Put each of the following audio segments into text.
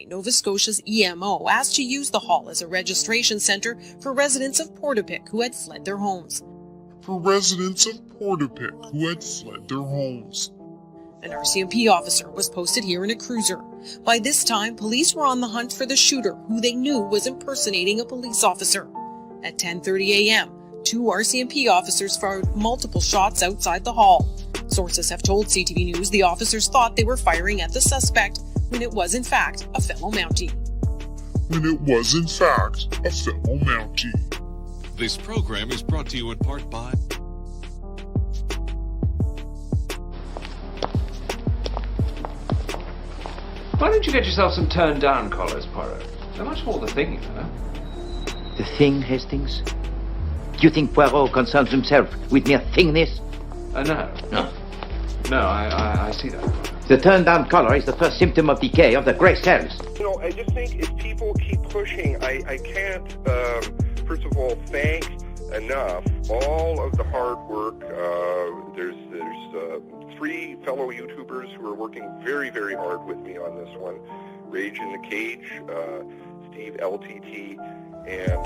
Nova Scotia's EMO asked to use the hall as a registration centre for residents of Portapique who had fled their homes. An RCMP officer was posted here in a cruiser. By this time, police were on the hunt for the shooter, who they knew was impersonating a police officer. At 10:30 a.m., 2 RCMP officers fired multiple shots outside the hall. Sources have told CTV News the officers thought they were firing at the suspect, when it was in fact a fellow Mountie. This program is brought to you in part by... Why don't you get yourself some turned-down collars, Poirot? They're much more the thing, you know. The thing, Hastings? Do you think Poirot concerns himself with mere thingness? No. No, I see that. The turned-down collar is the first symptom of decay of the grey cells. I just think if people keep pushing, I can't, first of all, thank enough all of the hard work. There's 3 fellow YouTubers who are working very, very hard with me on this one. Rage in the Cage, Steve LTT, and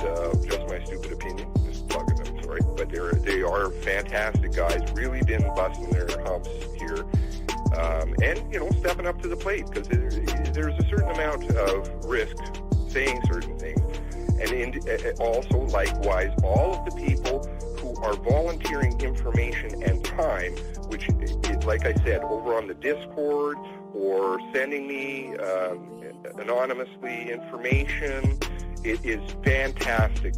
Just My Stupid Opinion. Just plugging them, sorry. But they are fantastic guys, really been busting their humps here. And, stepping up to the plate, because there's a certain amount of risk saying certain things. And also, likewise, all of the people who are volunteering information and time, which is, like I said, over on the Discord or sending me anonymously information, it is fantastic.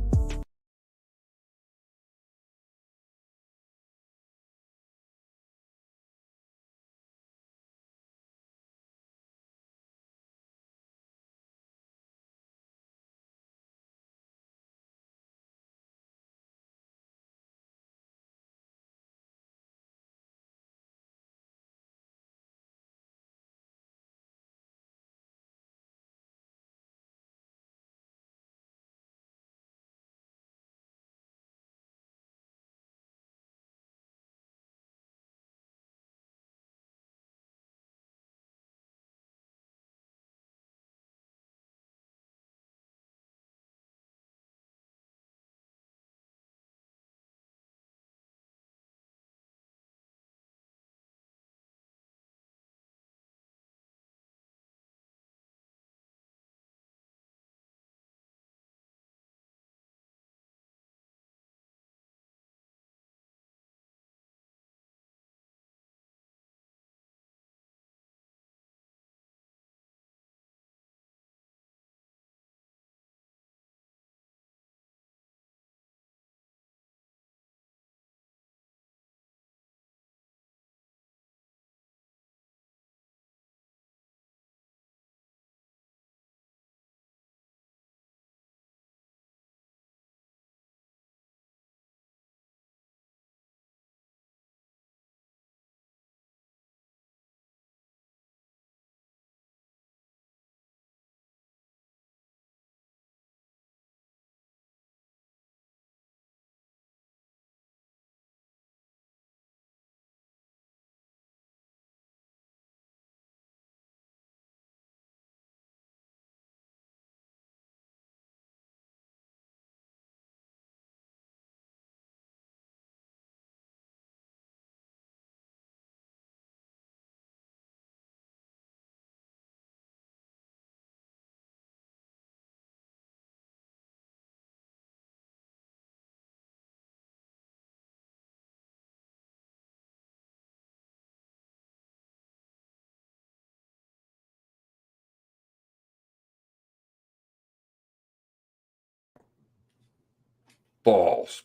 Balls.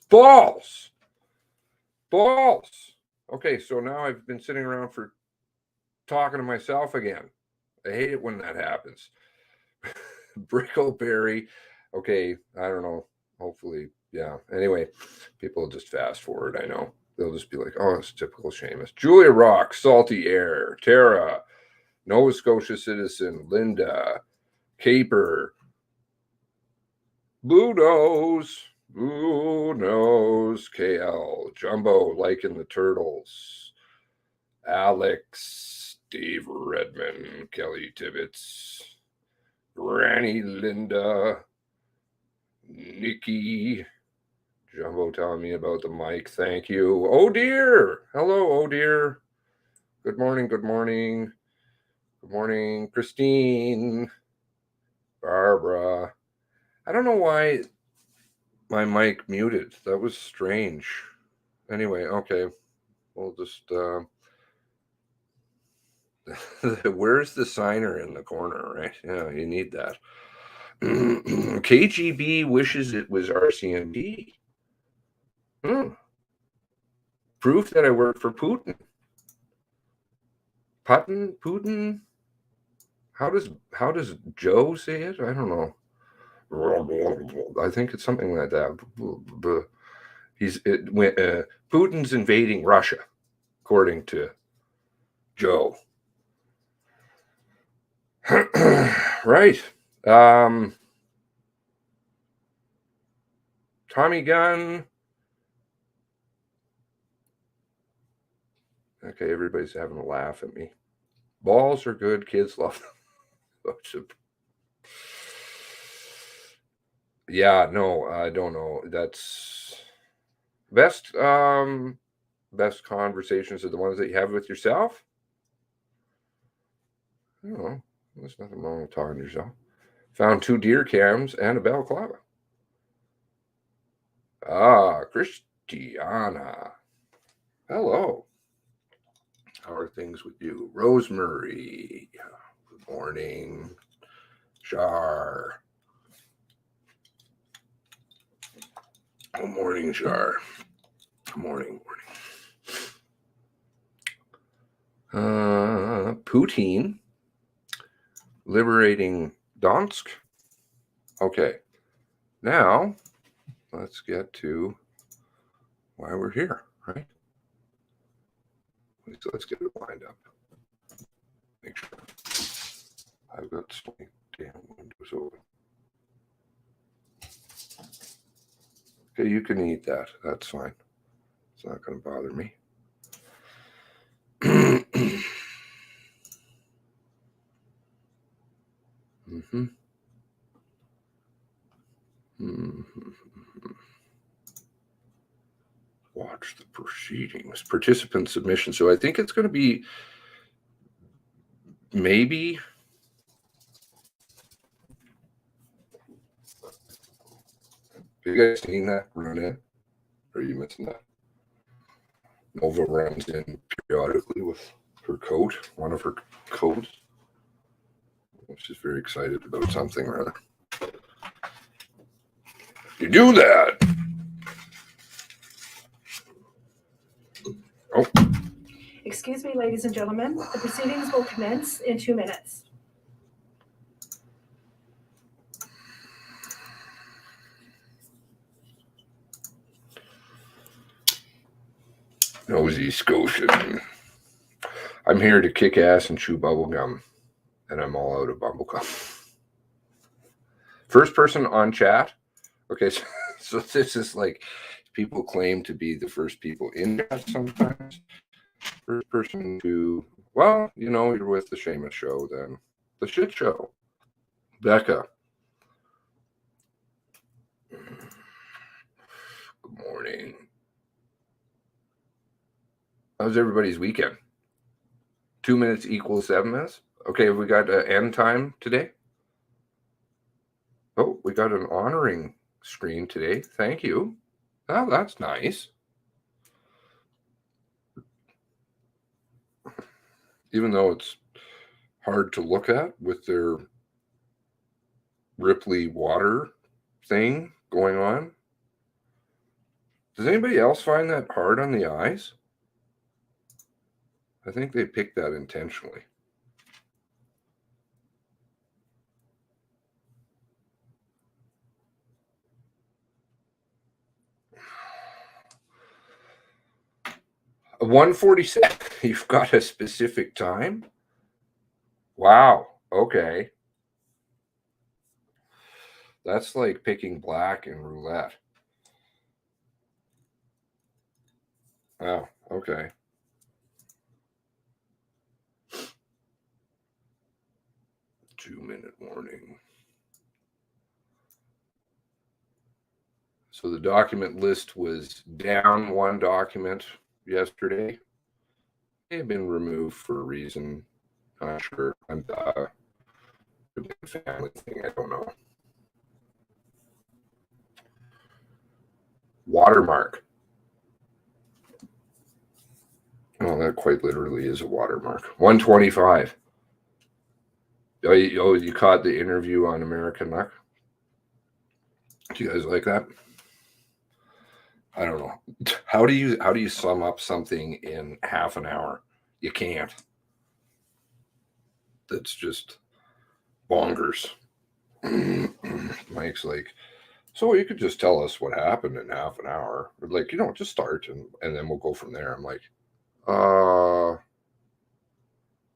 Okay, so now I've been sitting around for talking to myself again. I hate it when that happens. Brickleberry. Okay, I don't know. Hopefully, yeah. Anyway, people will just fast forward. I know. They'll just be like, oh, it's typical Seamus. Julia Rock, Salty Air, Tara, Nova Scotia citizen, Linda, Caper, Blue Nose, KL, Jumbo, liking the Turtles, Alex, Dave Redmond, Kelly Tibbetts, Granny Linda, Nikki, Jumbo telling me about the mic. Thank you. Oh dear. Hello, oh dear. Good morning. Good morning. Good morning, Christine. Barbara. I don't know why my mic muted. That was strange. Anyway, okay. We'll just where's the signer in the corner, right? Yeah, you need that. KGB wishes it was RCMP. Proof that I work for Putin. Putin? How does Joe say it? I don't know. I think it's something like that. Putin's invading Russia, according to Joe. Right. Tommy gun. Okay, everybody's having a laugh at me. Balls are good. Kids love them. Yeah, no, I don't know. That's best conversations are the ones that you have with yourself. I don't know. There's nothing wrong with talking to yourself. Found 2 deer cams and a balaclava. Christiana. Hello. How are things with you? Rosemary. Good morning. Char. Good morning, Char. Good morning. Poutine. Liberating Donsk. Okay. Now, let's get to why we're here, right? So let's get it lined up. Make sure I've got so many damn windows open. Okay, you can eat that. That's fine. It's not going to bother me. Watch the proceedings. Participant submission. So I think it's going to be maybe. Have you guys seen that run in? Or are you missing that? Nova runs in periodically with her coat, one of her coats. She's very excited about something or other. You do that. Oh. Excuse me, ladies and gentlemen. The proceedings will commence in 2 minutes. Nosy Scotian. I'm here to kick ass and chew bubblegum, and I'm all out of bubblegum. First person on chat. Okay, so this is like people claim to be the first people in chat sometimes. First person to, well, you know, you're with the Seamus show then. The shit show. Becca. Good morning. How's everybody's weekend? 2 minutes equals 7 minutes. Okay, have we got end time today? Oh, we got an honoring screen today. Thank you. Oh, that's nice. Even though it's hard to look at with their Ripley water thing going on. Does anybody else find that hard on the eyes? I think they picked that intentionally. A 1:47. You've got a specific time? Wow. Okay. That's like picking black in roulette. Oh, okay. 2-minute warning. So the document list was down one document yesterday. May have been removed for a reason. Not sure. I'm a family thing. I don't know. Watermark. Oh, that quite literally is a watermark. 125. Oh, you caught the interview on American Luck? Do you guys like that? I don't know. How do you sum up something in half an hour? You can't. That's just bonkers. Mike's like, so you could just tell us what happened in half an hour. Like, just start and then we'll go from there. I'm like,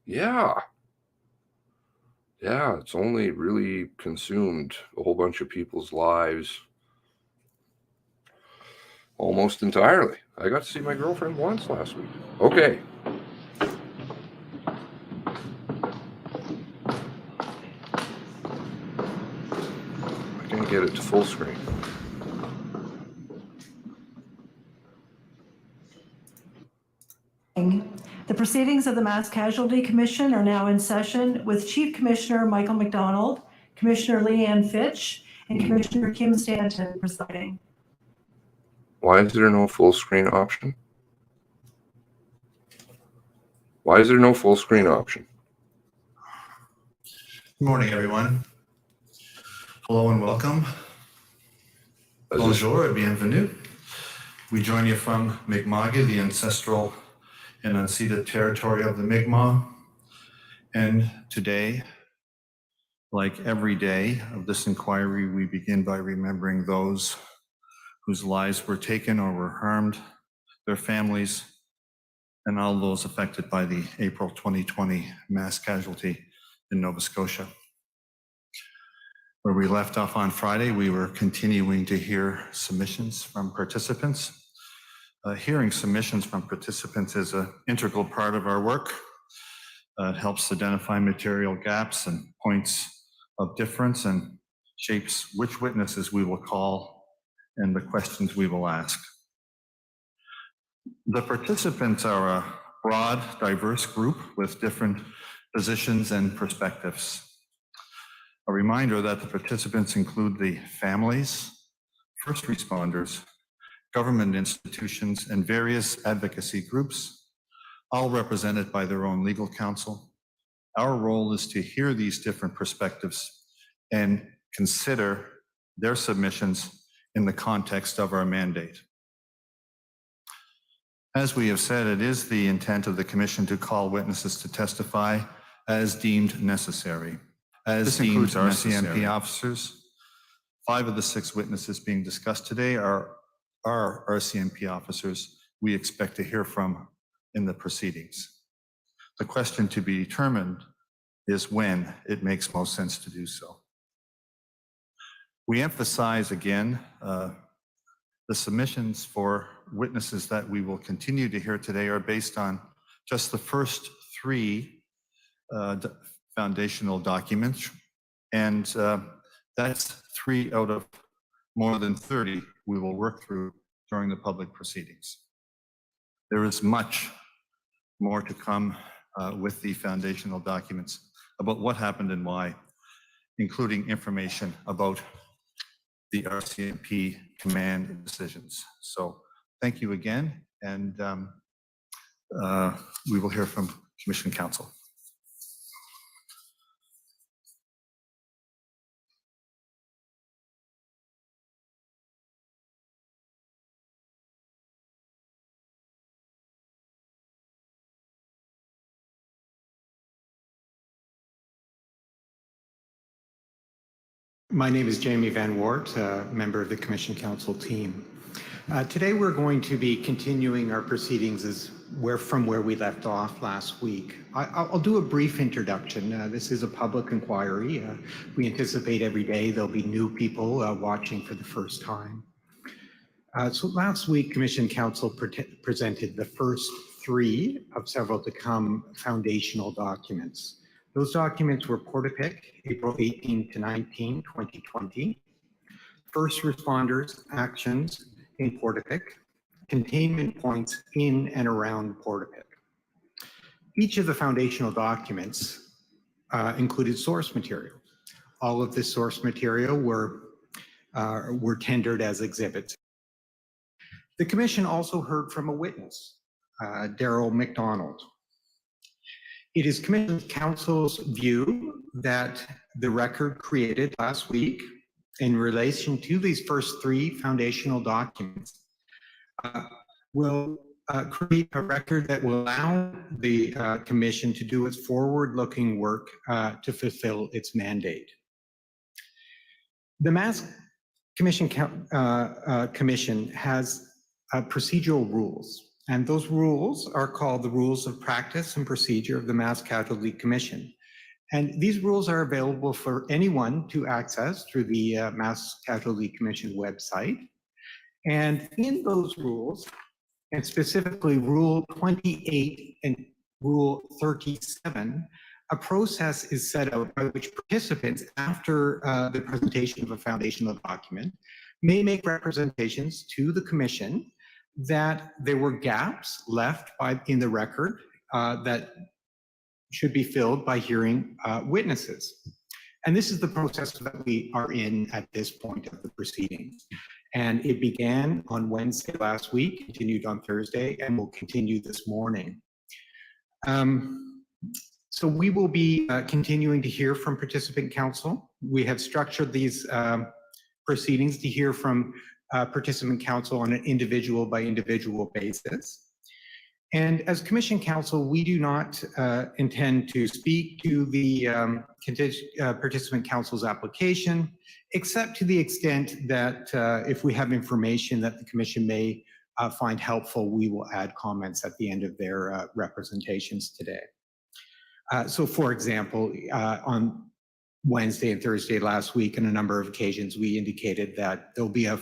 yeah. Yeah, it's only really consumed a whole bunch of people's lives almost entirely. I got to see my girlfriend once last week. Okay. I can get it to full screen. The proceedings of the Mass Casualty Commission are now in session with Chief Commissioner Michael McDonald, Commissioner Leanne Fitch, and Commissioner Kim Stanton presiding. Why is there no full screen option? Why is there no full screen option? Good morning, everyone. Hello and welcome. Bonjour et bienvenue. We join you from Mi'kmaq, the ancestral and unceded territory of the Mi'kmaq. And today, like every day of this inquiry, we begin by remembering those whose lives were taken or were harmed, their families, and all those affected by the April 2020 mass casualty in Nova Scotia. Where we left off on Friday, we were continuing to hear submissions from participants. Hearing submissions from participants is an integral part of our work. It helps identify material gaps and points of difference and shapes which witnesses we will call and the questions we will ask. The participants are a broad, diverse group with different positions and perspectives. A reminder that the participants include the families, first responders, government institutions, and various advocacy groups, all represented by their own legal counsel. Our role is to hear these different perspectives and consider their submissions in the context of our mandate. As we have said, it is the intent of the Commission to call witnesses to testify as deemed necessary. This includes RCMP officers. 5 of the 6 witnesses being discussed today are RCMP officers we expect to hear from in the proceedings. The question to be determined is when it makes most sense to do so. We emphasize again the submissions for witnesses that we will continue to hear today are based on just the first 3 foundational documents, and that's 3 out of more than 30 we will work through during the public proceedings. There is much more to come with the foundational documents about what happened and why, including information about the RCMP command and decisions. So thank you again, and we will hear from Commission Counsel. My name is Jamie Van Wart, member of the Commission Council team. Today we're going to be continuing our proceedings from where we left off last week. I'll do a brief introduction. This is a public inquiry. We anticipate every day there'll be new people watching for the first time. So last week, Commission Council presented the first 3 of several to come foundational documents. Those documents were Portapic, April 18 to 19, 2020, first responders actions in Portapic, containment points in and around Portapic. Each of the foundational documents included source material. All of this source material were tendered as exhibits. The Commission also heard from a witness, Daryl McDonald. It is Commission Council's view that the record created last week in relation to these first three foundational documents will create a record that will allow the Commission to do its forward-looking work to fulfill its mandate. The Mass Commission has procedural rules, and those rules are called the Rules of Practice and Procedure of the Mass Casualty Commission. And these rules are available for anyone to access through the Mass Casualty Commission website. And in those rules, and specifically Rule 28 and Rule 37, a process is set out by which participants, after the presentation of a foundational document, may make representations to the Commission that there were gaps left in the record that should be filled by hearing witnesses. And this is the process that we are in at this point of the proceedings. And it began on Wednesday last week, continued on Thursday, and will continue this morning. So we will be continuing to hear from participant counsel. We have structured these proceedings to hear from participant counsel on an individual by individual basis. And as Commission counsel, we do not intend to speak to the participant counsel's application, except to the extent that if we have information that the Commission may find helpful, we will add comments at the end of their representations today. So for example, on Wednesday and Thursday last week, on a number of occasions, we indicated that there'll be a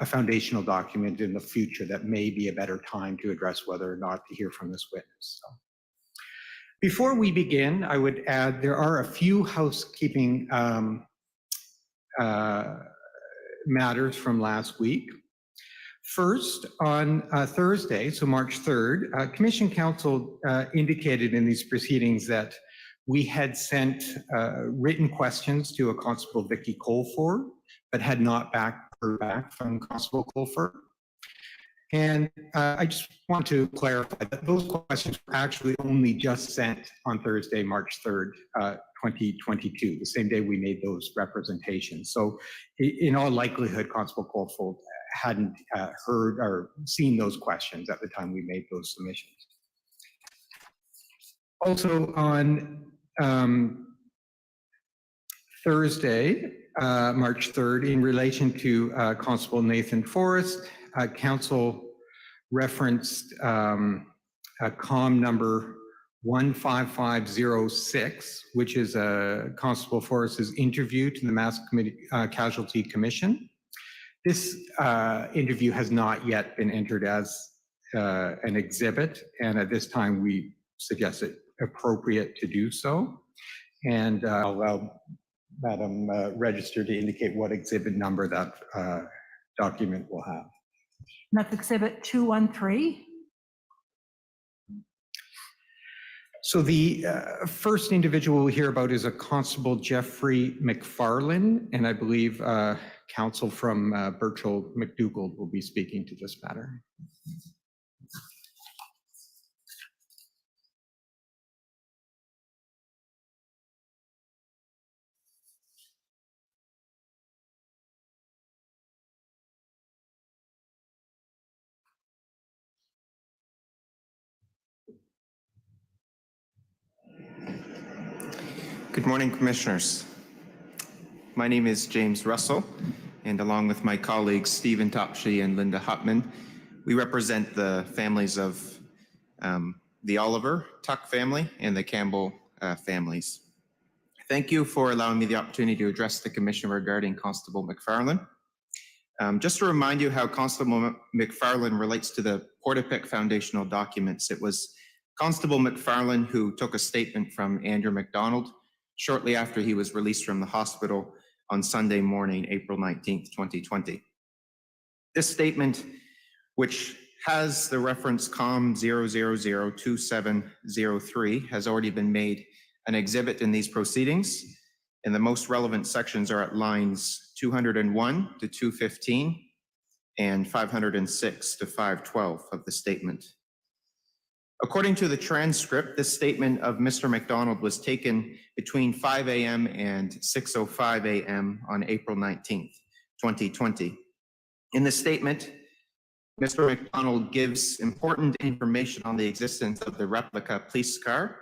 foundational document in the future that may be a better time to address whether or not to hear from this witness. So, before we begin, I would add there are a few housekeeping matters from last week. First, on Thursday, so March 3rd, Commission Counsel indicated in these proceedings that we had sent written questions to a Constable Vicky Colford, but had not heard back from Constable Colford. And I just want to clarify that those questions were actually only just sent on Thursday, March 3rd, 2022, the same day we made those representations. So in all likelihood, Constable Colford hadn't heard or seen those questions at the time we made those submissions. Also on Thursday, March 3rd, in relation to Constable Nathan Forrest, Council referenced COM number 15506, which is Constable Forrest's interview to the Mass Casualty Commission. This interview has not yet been entered as an exhibit, and at this time we suggest it appropriate to do so. And I'll allow Madam Register to indicate what exhibit number that document will have. That's exhibit 213. So the first individual we'll hear about is a Constable Jeffrey McFarlane, and I believe counsel from Birchall McDougall will be speaking to this matter. Good morning, Commissioners. My name is James Russell, and along with my colleagues Stephen Topshie and Linda Hutman, we represent the families of the Oliver Tuck family and the Campbell families. Thank you for allowing me the opportunity to address the Commission regarding Constable McFarlane. Just to remind you how Constable McFarlane relates to the Portapic foundational documents, it was Constable McFarlane, who took a statement from Andrew McDonald shortly after he was released from the hospital on Sunday morning, April 19th, 2020. This statement, which has the reference COM 0002703, has already been made an exhibit in these proceedings, and the most relevant sections are at lines 201 to 215 and 506 to 512 of the statement. According to the transcript, this statement of Mr. McDonald was taken between 5 a.m. and 6:05 a.m. on April 19th, 2020. In the statement, Mr. McDonald gives important information on the existence of the replica police car,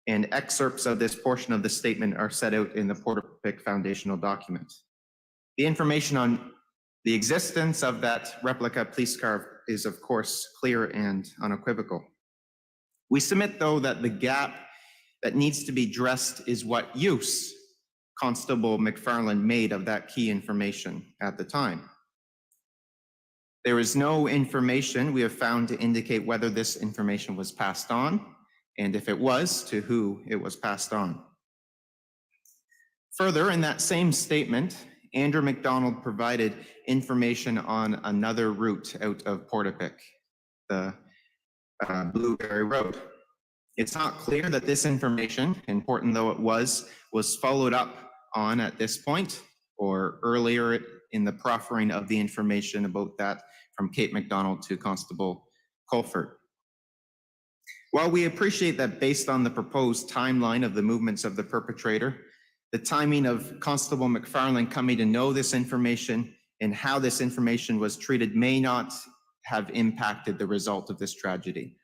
and excerpts of this portion of the statement are set out in the Portapique foundational document. The information on the existence of that replica police car is, of course, clear and unequivocal. We submit, though, that the gap that needs to be addressed is what use Constable McFarlane made of that key information at the time. There is no information we have found to indicate whether this information was passed on, and if it was, to who it was passed on. Further, in that same statement, Andrew McDonald provided information on another route out of Portapique, the Blueberry Road. It's not clear that this information, important though it was followed up on at this point or earlier in the proffering of the information about that from Kate McDonald to Constable Colford. While we appreciate that based on the proposed timeline of the movements of the perpetrator, the timing of Constable McFarlane coming to know this information and how this information was treated may not have impacted the result of this tragedy.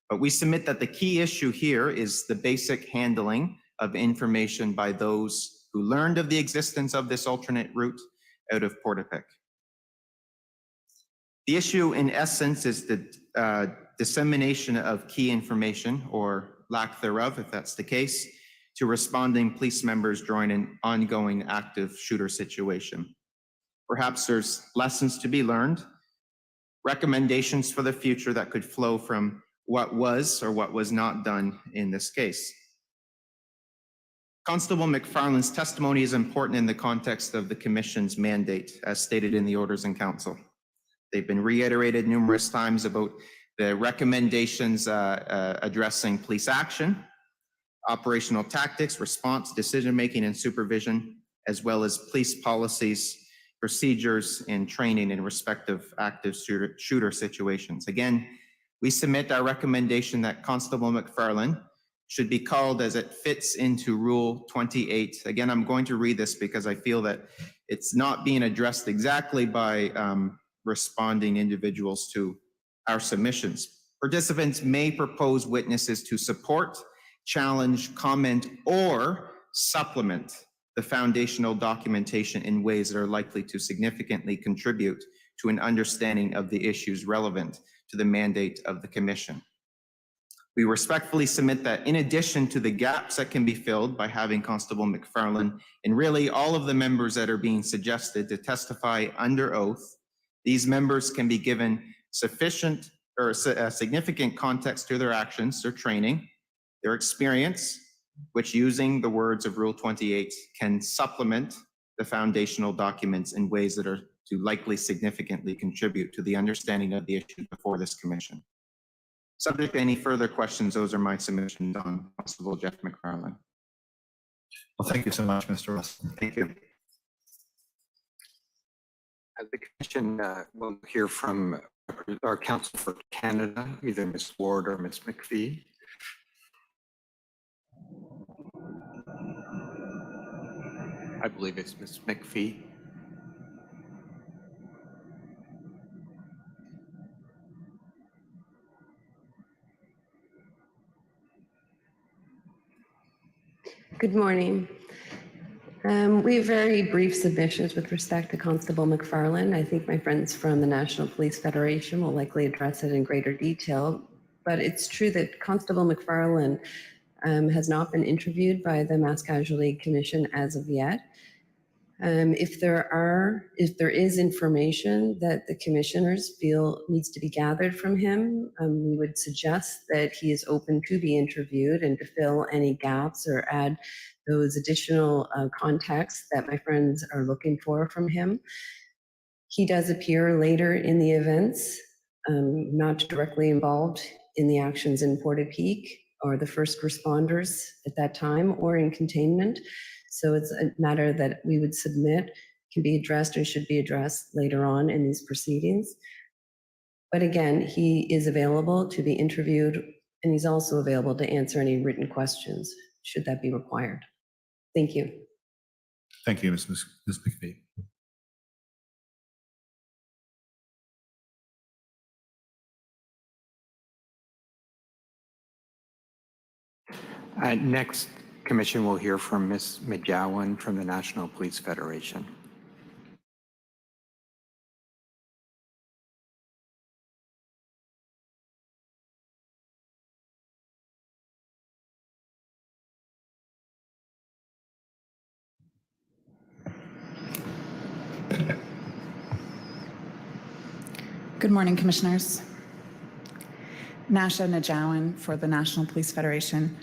But we submit that the key issue here is the basic handling of information by those who learned of the existence of this alternate route out of Portapique. The issue, in essence, is the dissemination of key information, or lack thereof, if that's the case, to responding police members during an ongoing active shooter situation. Perhaps there's lessons to be learned, recommendations for the future that could flow from what was or what was not done in this case. Constable McFarlane's testimony is important in the context of the Commission's mandate, as stated in the Orders in Council. They've been reiterated numerous times about the recommendations addressing police action, operational tactics, response, decision-making, and supervision, as well as police policies, procedures, and training in respective active shooter situations. Again, we submit our recommendation that Constable McFarlane should be called as it fits into Rule 28. Again, I'm going to read this because I feel that it's not being addressed exactly by responding individuals to our submissions. Participants may propose witnesses to support, challenge, comment, or supplement the foundational documentation in ways that are likely to significantly contribute to an understanding of the issues relevant to the mandate of the Commission. We respectfully submit that in addition to the gaps that can be filled by having Constable McFarlane and really all of the members that are being suggested to testify under oath, these members can be given sufficient or significant context to their actions, their training, their experience, which, using the words of Rule 28, can supplement the foundational documents in ways that are to likely significantly contribute to the understanding of the issue before this Commission. Subject to any further questions, those are my submissions on Constable Jeff McFarlane. Well, thank you so much, Mr. Russell. Thank you. The Commission will hear from our counsel for Canada, either Ms. Ward or Ms. McPhee. I believe it's Ms. McPhee. Good morning. We have very brief submissions with respect to Constable McFarlane. I think my friends from the National Police Federation will likely address it in greater detail, but it's true that Constable McFarlane has not been interviewed by the Mass Casualty Commission as of yet. If there is information that the commissioners feel needs to be gathered from him, we would suggest that he is open to be interviewed and to fill any gaps or add those additional contexts that my friends are looking for from him. He does appear later in the events, not directly involved in the actions in Portapique or the first responders at that time or in containment. So it's a matter that we would submit, can be addressed and should be addressed later on in these proceedings. But again, he is available to be interviewed, and he's also available to answer any written questions, should that be required. Thank you. Thank you, Ms. McPhee. Next, Commission will hear from Ms. McGowan from the National Police Federation. Good morning, Commissioners. Nasha Najawan for the National Police Federation.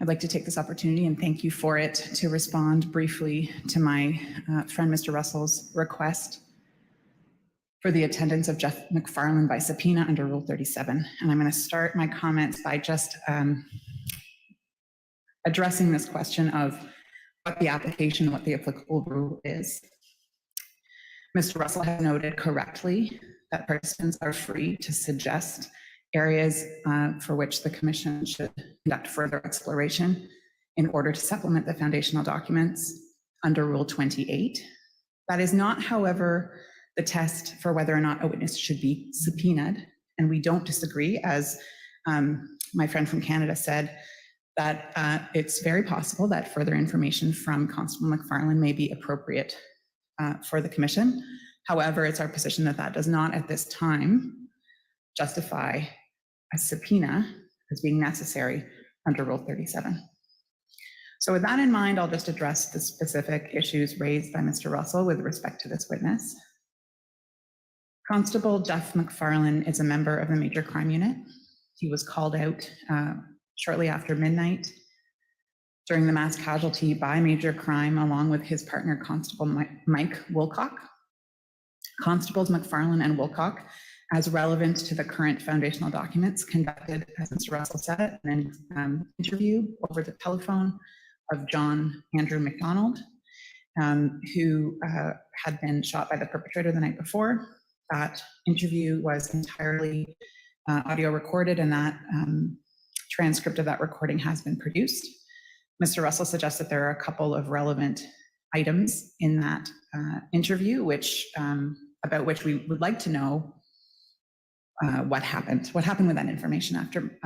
I'd like to take this opportunity and thank you for it to respond briefly to my friend Mr. Russell's request for the attendance of Jeff McFarlane by subpoena under Rule 37. And I'm going to start my comments by just addressing this question of what the application, what the applicable rule is. Mr. Russell has noted correctly that participants are free to suggest areas for which the Commission should conduct further exploration in order to supplement the foundational documents under Rule 28. That is not, however, the test for whether or not a witness should be subpoenaed. And we don't disagree, as my friend from Canada said, that it's very possible that further information from Constable McFarlane may be appropriate for the Commission. However, it's our position that that does not at this time justify a subpoena as being necessary under Rule 37. So with that in mind, I'll just address the specific issues raised by Mr. Russell with respect to this witness. Constable Jeff McFarlane is a member of the Major Crime Unit. He was called out shortly after midnight during the mass casualty by major crime, along with his partner, Constable Mike Wilcock. Constables McFarlane and Wilcock, as relevant to the current foundational documents, conducted, as Mr. Russell said, an interview over the telephone of John Andrew McDonald, who had been shot by the perpetrator the night before. That interview was entirely audio recorded, and that transcript of that recording has been produced. Mr. Russell suggests that there are a couple of relevant items in that interview, about which we would like to know what happened with that information after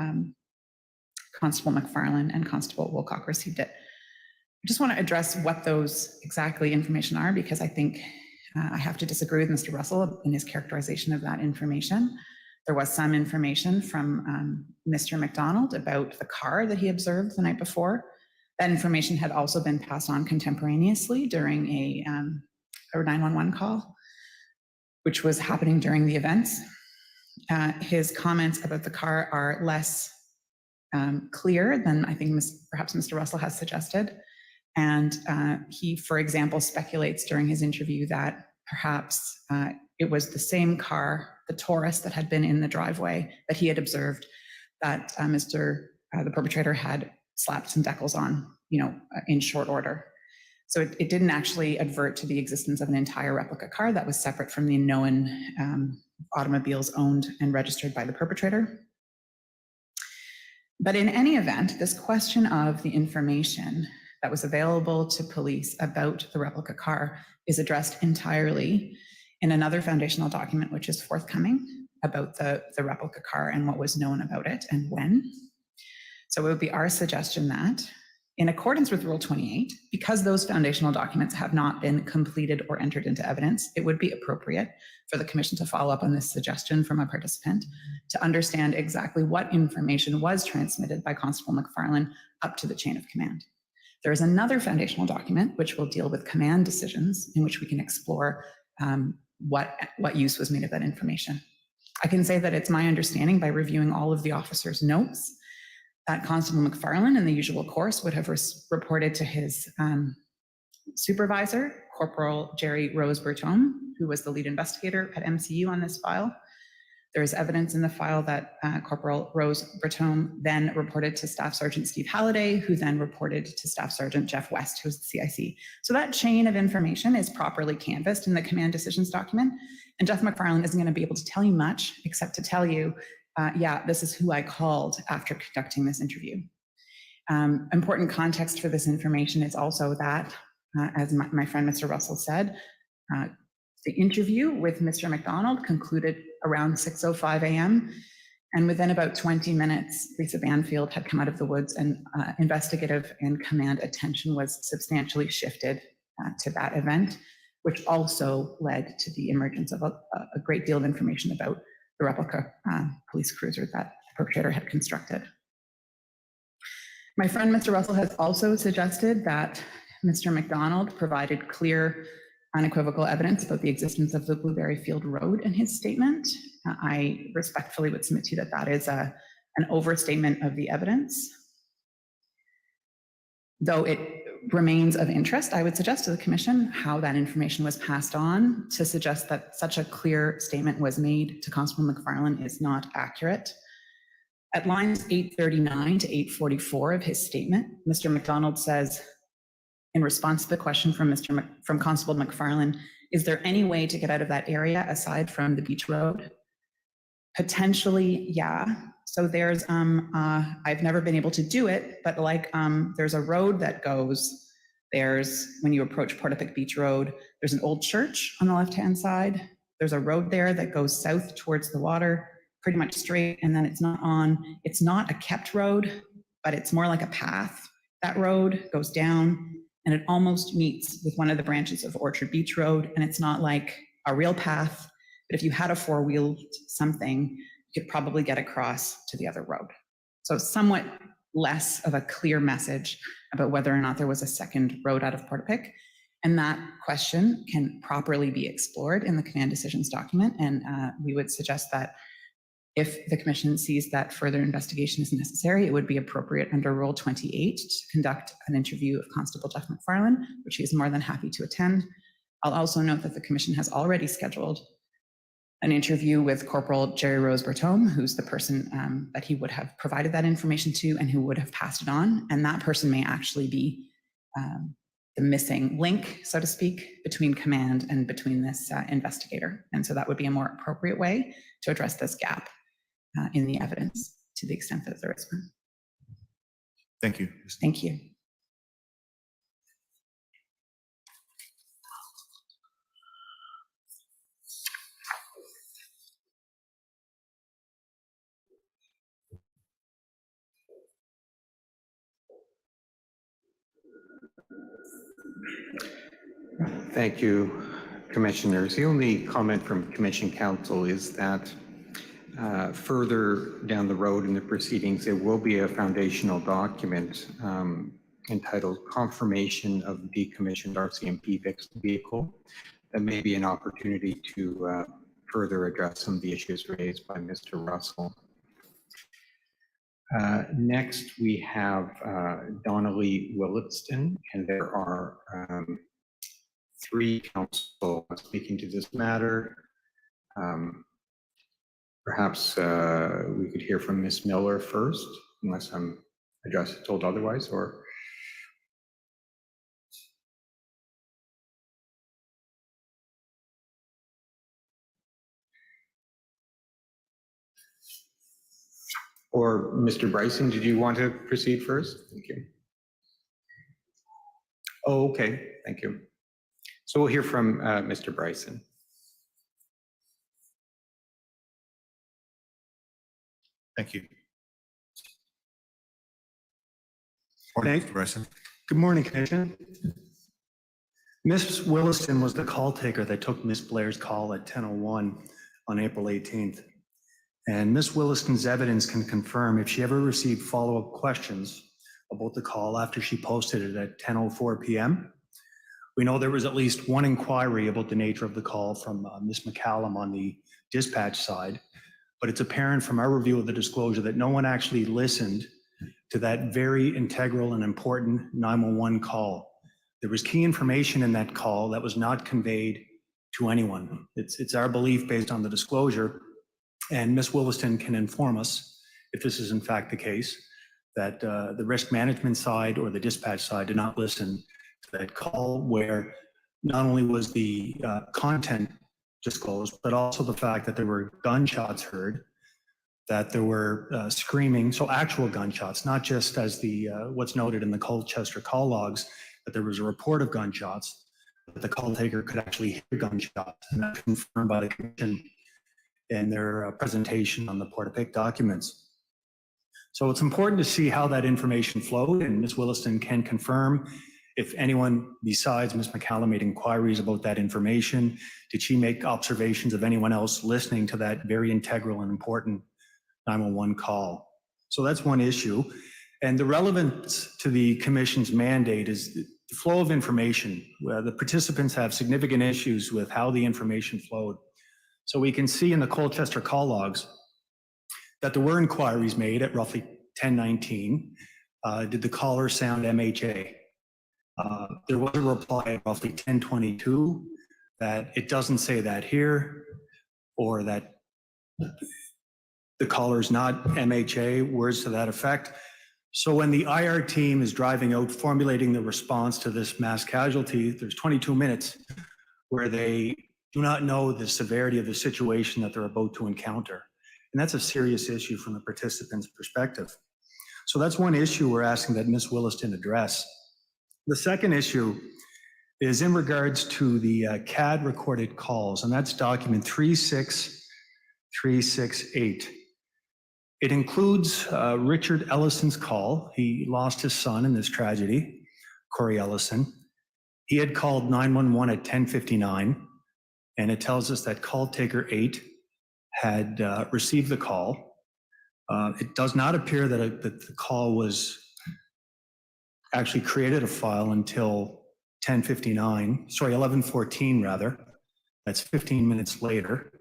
Constable McFarlane and Constable Wilcock received it. I just want to address what those exactly information are, because I think I have to disagree with Mr. Russell in his characterization of that information. There was some information from Mr. McDonald about the car that he observed the night before. That information had also been passed on contemporaneously during a 911 call, which was happening during the events. His comments about the car are less clear than I think perhaps Mr. Russell has suggested. And he, for example, speculates during his interview that perhaps it was the same car, the Taurus, that had been in the driveway that he had observed that the perpetrator had slapped some decals on, in short order. So it didn't actually advert to the existence of an entire replica car that was separate from the known automobiles owned and registered by the perpetrator. But in any event, this question of the information that was available to police about the replica car is addressed entirely in another foundational document, which is forthcoming, about the replica car and what was known about it and when. So it would be our suggestion that, in accordance with Rule 28, because those foundational documents have not been completed or entered into evidence, it would be appropriate for the Commission to follow up on this suggestion from a participant to understand exactly what information was transmitted by Constable McFarlane up to the chain of command. There is another foundational document which will deal with command decisions, in which we can explore what use was made of that information. I can say that it's my understanding, by reviewing all of the officers' notes, that Constable McFarlane, in the usual course, would have reported to his supervisor, Corporal Jerry Rose Bertome, who was the lead investigator at MCU on this file. There is evidence in the file that Corporal Rose Bertome then reported to Staff Sergeant Steve Holliday, who then reported to Staff Sergeant Jeff West, who's the CIC. So that chain of information is properly canvassed in the command decisions document. And Jeff McFarlane isn't going to be able to tell you much, except to tell you, yeah, this is who I called after conducting this interview. Important context for this information is also that, as my friend Mr. Russell said, the interview with Mr. McDonald concluded around 6:05 a.m. And within about 20 minutes, Lisa Banfield had come out of the woods, and investigative and command attention was substantially shifted to that event, which also led to the emergence of a great deal of information about the replica police cruiser that the perpetrator had constructed. My friend Mr. Russell has also suggested that Mr. McDonald provided clear, unequivocal evidence about the existence of the Blueberry Field Road in his statement. I respectfully would submit to you that that is an overstatement of the evidence. Though it remains of interest, I would suggest to the Commission how that information was passed on to suggest that such a clear statement was made to Constable McFarlane is not accurate. At lines 839 to 844 of his statement, Mr. McDonald says, in response to the question from Constable McFarlane, is there any way to get out of that area aside from the beach road? Potentially, yeah. So there's, I've never been able to do it, but like there's a road that goes, when you approach Portapique Beach Road, there's an old church on the left-hand side. There's a road there that goes south towards the water, pretty much straight, and then it's not a kept road, but it's more like a path. That road goes down, and it almost meets with one of the branches of Orchard Beach Road, and it's not like a real path, but if you had a four-wheeled something, you could probably get across to the other road. So somewhat less of a clear message about whether or not there was a second road out of Portapique, and that question can properly be explored in the command decisions document, and we would suggest that if the Commission sees that further investigation is necessary, it would be appropriate under Rule 28 to conduct an interview of Constable Jeff McFarlane, which he is more than happy to attend. I'll also note that the Commission has already scheduled an interview with Corporal Jerry Rose Bertome, who's the person that he would have provided that information to and who would have passed it on. And that person may actually be the missing link, so to speak, between command and between this investigator. And so that would be a more appropriate way to address this gap in the evidence, to the extent that there is one. Thank you. Thank you. Thank you, Commissioners. The only comment from Commission Counsel is that further down the road in the proceedings, there will be a foundational document entitled Confirmation of Decommissioned RCMP Vehicle. That may be an opportunity to further address some of the issues raised by Mr. Russell. Next, we have Donnelly Williston, and there are 3 counsel speaking to this matter. Perhaps we could hear from Ms. Miller first, unless I'm told otherwise, or Mr. Bryson, did you want to proceed first? Thank you. Oh, okay, thank you. So we'll hear from Mr. Bryson. Thank you. Morning, Mr. Bryson. Good morning, Commission. Ms. Williston was the call taker that took Ms. Blair's call at 10:01 on April 18th. And Ms. Williston's evidence can confirm if she ever received follow-up questions about the call after she posted it at 10:04 p.m. We know there was at least one inquiry about the nature of the call from Ms. McCollum on the dispatch side, but it's apparent from our review of the disclosure that no one actually listened to that very integral and important 911 call. There was key information in that call that was not conveyed to anyone. It's our belief based on the disclosure, and Ms. Williston can inform us if this is in fact the case, that the risk management side or the dispatch side did not listen to that call, where not only was the content disclosed, but also the fact that there were gunshots heard, that there were screaming, so actual gunshots, not just as the what's noted in the Colchester call logs, that there was a report of gunshots, but the call taker could actually hear gunshots, and that's confirmed by the commission in their presentation on the Portapic documents. So it's important to see how that information flowed, and Ms. Williston can confirm if anyone besides Ms. McCollum made inquiries about that information. Did she make observations of anyone else listening to that very integral and important 911 call? So that's one issue. And the relevance to the commission's mandate is the flow of information. The participants have significant issues with how the information flowed. So we can see in the Colchester call logs that there were inquiries made at roughly 10:19. Did the caller sound MHA? There was a reply at roughly 10:22 that it doesn't say that here, or that the caller's not MHA, words to that effect. So when the IR team is driving out, formulating the response to this mass casualty, there's 22 minutes where they do not know the severity of the situation that they're about to encounter. And that's a serious issue from the participant's perspective. So that's one issue we're asking that Ms. Williston address. The second issue is in regards to the CAD recorded calls, and that's document 36368. It includes Richard Ellison's call. He lost his son in this tragedy, Corey Ellison. He had called 911 at 10:59, and it tells us that call taker 8 had received the call. It does not appear that the call was actually created a file until 11:14 rather. That's 15 minutes later.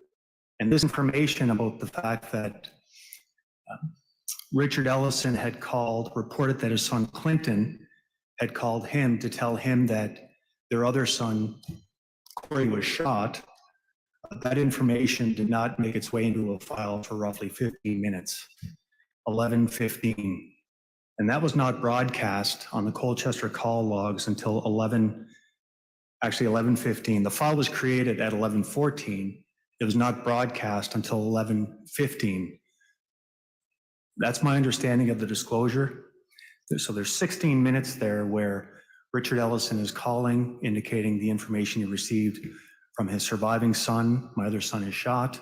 And this information about the fact that Richard Ellison had called, reported that his son Clinton had called him to tell him that their other son, Corey, was shot. That information did not make its way into a file for roughly 15 minutes, 11:15. And that was not broadcast on the Colchester call logs until 11:15. The file was created at 11:14. It was not broadcast until 11:15. That's my understanding of the disclosure. So there's 16 minutes there where Richard Ellison is calling, indicating the information he received from his surviving son. My other son is shot,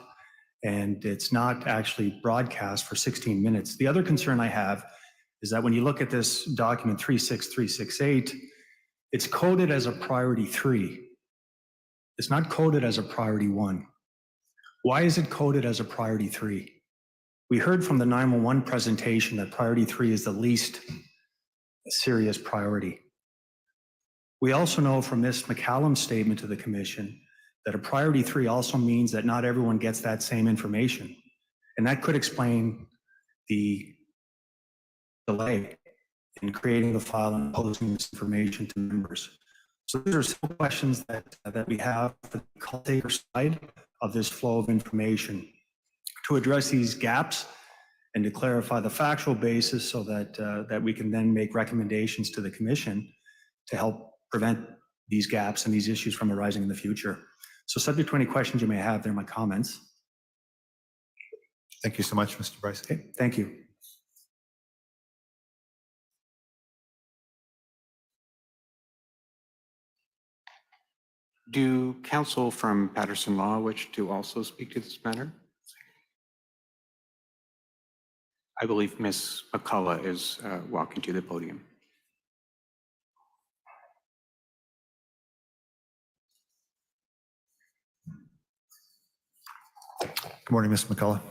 and it's not actually broadcast for 16 minutes. The other concern I have is that when you look at this document 36368, it's coded as a priority 3. It's not coded as a priority 1. Why is it coded as a priority 3? We heard from the 911 presentation that priority 3 is the least serious priority. We also know from Ms. McCollum's statement to the commission that a priority 3 also means that not everyone gets that same information. And that could explain the delay in creating the file and posting this information to members. So these are some questions that we have for the call taker side of this flow of information. To address these gaps and to clarify the factual basis so that we can then make recommendations to the commission to help prevent these gaps and these issues from arising in the future. So subject to any questions you may have, they're my comments. Thank you so much, Mr. Bryce. Okay, thank you. Do counsel from Patterson Law wish to also speak to this matter? I believe Ms. McCullough is walking to the podium. Good morning, Ms. McCullough.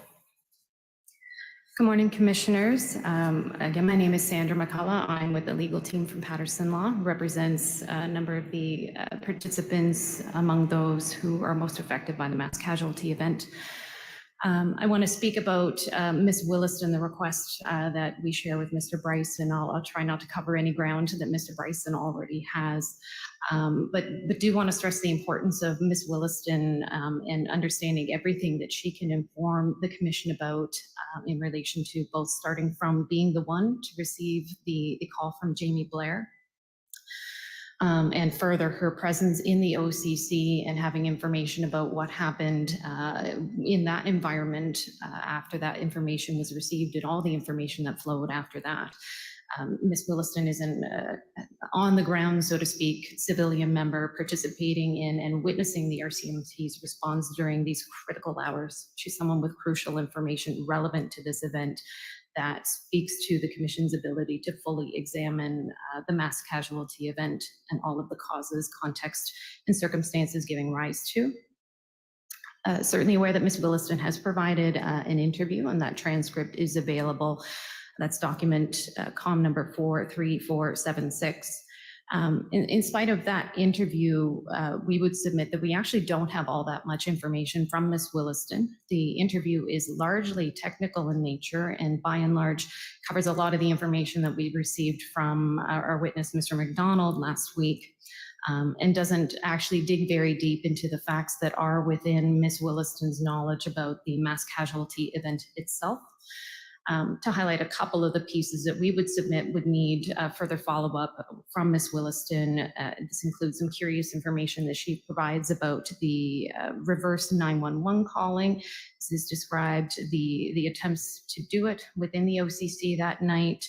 Good morning, Commissioners. Again, my name is Sandra McCollum. I'm with the legal team from Patterson Law, who represents a number of the participants among those who are most affected by the mass casualty event. I want to speak about Ms. Williston, the request that we share with Mr. Bryson. I'll try not to cover any ground that Mr. Bryson already has, but do want to stress the importance of Ms. Williston and understanding everything that she can inform the Commission about in relation to both starting from being the one to receive the call from Jamie Blair, and further her presence in the OCC and having information about what happened in that environment after that information was received and all the information that flowed after that. Ms. Williston is an on the ground, so to speak, civilian member participating in and witnessing the RCMP's response during these critical hours. She's someone with crucial information relevant to this event that speaks to the Commission's ability to fully examine the mass casualty event and all of the causes, context, and circumstances giving rise to. Certainly aware that Ms. Williston has provided an interview, and that transcript is available. That's document com number 43476. In spite of that interview, we would submit that we actually don't have all that much information from Ms. Williston. The interview is largely technical in nature and by and large covers a lot of the information that we received from our witness, Mr. McDonald, last week, and doesn't actually dig very deep into the facts that are within Ms. Williston's knowledge about the mass casualty event itself. To highlight a couple of the pieces that we would submit would need further follow-up from Ms. Williston. This includes some curious information that she provides about the reverse 911 calling. This is described the attempts to do it within the OCC that night.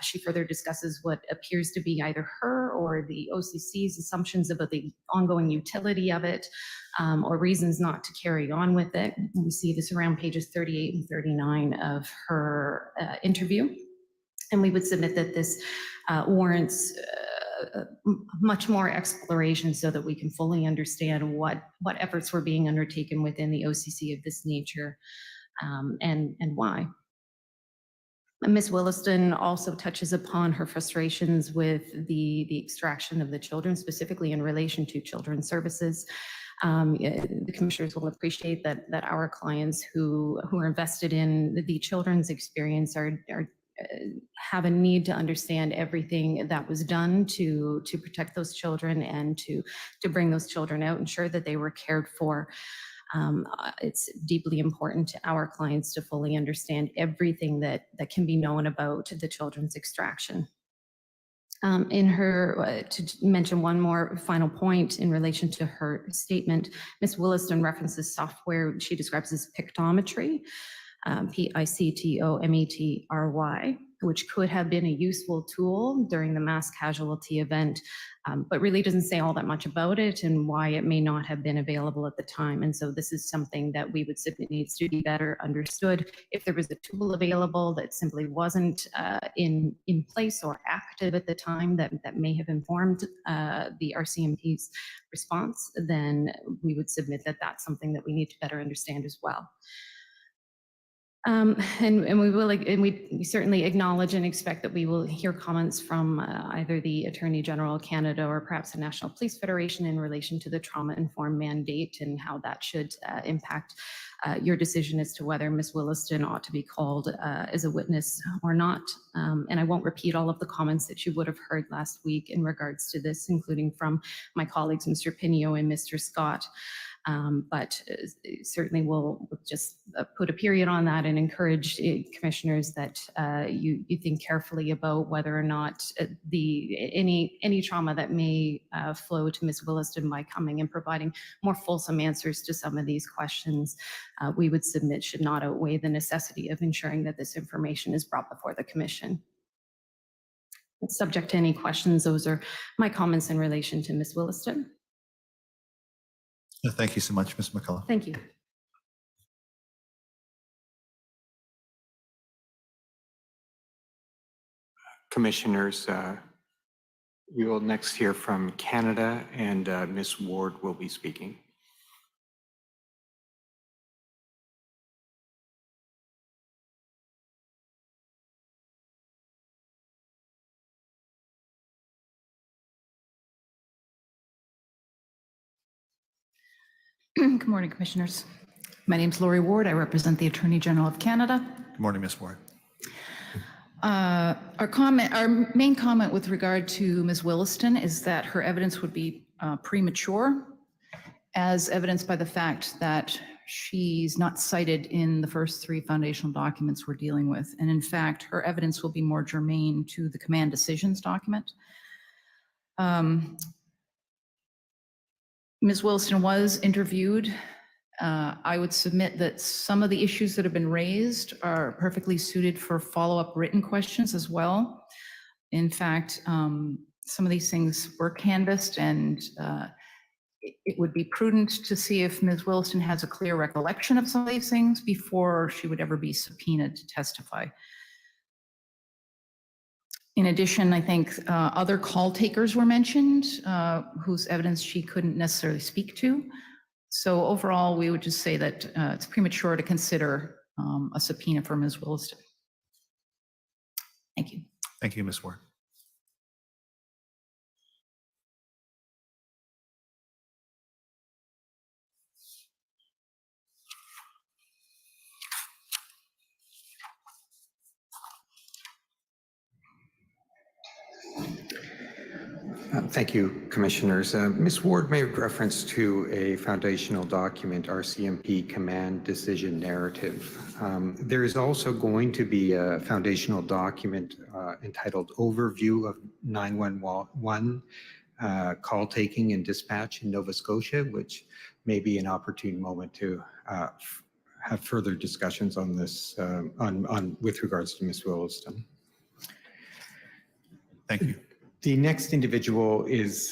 She further discusses what appears to be either her or the OCC's assumptions about the ongoing utility of it, or reasons not to carry on with it. We see this around pages 38 and 39 of her interview. And we would submit that this warrants much more exploration so that we can fully understand what efforts were being undertaken within the OCC of this nature, and why. Ms. Williston also touches upon her frustrations with the extraction of the children, specifically in relation to children's services. The commissioners will appreciate that our clients who are invested in the children's experience have a need to understand everything that was done to protect those children and to bring those children out, ensure that they were cared for. It's deeply important to our clients to fully understand everything that can be known about the children's extraction. In her, to mention one more final point in relation to her statement, Ms. Williston references software she describes as pictometry, PICTOMETRY, which could have been a useful tool during the mass casualty event, but really doesn't say all that much about it and why it may not have been available at the time. And so this is something that we would submit needs to be better understood. If there was a tool available that simply wasn't in place or active at the time that may have informed the RCMP's response, then we would submit that that's something that we need to better understand as well. And we certainly acknowledge and expect that we will hear comments from either the Attorney General of Canada or perhaps the National Police Federation in relation to the trauma-informed mandate and how that should impact your decision as to whether Ms. Williston ought to be called as a witness or not. And I won't repeat all of the comments that you would have heard last week in regards to this, including from my colleagues, Mr. Pinio and Mr. Scott. But certainly we'll just put a period on that and encourage commissioners that you think carefully about whether or not any trauma that may flow to Ms. Williston by coming and providing more fulsome answers to some of these questions, we would submit should not outweigh the necessity of ensuring that this information is brought before the Commission. Subject to any questions, those are my comments in relation to Ms. Williston. Thank you so much, Ms. McCullough. Thank you. Commissioners, we will next hear from Canada, and Ms. Ward will be speaking. Good morning, Commissioners. My name's Lori Ward. I represent the Attorney General of Canada. Good morning, Ms. Ward. Our main comment with regard to Ms. Williston is that her evidence would be premature, as evidenced by the fact that she's not cited in the first 3 foundational documents we're dealing with. And in fact, her evidence will be more germane to the command decisions document. Ms. Williston was interviewed. I would submit that some of the issues that have been raised are perfectly suited for follow-up written questions as well. In fact, some of these things were canvassed, and it would be prudent to see if Ms. Williston has a clear recollection of some of these things before she would ever be subpoenaed to testify. In addition, I think other call takers were mentioned whose evidence she couldn't necessarily speak to. So overall, we would just say that it's premature to consider a subpoena for Ms. Williston. Thank you. Thank you, Ms. Ward. Thank you, Commissioners. Ms. Ward made reference to a foundational document, RCMP Command Decision Narrative. There is also going to be a foundational document entitled Overview of 911 Call Taking and Dispatch in Nova Scotia, which may be an opportune moment to have further discussions on this with regards to Ms. Williston. Thank you. The next individual is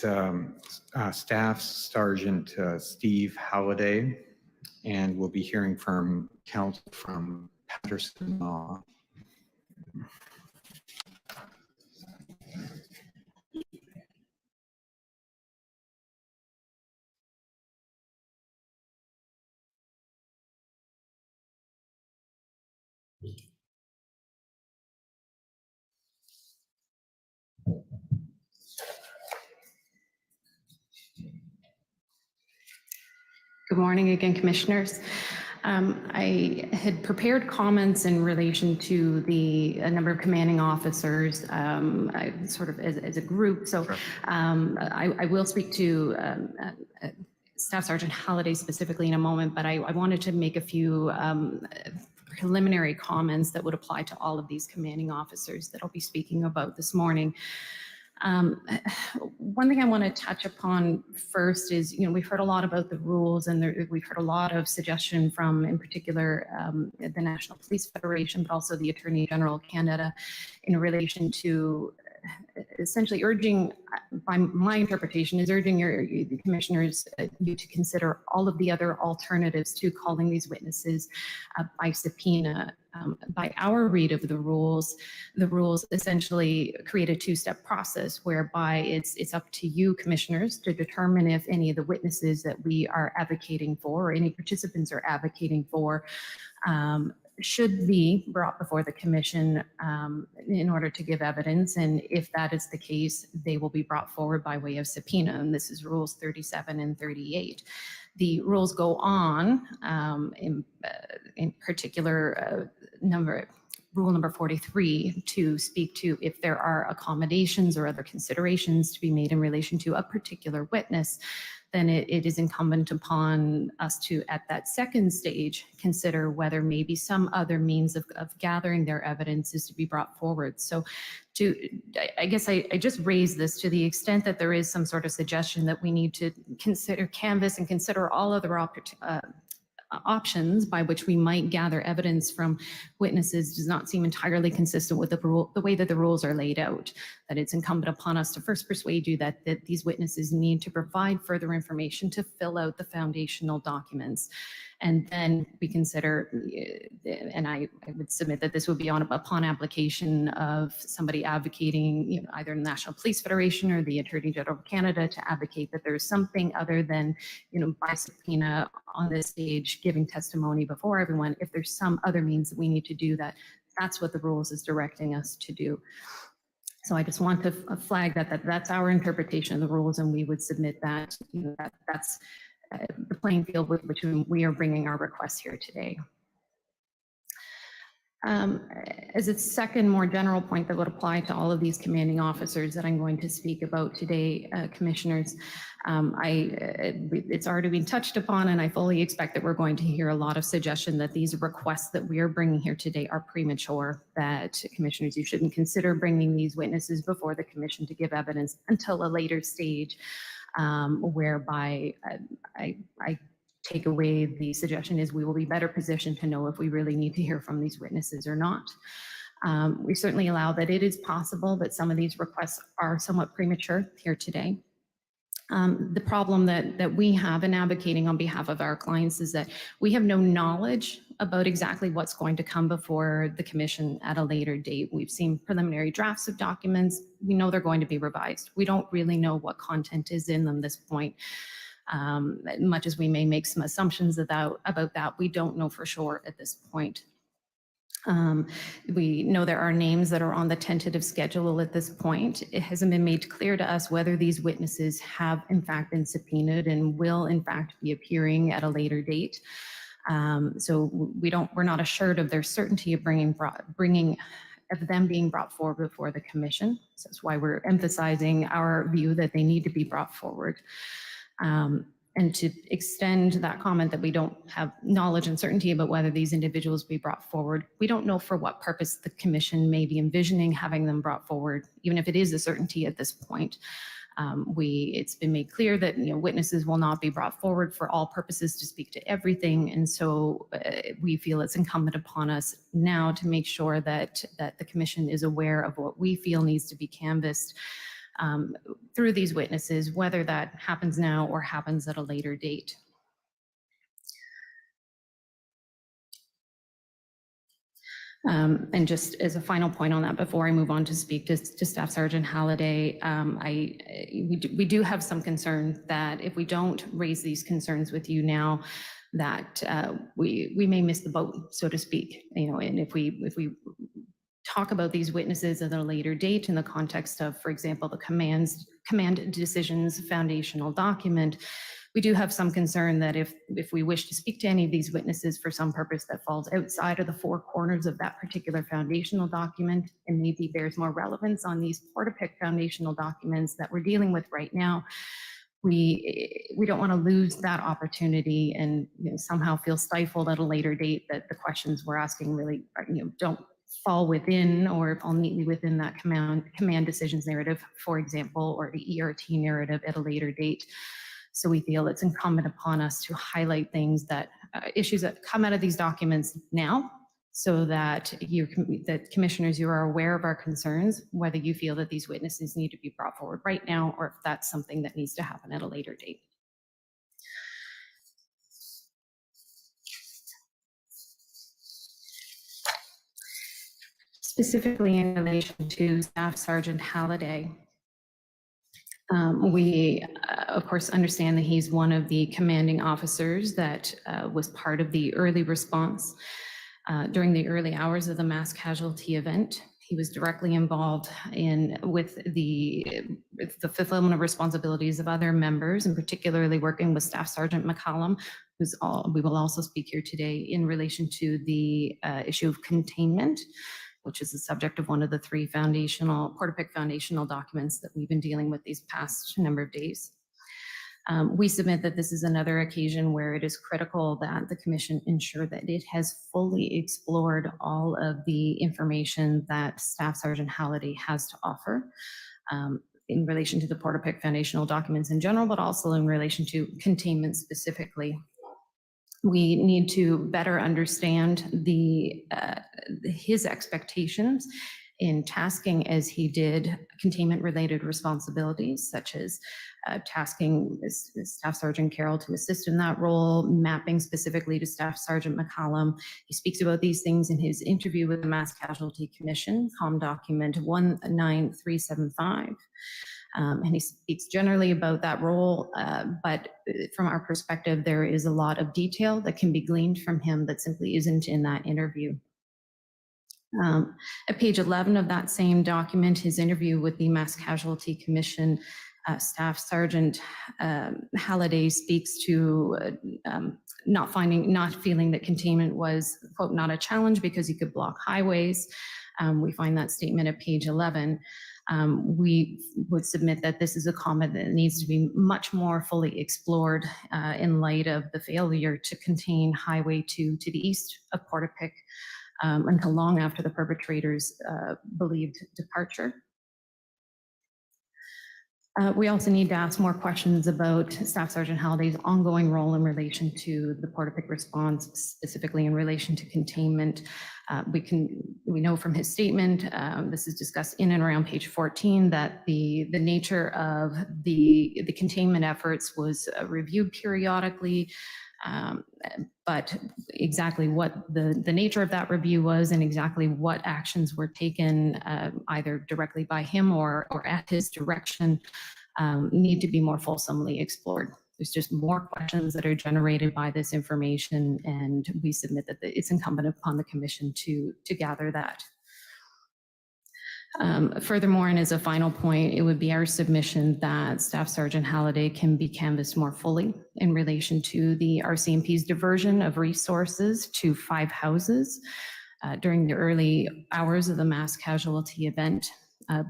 Staff Sergeant Steve Holliday, and we'll be hearing from counsel from Patterson Law. Good morning again, Commissioners. I had prepared comments in relation to a number of commanding officers, sort of as a group. So I will speak to Staff Sergeant Holliday specifically in a moment, but I wanted to make a few preliminary comments that would apply to all of these commanding officers that I'll be speaking about this morning. One thing I want to touch upon first is, we've heard a lot about the rules, and we've heard a lot of suggestion from, in particular, the National Police Federation, but also the Attorney General of Canada in relation to essentially urging, by my interpretation, is urging the commissioners you to consider all of the other alternatives to calling these witnesses by subpoena. By our read of the rules essentially create a 2-step process whereby it's up to you, commissioners, to determine if any of the witnesses that we are advocating for, or any participants are advocating for, should be brought before the commission in order to give evidence. And if that is the case, they will be brought forward by way of subpoena. And this is rules 37 and 38. The rules go on, in particular, rule number 43, to speak to if there are accommodations or other considerations to be made in relation to a particular witness, then it is incumbent upon us to, at that second stage, consider whether maybe some other means of gathering their evidence is to be brought forward. So I guess I just raise this to the extent that there is some sort of suggestion that we need to canvass and consider all other options by which we might gather evidence from witnesses does not seem entirely consistent with the way that the rules are laid out. That it's incumbent upon us to first persuade you that these witnesses need to provide further information to fill out the foundational documents. And then we consider, and I would submit that this would be upon application of somebody advocating, either the National Police Federation or the Attorney General of Canada, to advocate that there's something other than, by subpoena on this stage, giving testimony before everyone. If there's some other means that we need to do that, that's what the rules is directing us to do. So I just want to flag that's our interpretation of the rules, and we would submit that, that's the playing field with which we are bringing our requests here today. As a second more general point that would apply to all of these commanding officers that I'm going to speak about today, commissioners, it's already been touched upon, and I fully expect that we're going to hear a lot of suggestion that these requests that we are bringing here today are premature, that commissioners, you shouldn't consider bringing these witnesses before the commission to give evidence until a later stage, whereby I take away the suggestion is we will be better positioned to know if we really need to hear from these witnesses or not. We certainly allow that it is possible that some of these requests are somewhat premature here today. The problem that we have in advocating on behalf of our clients is that we have no knowledge about exactly what's going to come before the commission at a later date. We've seen preliminary drafts of documents. We know they're going to be revised. We don't really know what content is in them at this point. Much as we may make some assumptions about that, we don't know for sure at this point. We know there are names that are on the tentative schedule at this point. It hasn't been made clear to us whether these witnesses have in fact been subpoenaed and will in fact be appearing at a later date. So we're not assured of their certainty of of them being brought forward before the commission. So that's why we're emphasizing our view that they need to be brought forward. And to extend that comment that we don't have knowledge and certainty about whether these individuals be brought forward, we don't know for what purpose the commission may be envisioning having them brought forward, even if it is a certainty at this point. It's been made clear that witnesses will not be brought forward for all purposes to speak to everything, and so we feel it's incumbent upon us now to make sure that the commission is aware of what we feel needs to be canvassed through these witnesses, whether that happens now or happens at a later date. And just as a final point on that, before I move on to speak to Staff Sergeant Holliday, we do have some concern that if we don't raise these concerns with you now, that we may miss the boat, so to speak. And if we talk about these witnesses at a later date in the context of, for example, the command decisions foundational document, we do have some concern that if we wish to speak to any of these witnesses for some purpose that falls outside of the four corners of that particular foundational document and maybe bears more relevance on these Portapic foundational documents that we're dealing with right now, we don't want to lose that opportunity and somehow feel stifled at a later date that the questions we're asking really don't fall within or fall neatly within that command decisions narrative, for example, or the ERT narrative at a later date. So we feel it's incumbent upon us to highlight things that issues that come out of these documents now, so that commissioners, you are aware of our concerns, whether you feel that these witnesses need to be brought forward right now or if that's something that needs to happen at a later date. Specifically in relation to Staff Sergeant Holliday, we, of course, understand that he's one of the commanding officers that was part of the early response during the early hours of the mass casualty event. He was directly involved with the fulfillment of responsibilities of other members, and particularly working with Staff Sergeant McCollum, we will also speak here today in relation to the issue of containment, which is the subject of one of the three Portapic foundational documents that we've been dealing with these past number of days. We submit that this is another occasion where it is critical that the commission ensure that it has fully explored all of the information that Staff Sergeant Holliday has to offer in relation to the Portapic foundational documents in general, but also in relation to containment specifically. We need to better understand his expectations in tasking as he did containment-related responsibilities, such as tasking Staff Sergeant Carroll to assist in that role, mapping specifically to Staff Sergeant McCollum. He speaks about these things in his interview with the Mass Casualty Commission, COM document 19375. And he speaks generally about that role, but from our perspective, there is a lot of detail that can be gleaned from him that simply isn't in that interview. At page 11 of that same document, his interview with the Mass Casualty Commission Staff Sergeant Holliday speaks to not feeling that containment was, quote, not a challenge because you could block highways. We find that statement at page 11. We would submit that this is a comment that needs to be much more fully explored in light of the failure to contain Highway 2 to the east of Portapique until long after the perpetrator's believed departure. We also need to ask more questions about Staff Sergeant Holliday's ongoing role in relation to the Portapique response, specifically in relation to containment. We know from his statement, this is discussed in and around page 14, that the nature of the containment efforts was reviewed periodically, but exactly what the nature of that review was and exactly what actions were taken either directly by him or at his direction need to be more fulsomely explored. There's just more questions that are generated by this information, and we submit that it's incumbent upon the Commission to gather that. Furthermore, and as a final point, it would be our submission that Staff Sergeant Holliday can be canvassed more fully in relation to the RCMP's diversion of resources to 5 houses during the early hours of the mass casualty event.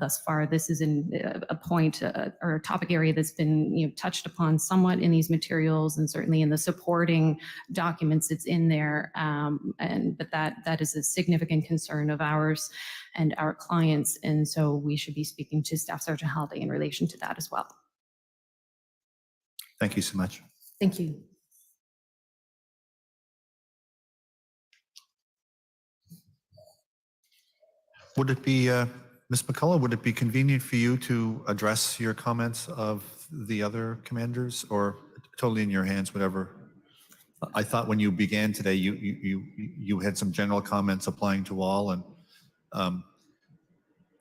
Thus far, this is a point or a topic area that's been touched upon somewhat in these materials and certainly in the supporting documents it's in there. But that is a significant concern of ours and our clients, and so we should be speaking to Staff Sergeant Holliday in relation to that as well. Thank you so much. Thank you. Would it be, Ms. McCullough, would it be convenient for you to address your comments of the other commanders, or totally in your hands, whatever? I thought when you began today, you had some general comments applying to all, and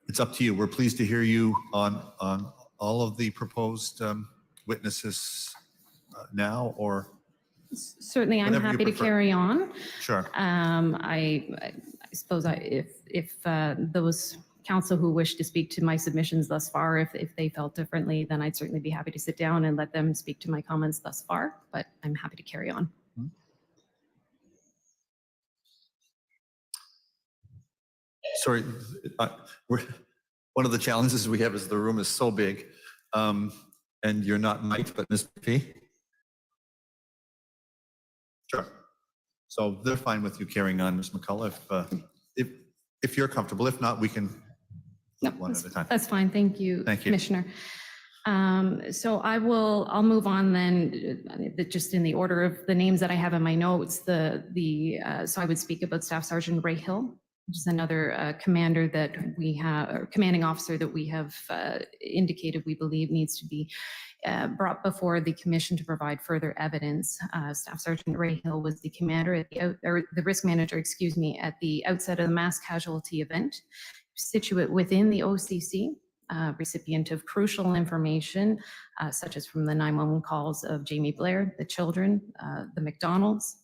it's up to you. We're pleased to hear you on all of the proposed witnesses now, or certainly I'm happy to carry on. Sure. I suppose if those counsel who wish to speak to my submissions thus far, if they felt differently, then I'd certainly be happy to sit down and let them speak to my comments thus far, but I'm happy to carry on. Sorry, one of the challenges we have is the room is so big, and you're not mic'd, but Ms. P? Sure. So they're fine with you carrying on, Ms. McCullough, if you're comfortable. If not, we can one at a time. That's fine. Thank you, Commissioner. So I'll move on then, just in the order of the names that I have in my notes. So I would speak about Staff Sergeant Ray Hill, which is another commander that we have, or commanding officer that we have indicated we believe needs to be brought before the Commission to provide further evidence. Staff Sergeant Ray Hill was the commander the risk manager, excuse me, at the outset of the mass casualty event, situate within the OCC, recipient of crucial information, such as from the 911 calls of Jamie Blair, the children, the McDonalds,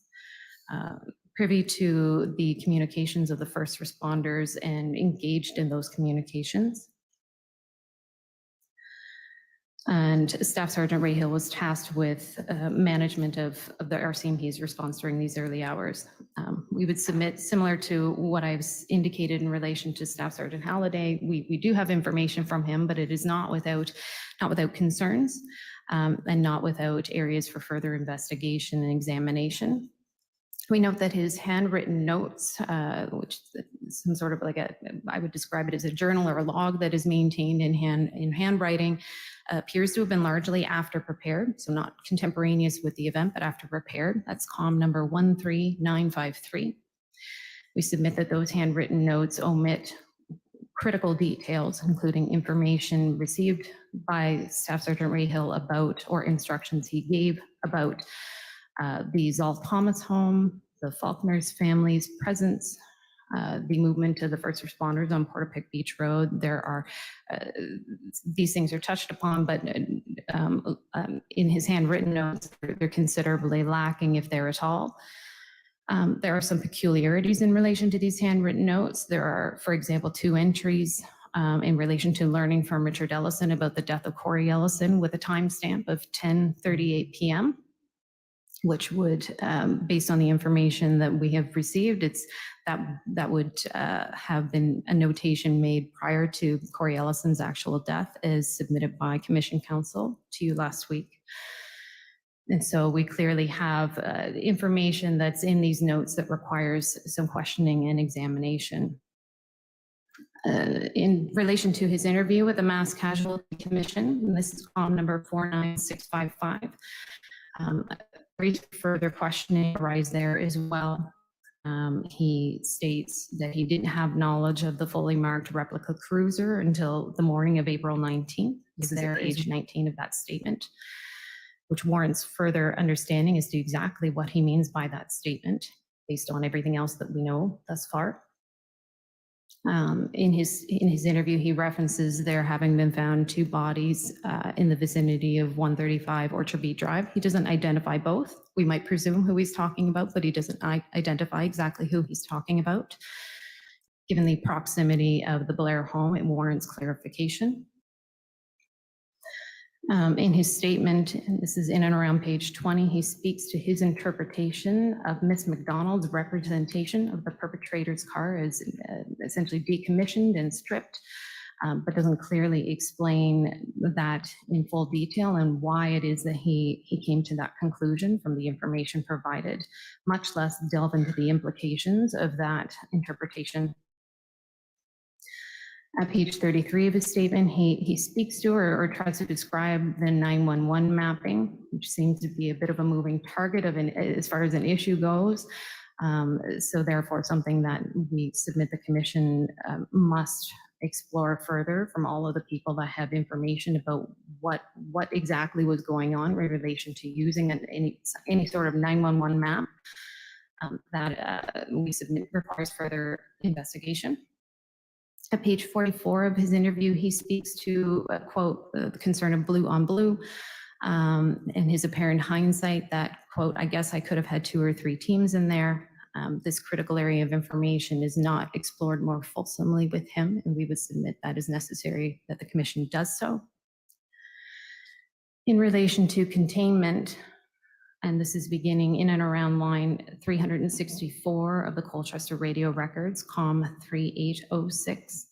privy to the communications of the first responders and engaged in those communications. And Staff Sergeant Ray Hill was tasked with management of the RCMP's response during these early hours. We would submit, similar to what I've indicated in relation to Staff Sergeant Holliday, we do have information from him, but it is not without concerns and not without areas for further investigation and examination. We note that his handwritten notes, which is some sort of I would describe it as a journal or a log that is maintained in handwriting, appears to have been largely after prepared, so not contemporaneous with the event, but after prepared. That's COM number 13953. We submit that those handwritten notes omit critical details, including information received by Staff Sergeant Ray Hill about, or instructions he gave about, the Zolf Thomas home, the Faulkner's family's presence, the movement of the first responders on Portapique Beach Road. There are, these things are touched upon, but in his handwritten notes, they're considerably lacking, if they're at all. There are some peculiarities in relation to these handwritten notes. There are, for example, 2 entries in relation to learning from Richard Ellison about the death of Corey Ellison with a timestamp of 10:38 p.m., which would, based on the information that we have received, that would have been a notation made prior to Corey Ellison's actual death, as submitted by Commission Counsel to you last week. And so we clearly have information that's in these notes that requires some questioning and examination. In relation to his interview with the Mass Casualty Commission, and this is column number 49655, further questioning arise there as well. He states that he didn't have knowledge of the fully marked replica cruiser until the morning of April 19th. Is there age 19 of that statement, which warrants further understanding as to exactly what he means by that statement, based on everything else that we know thus far. In his interview, he references there having been found 2 bodies in the vicinity of 135 Orchard Beach Drive. He doesn't identify both. We might presume who he's talking about, but he doesn't identify exactly who he's talking about. Given the proximity of the Blair home, it warrants clarification. In his statement, and this is in and around page 20, he speaks to his interpretation of Miss McDonald's representation of the perpetrator's car as essentially decommissioned and stripped, but doesn't clearly explain that in full detail and why it is that he came to that conclusion from the information provided, much less delve into the implications of that interpretation. At page 33 of his statement, he speaks to or tries to describe the 911 mapping, which seems to be a bit of a moving target as far as an issue goes. So therefore, something that we submit the commission must explore further from all of the people that have information about what exactly was going on in relation to using any sort of 911 map that we submit requires further investigation. At page 44 of his interview, he speaks to, quote, the concern of blue on blue, and his apparent hindsight that, quote, I guess I could have had 2 or 3 teams in there. This critical area of information is not explored more fulsomely with him, and we would submit that is necessary that the commission does so. In relation to containment, and this is beginning in and around line 364 of the Colchester radio records, COM 3806.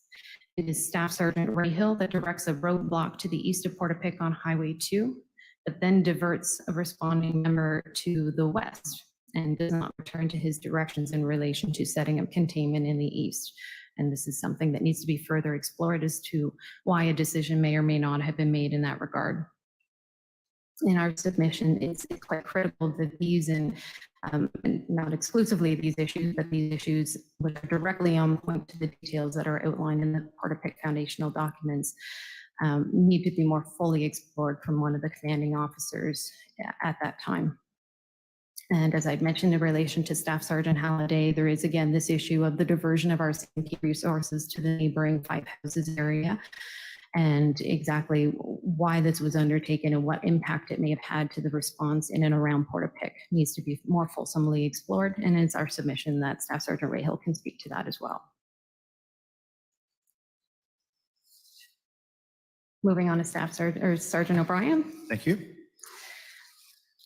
It is Staff Sergeant Rayhill that directs a roadblock to the east of Portapique on Highway 2, but then diverts a responding member to the west and does not return to his directions in relation to setting up containment in the east. And this is something that needs to be further explored as to why a decision may or may not have been made in that regard. In our submission, it's quite critical that these, and not exclusively these issues, but these issues which are directly on point to the details that are outlined in the Portapique foundational documents need to be more fully explored from one of the commanding officers at that time. And as I'd mentioned in relation to Staff Sergeant Holliday, there is again this issue of the diversion of our CMP resources to the neighboring 5 houses area, and exactly why this was undertaken and what impact it may have had to the response in and around Portapique needs to be more fulsomely explored, and it's our submission that Staff Sergeant Rayhill can speak to that as well. Moving on to Sergeant O'Brien. Thank you.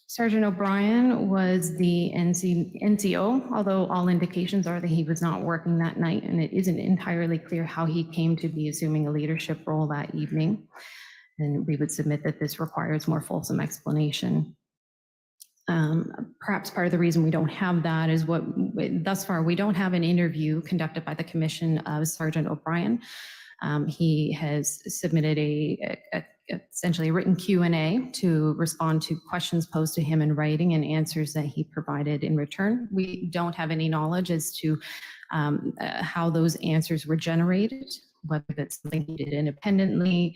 Sergeant O'Brien was the NCO, although all indications are that he was not working that night, and it isn't entirely clear how he came to be assuming a leadership role that evening. And we would submit that this requires more fulsome explanation. Perhaps part of the reason we don't have that is thus far, we don't have an interview conducted by the commission of Sergeant O'Brien. He has submitted essentially a written Q&A to respond to questions posed to him in writing and answers that he provided in return. We don't have any knowledge as to how those answers were generated, whether that's something he did independently,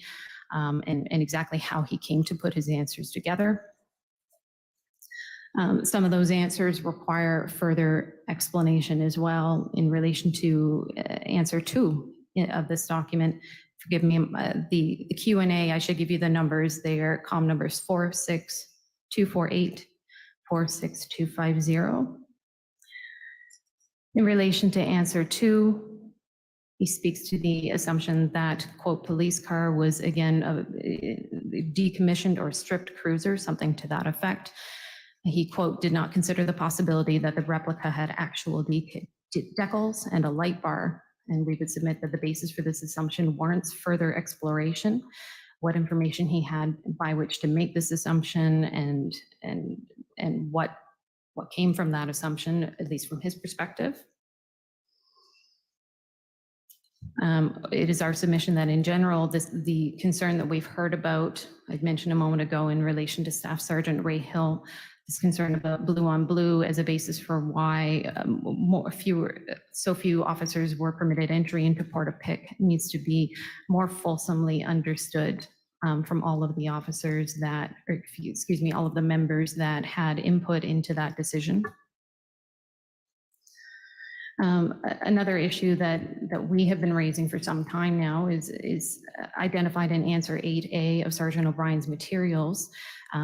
and exactly how he came to put his answers together. Some of those answers require further explanation as well in relation to answer 2 of this document. Forgive me, the Q&A, I should give you the numbers. They are COM numbers 46248, 46250. In relation to answer 2, He speaks to the assumption that, quote, police car was again a decommissioned or stripped cruiser, something to that effect. He, quote, did not consider the possibility that the replica had actual decals and a light bar. And we would submit that the basis for this assumption warrants further exploration, what information he had by which to make this assumption, and what came from that assumption, at least from his perspective. It is our submission that in general, the concern that we've heard about, I'd mentioned a moment ago in relation to Staff Sergeant Ray Hill, this concern about blue on blue as a basis for why so few officers were permitted entry into Port-a-Pic needs to be more fulsomely understood from all of the officers that, or excuse me, all of the members that had input into that decision. Another issue that we have been raising for some time now is identified in answer 8A of Sergeant O'Brien's materials.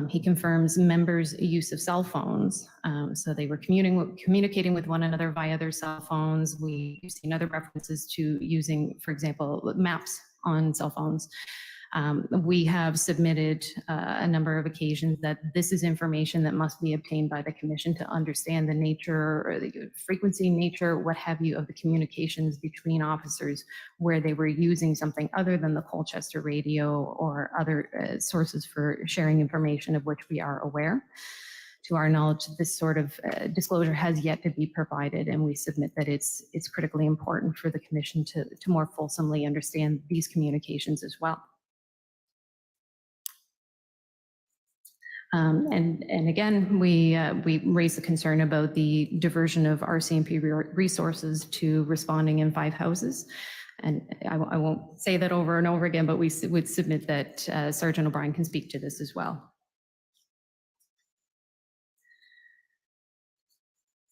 He confirms members' use of cell phones. So they were communicating with one another via their cell phones. We've seen other references to using, for example, maps on cell phones. We have submitted a number of occasions that this is information that must be obtained by the Commission to understand the nature or the frequency, nature, what have you, of the communications between officers where they were using something other than the Colchester radio or other sources for sharing information of which we are aware. To our knowledge, this sort of disclosure has yet to be provided, and we submit that it's critically important for the Commission to more fulsomely understand these communications as well. And again, we raised the concern about the diversion of RCMP resources to responding in 5 houses. And I won't say that over and over again, but we would submit that Sergeant O'Brien can speak to this as well.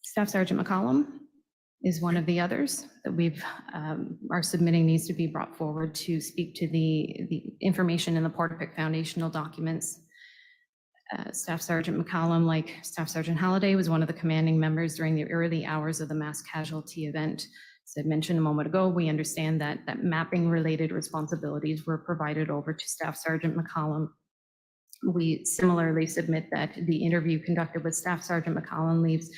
Staff Sergeant McCollum is one of the others that we've are submitting needs to be brought forward to speak to the information in the Port-a-Pic foundational documents. Staff Sergeant McCollum, like Staff Sergeant Holliday, was one of the commanding members during the early hours of the mass casualty event. As I mentioned a moment ago, we understand that mapping related responsibilities were provided over to Staff Sergeant McCollum. We similarly submit that the interview conducted with Staff Sergeant McCollum leaves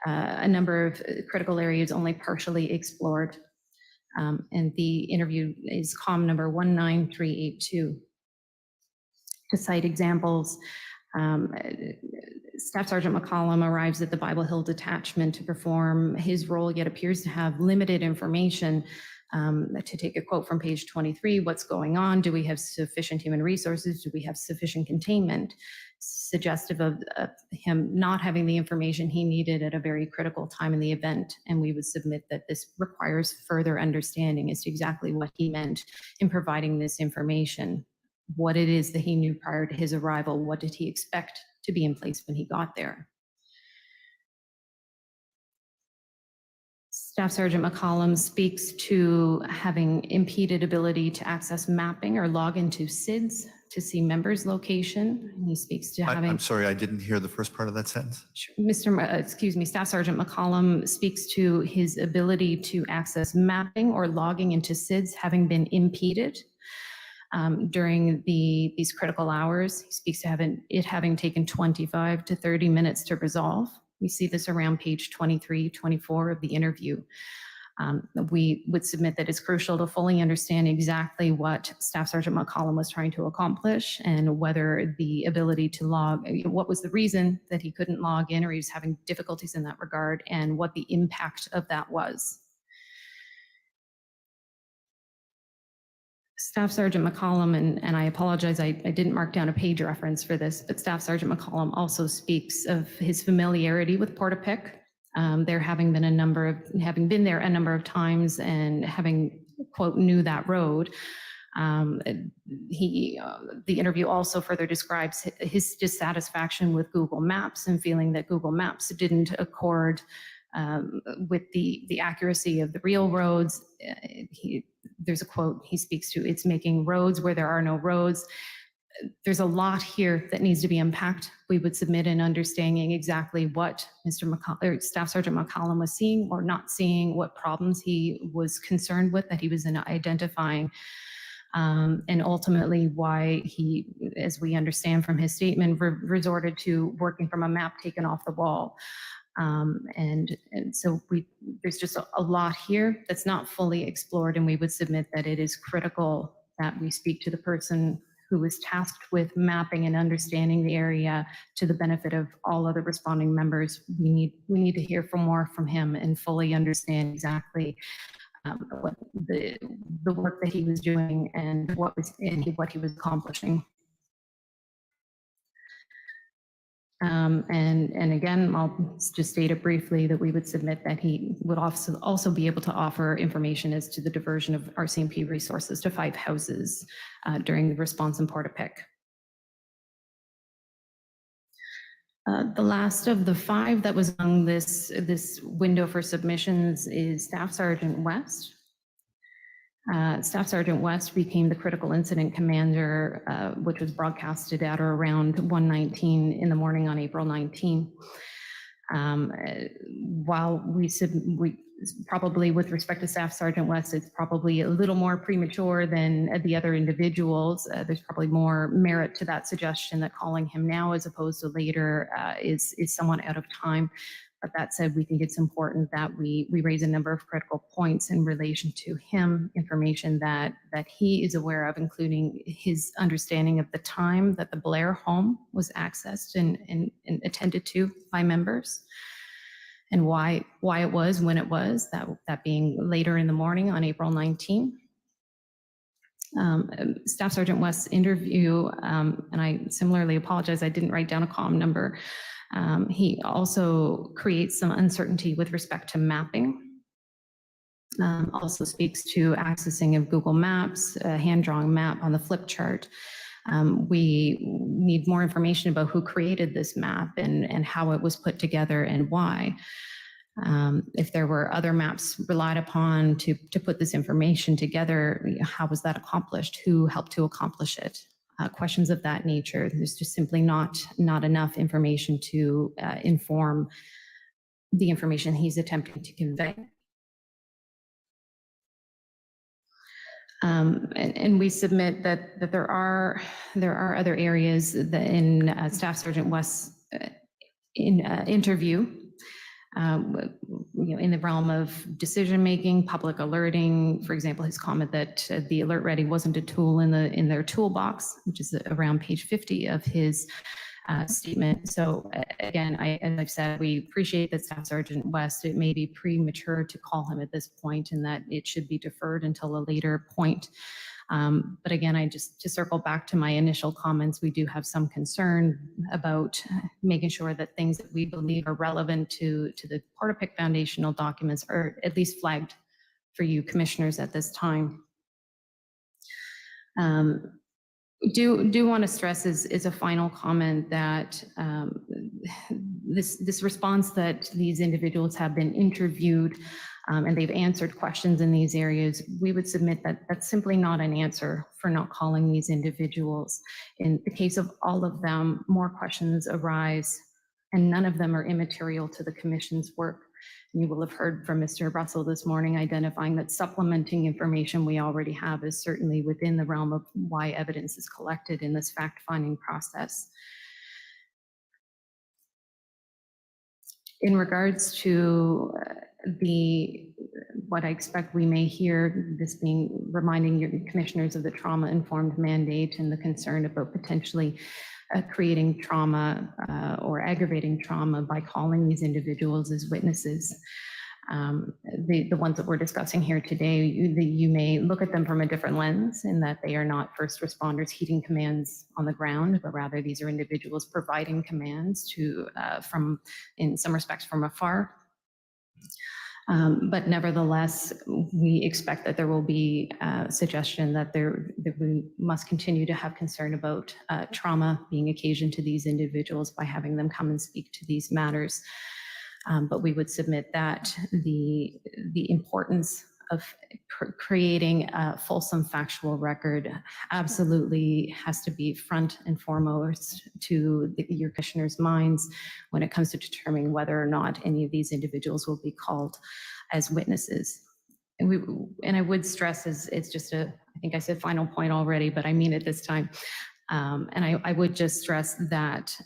a number of critical areas only partially explored. And the interview is COM number 19382. To cite examples, Staff Sergeant McCollum arrives at the Bible Hill detachment to perform his role, yet appears to have limited information. To take a quote from page 23, what's going on? Do we have sufficient human resources? Do we have sufficient containment? Suggestive of him not having the information he needed at a very critical time in the event. And we would submit that this requires further understanding as to exactly what he meant in providing this information. What it is that he knew prior to his arrival, what did he expect to be in place when he got there. Staff Sergeant McCollum speaks to having impeded ability to access mapping or log into SIDS to see members' location. And he speaks to having— I'm sorry, I didn't hear the first part of that sentence. Staff Sergeant McCollum speaks to his ability to access mapping or logging into SIDS having been impeded during these critical hours. He speaks to it having taken 25 to 30 minutes to resolve. We see this around page 23, 24 of the interview. We would submit that it's crucial to fully understand exactly what Staff Sergeant McCollum was trying to accomplish and whether the ability to log, what was the reason that he couldn't log in or he was having difficulties in that regard, and what the impact of that was. Staff Sergeant McCollum, and I apologize, I didn't mark down a page reference for this, but Staff Sergeant McCollum also speaks of his familiarity with Port-a-Pic. There having been been there a number of times and having, quote, knew that road. The interview also further describes his dissatisfaction with Google Maps and feeling that Google Maps didn't accord with the accuracy of the real roads. There's a quote he speaks to, it's making roads where there are no roads. there's a lot here that needs to be unpacked. We would submit an understanding exactly what Staff Sergeant McCollum was seeing or not seeing, what problems he was concerned with that he was identifying, and ultimately why he, as we understand from his statement, resorted to working from a map taken off the wall. And so there's just a lot here that's not fully explored, and we would submit that it is critical that we speak to the person who is tasked with mapping and understanding the area to the benefit of all other responding members. We need to hear more from him and fully understand exactly what the work that he was doing and what he was accomplishing. And again, I'll just state it briefly that we would submit that he would also be able to offer information as to the diversion of RCMP resources to 5 houses during the response in Portapique. The last of the 5 that was on this window for submissions is Staff Sergeant West. Staff Sergeant West became the critical incident commander, which was broadcasted at or around 1:19 in the morning on April 19. While we probably, with respect to Staff Sergeant West, it's probably a little more premature than the other individuals. There's probably more merit to that suggestion that calling him now as opposed to later is somewhat out of time. But that said, we think it's important that we raise a number of critical points in relation to him, information that he is aware of, including his understanding of the time that the Blair home was accessed and attended to by members, and why it was when it was, that being later in the morning on April 19. Staff Sergeant West's interview, and I similarly apologize, I didn't write down a comm number. He also creates some uncertainty with respect to mapping. Also speaks to accessing of Google Maps, a hand-drawn map on the flip chart. We need more information about who created this map and how it was put together and why. If there were other maps relied upon to put this information together, how was that accomplished? Who helped to accomplish it? Questions of that nature. There's just simply not enough information to inform the information he's attempting to convey. And we submit that there are other areas that in Staff Sergeant West's interview, in the realm of decision making, public alerting, for example, his comment that the alert ready wasn't a tool in their toolbox, which is around page 50 of his statement. So again, as I've said, we appreciate that Staff Sergeant West, it may be premature to call him at this point and that it should be deferred until a later point. But again, to circle back to my initial comments, we do have some concern about making sure that things that we believe are relevant to the Portapique foundational documents are at least flagged for you commissioners at this time. Do want to stress is a final comment that this response that these individuals have been interviewed and they've answered questions in these areas, we would submit that that's simply not an answer for not calling these individuals. In the case of all of them, more questions arise and none of them are immaterial to the Commission's work. You will have heard from Mr. Russell this morning identifying that supplementing information we already have is certainly within the realm of why evidence is collected in this fact-finding process. In regards to what I expect we may hear, this being reminding your commissioners of the trauma-informed mandate and the concern about potentially creating trauma or aggravating trauma by calling these individuals as witnesses. The ones that we're discussing here today, you may look at them from a different lens in that they are not first responders heeding commands on the ground, but rather these are individuals providing commands in some respects from afar. But nevertheless, we expect that there will be a suggestion that we must continue to have concern about trauma being occasioned to these individuals by having them come and speak to these matters. But we would submit that the importance of creating a fulsome factual record absolutely has to be front and foremost to your commissioners' minds when it comes to determining whether or not any of these individuals will be called as witnesses. And I would stress, it's just I think I said final point already, but I mean it this time. And I would just stress that,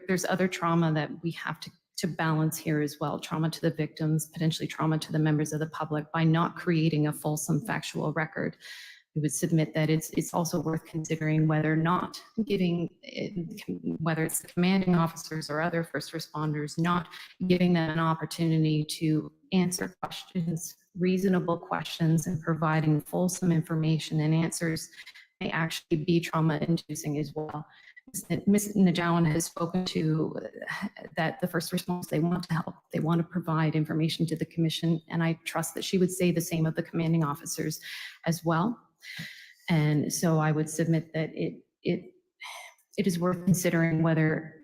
there's other trauma that we have to balance here as well. Trauma to the victims, potentially trauma to the members of the public by not creating a fulsome factual record. We would submit that it's also worth considering whether or not whether it's the commanding officers or other first responders, not giving them an opportunity to answer questions, reasonable questions, and providing fulsome information and answers may actually be trauma-inducing as well. Ms. Najawan has spoken to that the first responders, they want to help, they want to provide information to the commission, and I trust that she would say the same of the commanding officers as well. And so I would submit that it is worth considering whether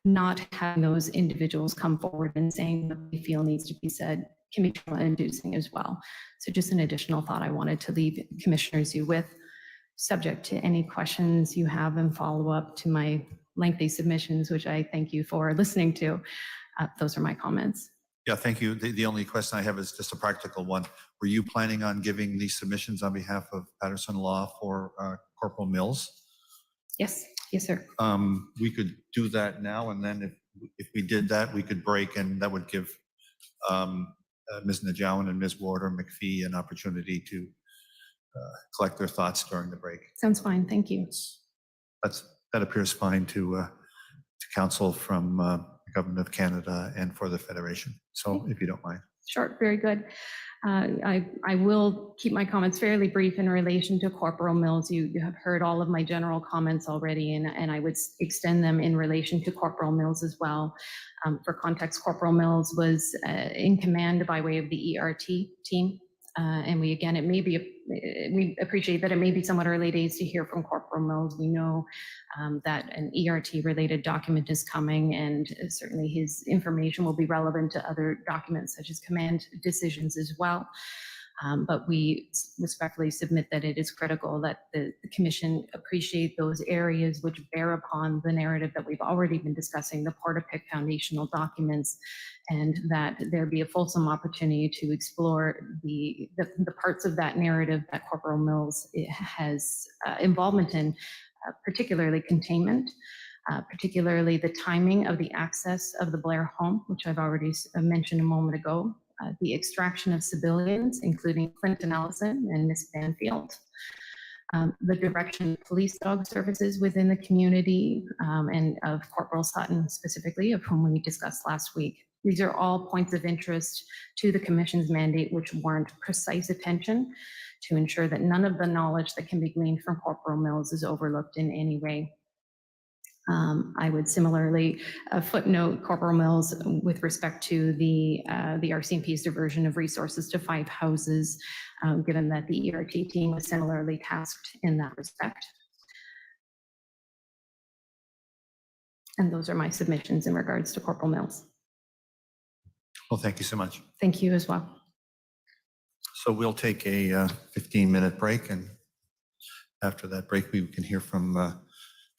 not having those individuals come forward and saying what they feel needs to be said can be trauma-inducing as well. So just an additional thought I wanted to leave commissioners you with, subject to any questions you have and follow up to my lengthy submissions, which I thank you for listening to. Those are my comments. Yeah, thank you. The only question I have is just a practical one. Were you planning on giving these submissions on behalf of Patterson Law for Corporal Mills? Yes, yes, sir. We could do that now, and then if we did that, we could break, and that would give Ms. Najawan and Ms. Ward or McPhee an opportunity to collect their thoughts during the break. Sounds fine. Thank you. That appears fine to counsel from the Government of Canada and for the Federation. So if you don't mind. Sure, very good. I will keep my comments fairly brief in relation to Corporal Mills. You have heard all of my general comments already, and I would extend them in relation to Corporal Mills as well. For context, Corporal Mills was in command by way of the ERT team. And we appreciate that it may be somewhat early days to hear from Corporal Mills. We know that an ERT related document is coming, and certainly his information will be relevant to other documents such as command decisions as well. But we respectfully submit that it is critical that the Commission appreciate those areas which bear upon the narrative that we've already been discussing, the Portapic foundational documents, and that there be a fulsome opportunity to explore the parts of that narrative that Corporal Mills has involvement in, particularly containment, particularly the timing of the access of the Blair home, which I've already mentioned a moment ago, the extraction of civilians, including Clinton Ellison and Miss Banfield, the direction of police dog services within the community, and of Corporal Sutton specifically, of whom we discussed last week. These are all points of interest to the Commission's mandate, which warrant precise attention to ensure that none of the knowledge that can be gleaned from Corporal Mills is overlooked in any way. I would similarly footnote Corporal Mills with respect to the RCMP's diversion of resources to 5 houses, given that the ERT team was similarly tasked in that respect. And those are my submissions in regards to Corporal Mills. Well, thank you so much. Thank you as well. So we'll take a 15-minute break, and after that break, we can hear from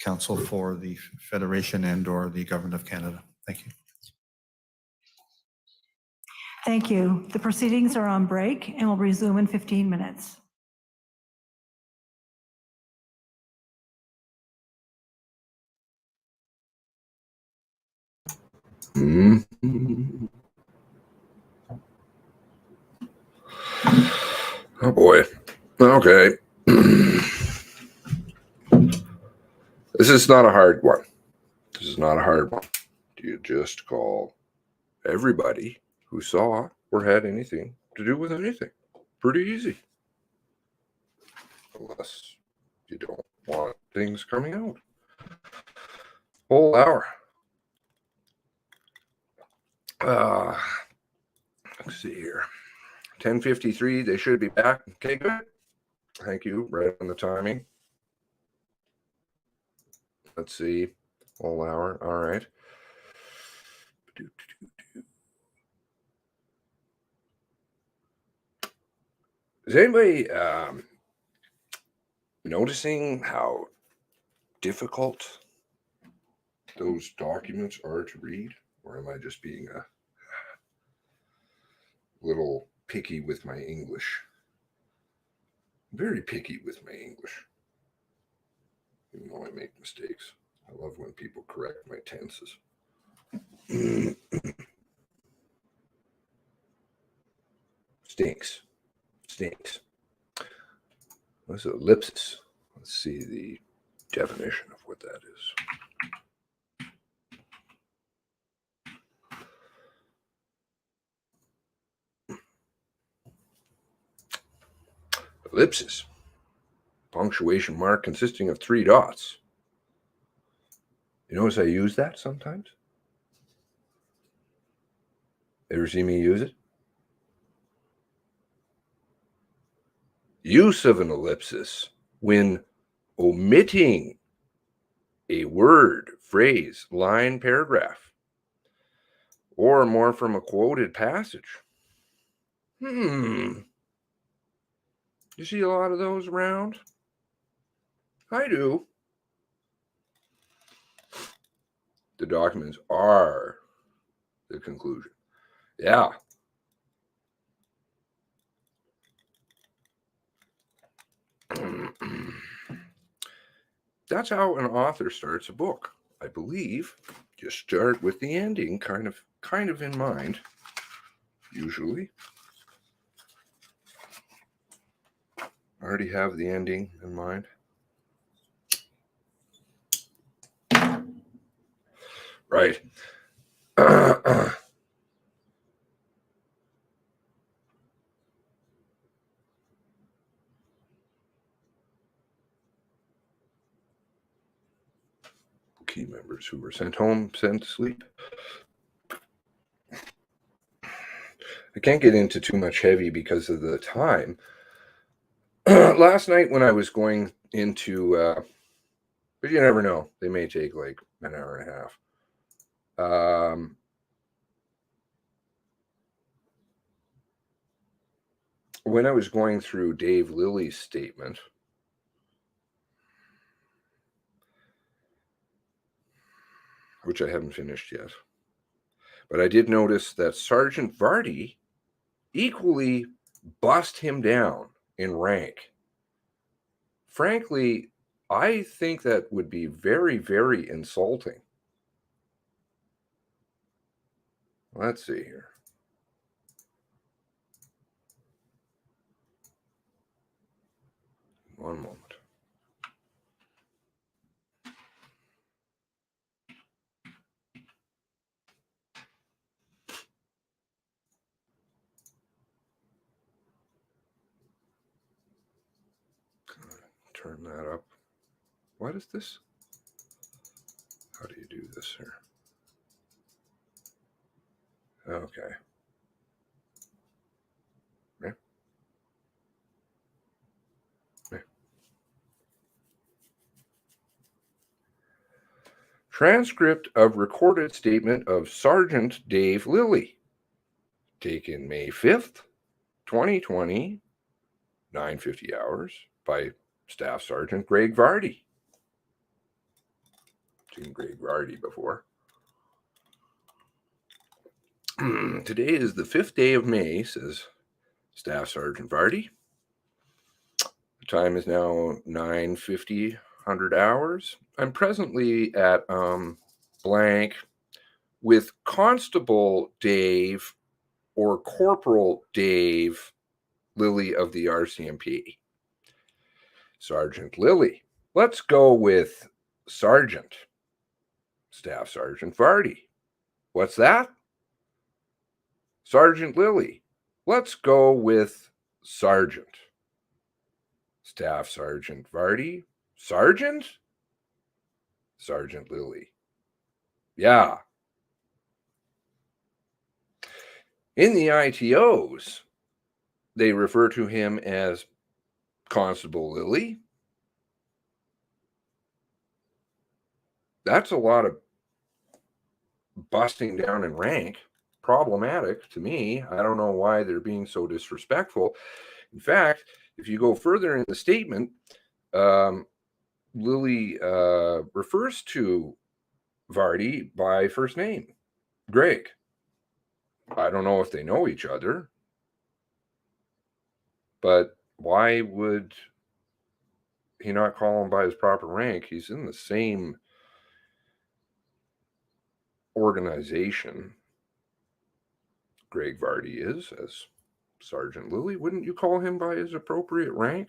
counsel for the Federation and/or the Government of Canada. Thank you. Thank you. The proceedings are on break and will resume in 15 minutes. Oh boy. Okay. This is not a hard one. This is not a hard one. Do you just call everybody who saw or had anything to do with anything? Pretty easy. Unless you don't want things coming out. Whole hour. Let's see here. 10:53, they should be back. Okay, good. Thank you. Right on the timing. Let's see. Whole hour. All right. Is anybody noticing how difficult those documents are to read? Or am I just being a little picky with my English? Very picky with my English. Even though I make mistakes. I love when people correct my tenses. Stinks. What's ellipsis? Let's see the definition of what that is. Ellipsis. Punctuation mark consisting of 3 dots. You notice I use that sometimes? Ever see me use it? Use of an ellipsis when omitting a word, phrase, line, paragraph, or more from a quoted passage. You see a lot of those around? I do. The documents are the conclusion. Yeah. That's how an author starts a book. I believe you start with the ending kind of in mind, usually. I already have the ending in mind. Right. Key members who were sent home, sent to sleep. I can't get into too much heavy because of the time. Last night when I was going into, but you never know, they may take like an hour and a half. When I was going through Dave Lilly's statement, which I haven't finished yet, but I did notice that Sergeant Vardy equally bussed him down in rank. Frankly, I think that would be very, very insulting. Let's see here. One moment. Turn that up. What is this? How do you do this here? Okay. Yeah. Yeah. Transcript of recorded statement of Sergeant Dave Lilly, taken May 5th, 2020, 9:50 hours, by Staff Sergeant Greg Vardy. Seen Greg Vardy before. Today is the 5th day of May, says Staff Sergeant Vardy. The time is now 9:50, 100 hours. I'm presently at blank with Constable Dave or Corporal Dave Lilly of the RCMP. Sergeant Lilly. Let's go with Sergeant. Staff Sergeant Vardy. What's that? Sergeant Lilly. Let's go with Sergeant. Staff Sergeant Vardy. Sergeant? Sergeant Lilly. Yeah. In the ITOs, they refer to him as Constable Lilly. That's a lot of busting down in rank. Problematic to me. I don't know why they're being so disrespectful. In fact, if you go further in the statement, Lily refers to Vardy by first name, Greg. I don't know if they know each other, but why would he not call him by his proper rank? He's in the same organization Greg Vardy is as Sergeant Lilly. Wouldn't you call him by his appropriate rank?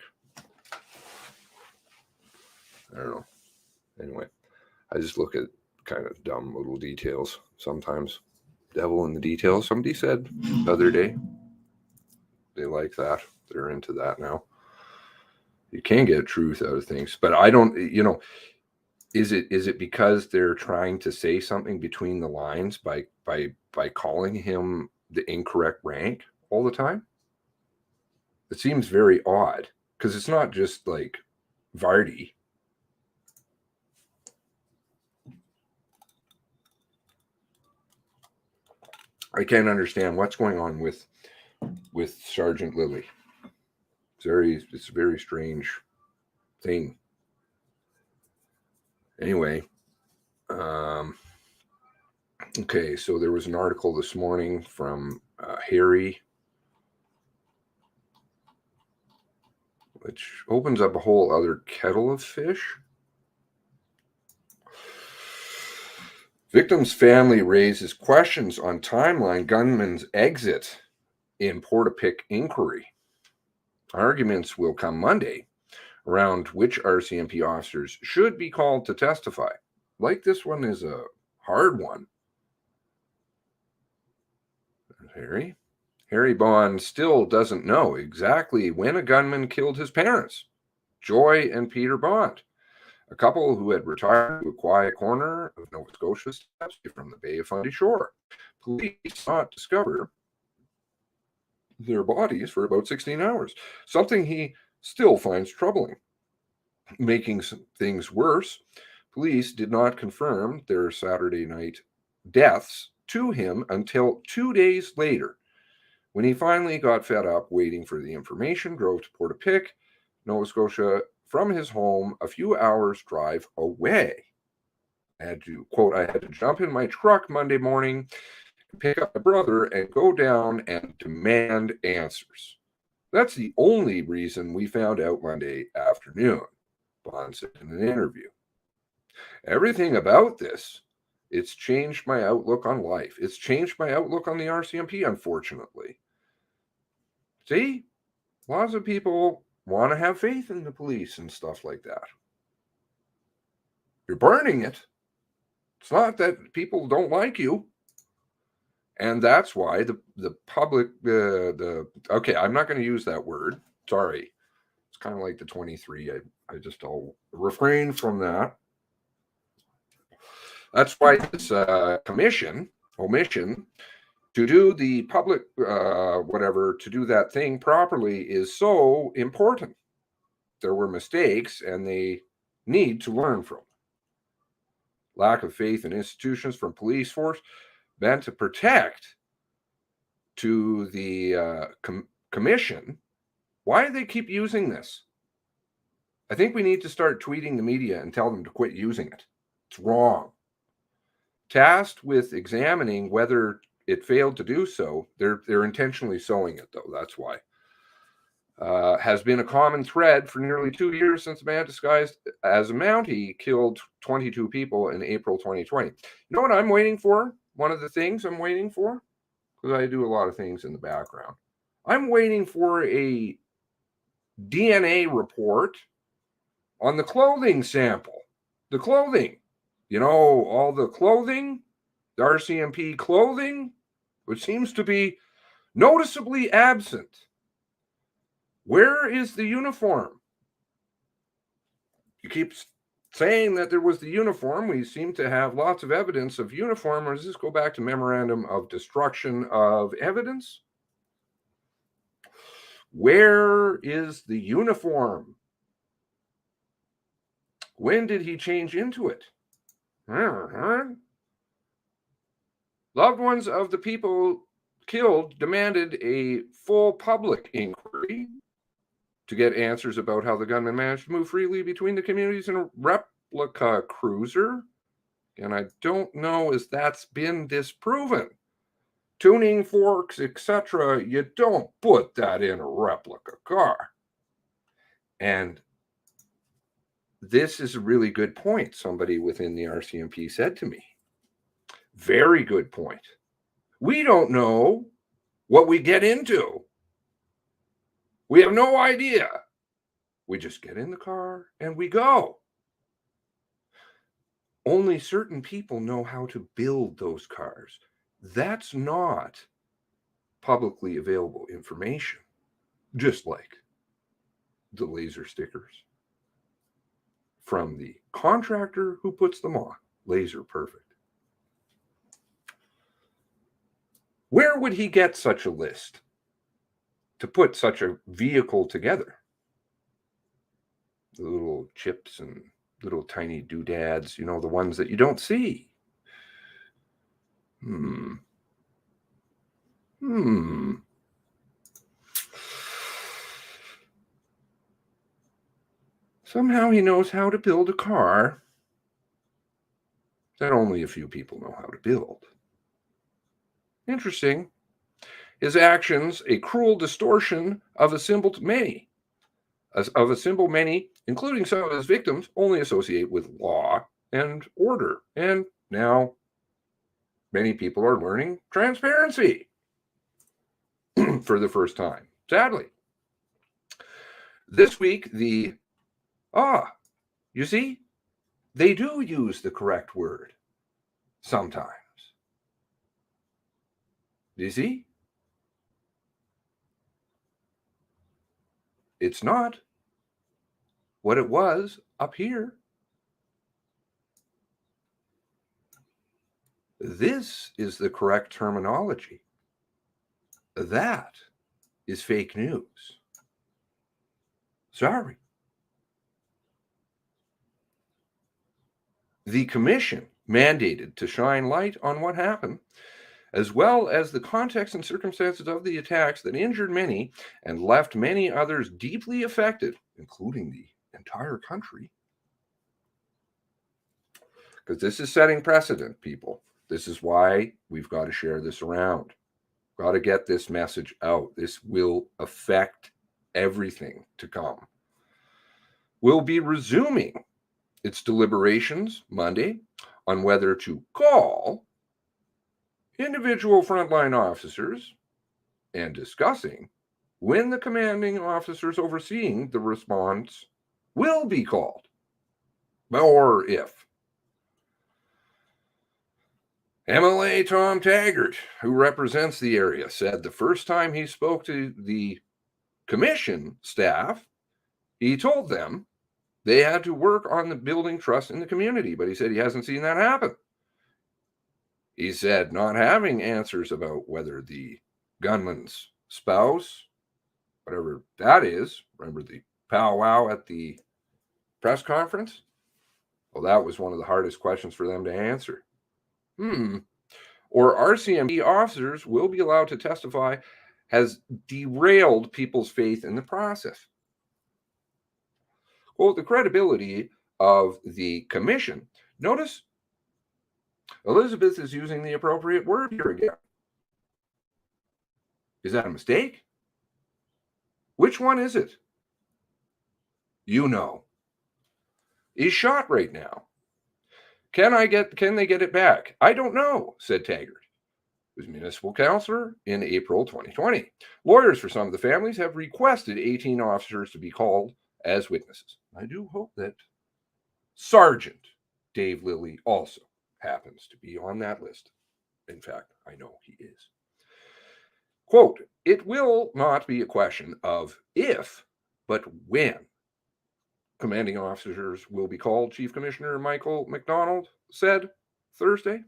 I don't know. Anyway, I just look at kind of dumb little details sometimes. Devil in the details. Somebody said the other day they like that. They're into that now. You can get truth out of things, but I don't, is it because they're trying to say something between the lines by calling him the incorrect rank all the time? It seems very odd because it's not just like Vardy. I can't understand what's going on with Sergeant Lilly. It's a very strange thing. Anyway, okay, so there was an article this morning from Harry, which opens up a whole other kettle of fish. Victim's family raises questions on timeline gunman's exit in Portapique inquiry. Arguments will come Monday around which RCMP officers should be called to testify. Like this one is a hard one. Harry Bond still doesn't know exactly when a gunman killed his parents, Joy and Peter Bond, a couple who had retired to a quiet corner of Nova Scotia steps from the Bay of Fundy shore. Police did not discover their bodies for about 16 hours, something he still finds troubling. Making things worse, police did not confirm their Saturday night deaths to him until 2 days later, when he finally got fed up waiting for the information, drove to Portapique, Nova Scotia, from his home a few hours drive away. I had to jump in my truck Monday morning, pick up my brother, and go down and demand answers. That's the only reason we found out Monday afternoon, Bond said in an interview. Everything about this, it's changed my outlook on life. It's changed my outlook on the RCMP, unfortunately. See, lots of people want to have faith in the police and stuff like that. You're burning it. It's not that people don't like you. And that's why the public, okay, I'm not going to use that word. Sorry. It's kind of like the 23. I'll refrain from that. That's why this omission to do the public, to do that thing properly is so important. There were mistakes and they need to learn from them. Lack of faith in institutions from police force meant to protect to the commission. Why do they keep using this? I think we need to start tweeting the media and tell them to quit using it. It's wrong. Tasked with examining whether it failed to do so, they're intentionally sowing it, though. That's why. Has been a common thread for nearly 2 years since a man disguised as a Mountie killed 22 people in April 2020. You know what I'm waiting for? One of the things I'm waiting for, because I do a lot of things in the background. I'm waiting for a DNA report on the clothing sample. The clothing. You know, all the clothing, the RCMP clothing, which seems to be noticeably absent. Where is the uniform? You keep saying that there was the uniform. We seem to have lots of evidence of uniform. Or does this go back to memorandum of destruction of evidence? Where is the uniform? When did he change into it? Loved ones of the people killed demanded a full public inquiry to get answers about how the gunman managed to move freely between the communities in a replica cruiser. And I don't know as that's been disproven. Tuning forks, etc., you don't put that in a replica car. And this is a really good point somebody within the RCMP said to me. Very good point. We don't know what we get into. We have no idea. We just get in the car and we go. Only certain people know how to build those cars. That's not publicly available information, just like the laser stickers from the contractor who puts them on. Laser perfect. Where would he get such a list to put such a vehicle together? The little chips and little tiny doodads, you know, the ones that you don't see. Somehow he knows how to build a car that only a few people know how to build. Interesting. His actions, a cruel distortion of a symbol to many, including some of his victims, only associate with law and order. And now many people are learning transparency for the first time, sadly. This week, you see, they do use the correct word sometimes. Do you see? It's not what it was up here. This is the correct terminology. That is fake news. Sorry. The commission mandated to shine light on what happened, as well as the context and circumstances of the attacks that injured many and left many others deeply affected, including the entire country. Because this is setting precedent, people. This is why we've got to share this around. Got to get this message out. This will affect everything to come. We'll be resuming its deliberations Monday on whether to call individual frontline officers and discussing when the commanding officers overseeing the response will be called, or if. MLA Tom Taggart, who represents the area, said the first time he spoke to the commission staff, he told them they had to work on the building trust in the community, but he said he hasn't seen that happen. He said not having answers about whether the gunman's spouse, whatever that is, remember the powwow at the press conference? Well, that was one of the hardest questions for them to answer. Or RCMP officers will be allowed to testify has derailed people's faith in the process. Well, the credibility of the commission. Notice Elizabeth is using the appropriate word here again. Is that a mistake? Which one is it? You know. He's shot right now. Can they get it back? I don't know, said Taggart, who's municipal councillor in April 2020. Lawyers for some of the families have requested 18 officers to be called as witnesses. I do hope that Sergeant Dave Lilly also happens to be on that list. In fact, I know he is. Quote, it will not be a question of if, but when commanding officers will be called, Chief Commissioner Michael McDonald said Thursday.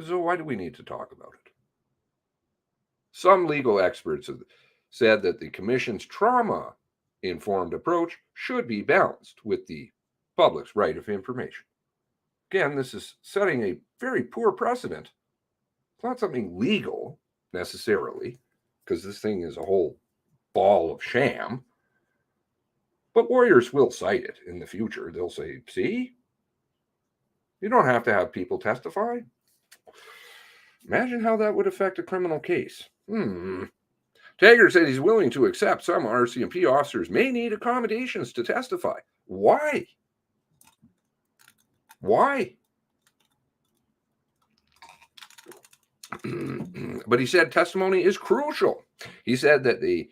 So why do we need to talk about it? Some legal experts have said that the commission's trauma-informed approach should be balanced with the public's right of information. Again, this is setting a very poor precedent. It's not something legal, necessarily, because this thing is a whole ball of sham. But lawyers will cite it in the future. They'll say, see, you don't have to have people testify. Imagine how that would affect a criminal case. Taggart said he's willing to accept some RCMP officers may need accommodations to testify. Why? Why? But he said testimony is crucial. He said that they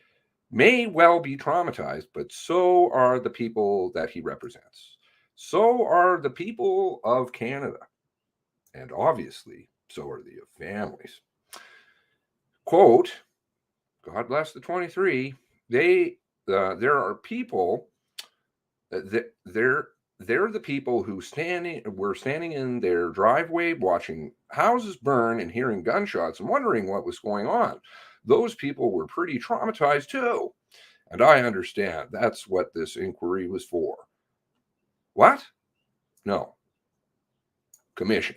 may well be traumatized, but so are the people that he represents. So are the people of Canada. And obviously, so are the families. Quote, God bless the 23. There are people, they're the people who were standing in their driveway watching houses burn and hearing gunshots and wondering what was going on. Those people were pretty traumatized too. And I understand that's what this inquiry was for. What? No. Commission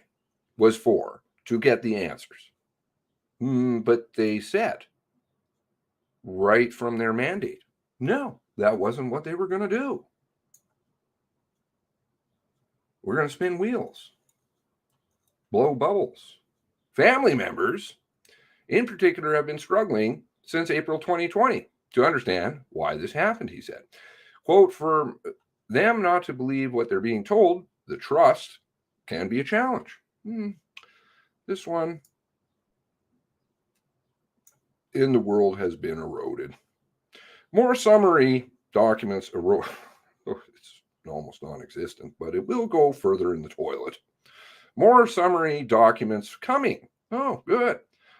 was for to get the answers. But they said right from their mandate, no, that wasn't what they were going to do. We're going to spin wheels, blow bubbles. Family members, in particular, have been struggling since April 2020 to understand why this happened, he said. Quote, for them not to believe what they're being told, the trust can be a challenge. This one in the world has been eroded. More summary documents erode. It's almost non-existent, but it will go further in the toilet. More summary documents coming. Oh, good.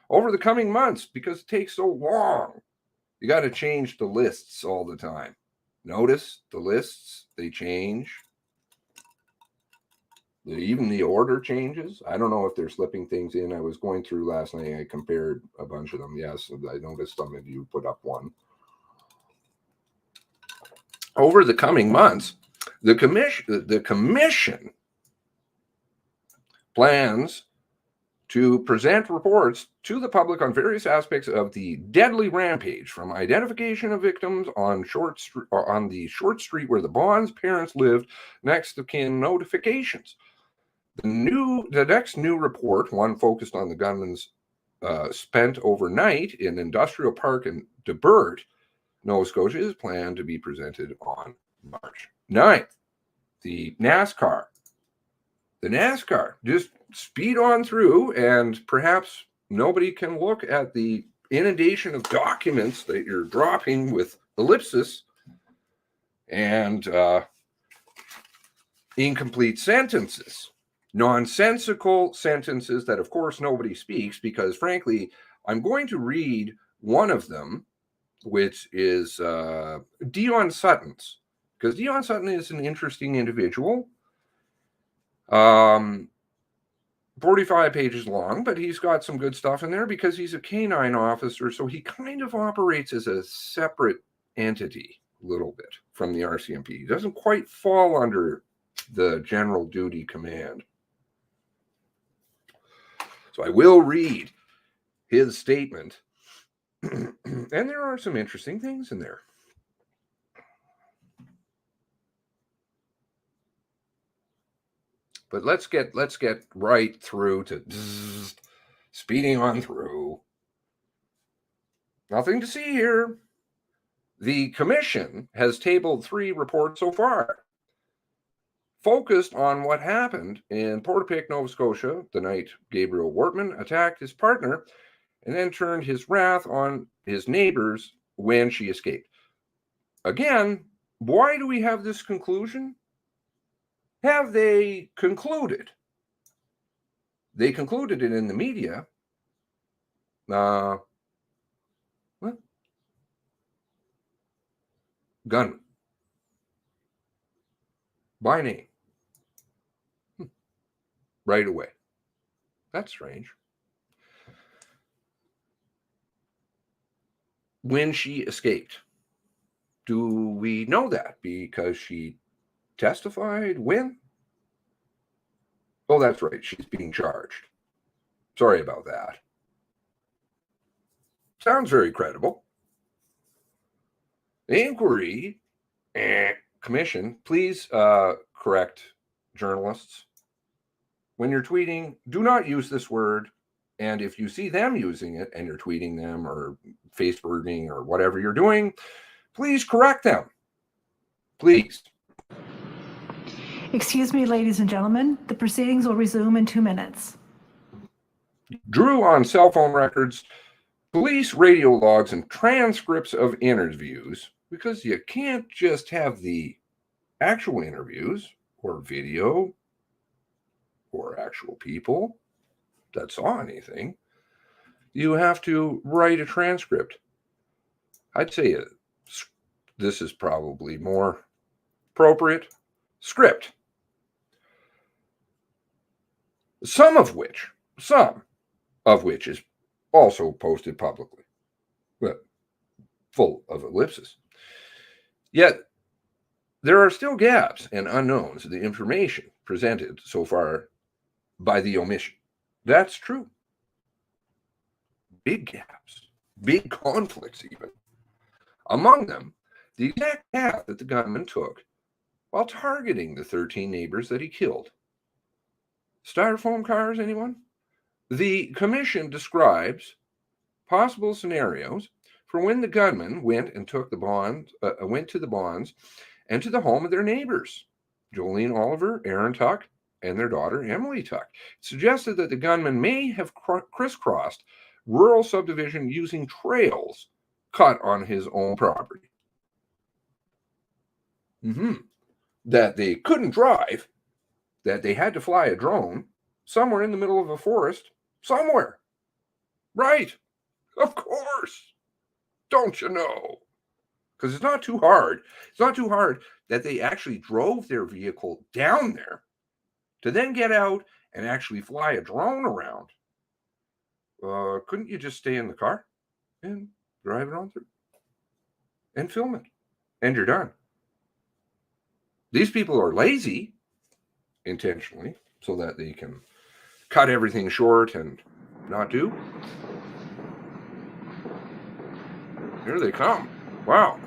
Over the coming months, because it takes so long. You got to change the lists all the time. Notice the lists, they change. Even the order changes. I don't know if they're slipping things in. I was going through last night. I compared a bunch of them. Yes, I noticed some of you put up one. Over the coming months, the commission plans to present reports to the public on various aspects of the deadly rampage, from identification of victims on the short street where the Bonds' parents lived, next of kin notifications. The next new report, one focused on the gunmen's spent overnight in Industrial Park in Debert, Nova Scotia, is planned to be presented on March 9th. The NASCAR, just speed on through, and perhaps nobody can look at the inundation of documents that you're dropping with ellipsis and incomplete sentences. Nonsensical sentences that, of course, nobody speaks, because, frankly, I'm going to read one of them, which is Dion Sutton's, because Dion Sutton is an interesting individual. 45 pages long, but he's got some good stuff in there because he's a canine officer, so he kind of operates as a separate entity a little bit from the RCMP. He doesn't quite fall under the General Duty Command. So I will read his statement, and there are some interesting things in there. But let's get right through to speeding on through. Nothing to see here. The commission has tabled 3 reports so far, focused on what happened in Portapique, Nova Scotia, the night Gabriel Wortman attacked his partner and then turned his wrath on his neighbors when she escaped. Again, why do we have this conclusion? Have they concluded? They concluded it in the media. What? Gunman. By name. Right away. That's strange. When she escaped. Do we know that? Because she testified when? Oh, that's right. She's being charged. Sorry about that. Sounds very credible. The inquiry commission, please correct journalists. When you're tweeting, do not use this word. And if you see them using it and you're tweeting them or Facebooking or whatever you're doing, please correct them. Please. Excuse me, ladies and gentlemen, the proceedings will resume in 2 minutes. Drew on cell phone records, police radio logs, and transcripts of interviews, because you can't just have the actual interviews or video or actual people that saw anything. You have to write a transcript. I'd say this is probably more appropriate. Script. Some of which is also posted publicly, but full of ellipses. Yet, there are still gaps and unknowns in the information presented so far by the omission. That's true. Big gaps, big conflicts even. Among them, the exact path that the gunman took while targeting the 13 neighbors that he killed. Styrofoam cars, anyone? The commission describes possible scenarios for when the gunman went to the bonds and to the home of their neighbors, Jolene Oliver, Aaron Tuck, and their daughter Emily Tuck. It suggested that the gunman may have crisscrossed rural subdivision using trails cut on his own property. That they couldn't drive, that they had to fly a drone somewhere in the middle of a forest, somewhere. Right. Of course. Don't you know? Because it's not too hard. It's not too hard that they actually drove their vehicle down there to then get out and actually fly a drone around. Couldn't you just stay in the car and drive it on through and film it? And you're done. These people are lazy intentionally so that they can cut everything short and not do. Here they come. Wow.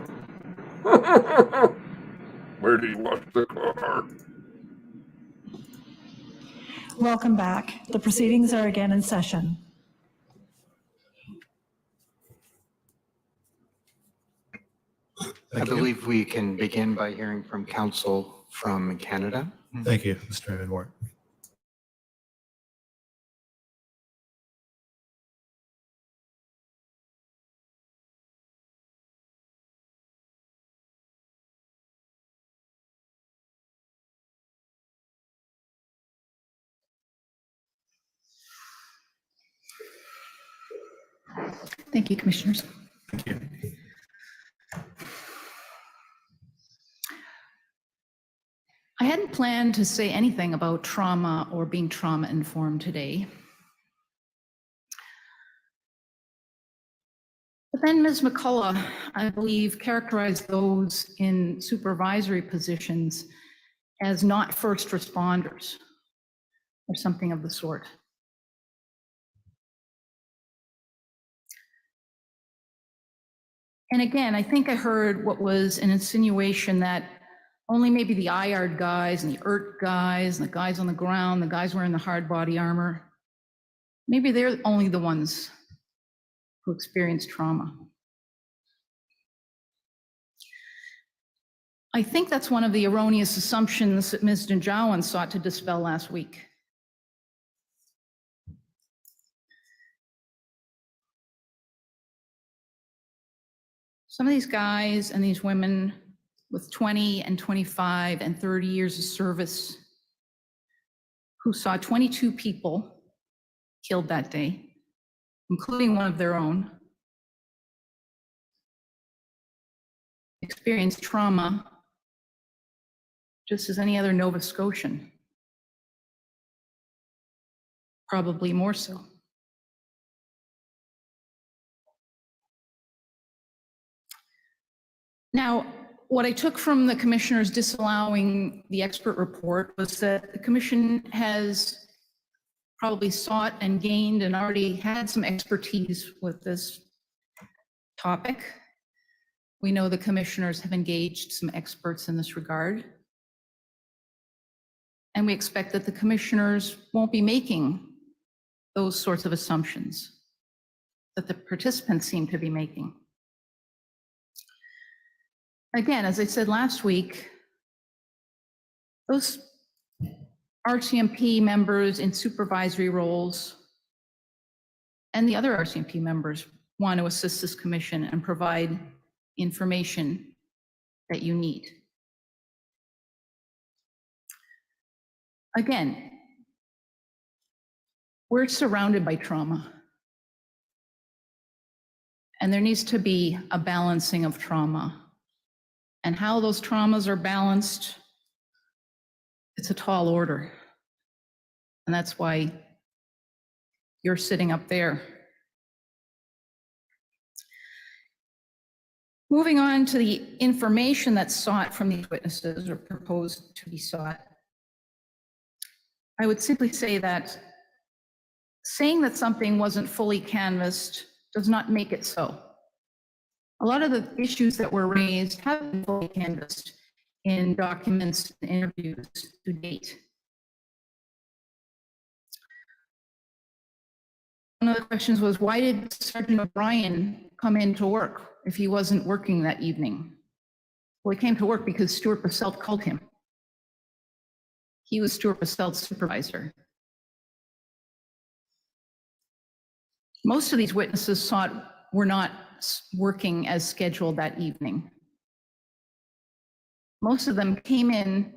Where do you want the car? Welcome back. The proceedings are again in session. I believe we can begin by hearing from counsel from Canada. Thank you, Mr. Van Wart. Thank you, Commissioners. Thank you. I hadn't planned to say anything about trauma or being trauma-informed today. But then Ms. McCullough, I believe, characterized those in supervisory positions as not first responders or something of the sort. And again, I think I heard what was an insinuation that only maybe the IARD guys and the ERT guys and the guys on the ground, the guys wearing the hard body armor, maybe they're only the ones who experience trauma. I think that's one of the erroneous assumptions that Ms. Janjawan sought to dispel last week. Some of these guys and these women with 20 and 25 and 30 years of service who saw 22 people killed that day, including one of their own, experienced trauma just as any other Nova Scotian, probably more so. Now, what I took from the commissioners disallowing the expert report was that the commission has probably sought and gained and already had some expertise with this topic. We know the commissioners have engaged some experts in this regard. And we expect that the commissioners won't be making those sorts of assumptions that the participants seem to be making. Again, as I said last week, those RCMP members in supervisory roles and the other RCMP members want to assist this commission and provide information that you need. Again, we're surrounded by trauma, and there needs to be a balancing of trauma. And how those traumas are balanced, it's a tall order. And that's why you're sitting up there. Moving on to the information that's sought from these witnesses or proposed to be sought, I would simply say that saying that something wasn't fully canvassed does not make it so. A lot of the issues that were raised have been fully canvassed in documents and interviews to date. One of the questions was, why did Sergeant O'Brien come into work if he wasn't working that evening? Well, he came to work because Stuart Baselt called him. He was Stuart Baselt's supervisor. Most of these witnesses were not working as scheduled that evening. Most of them came in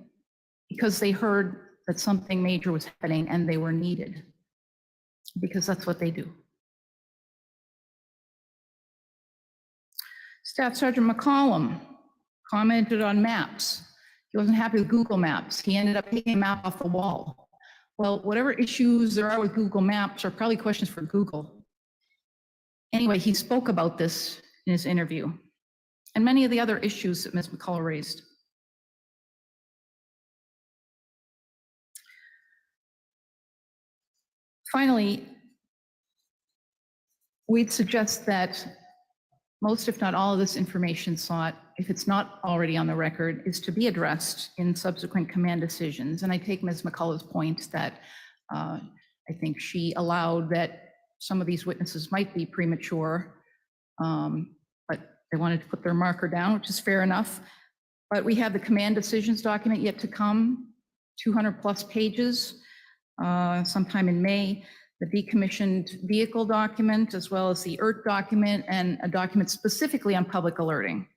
because they heard that something major was happening and they were needed, because that's what they do. Staff Sergeant McCollum commented on maps. He wasn't happy with Google Maps. He ended up taking a map off the wall. Well, whatever issues there are with Google Maps are probably questions for Google. Anyway, he spoke about this in his interview and many of the other issues that Ms. McCullough raised. Finally, we'd suggest that most, if not all, of this information sought, if it's not already on the record, is to be addressed in subsequent command decisions. And I take Ms. McCullough's point that I think she allowed that some of these witnesses might be premature, but they wanted to put their marker down, which is fair enough. But we have the command decisions document yet to come, 200+ pages, sometime in May. The decommissioned vehicle document, as well as the ERT document and a document specifically on public alerting.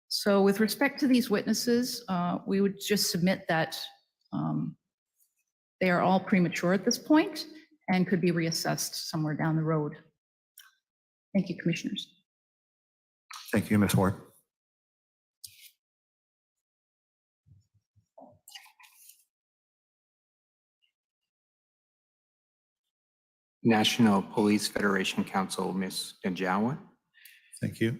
So with respect to these witnesses, we would just submit that they are all premature at this point and could be reassessed somewhere down the road. Thank you, Commissioners. Thank you, Ms. Ward. National Police Federation Council, Ms. Njawa. Thank you.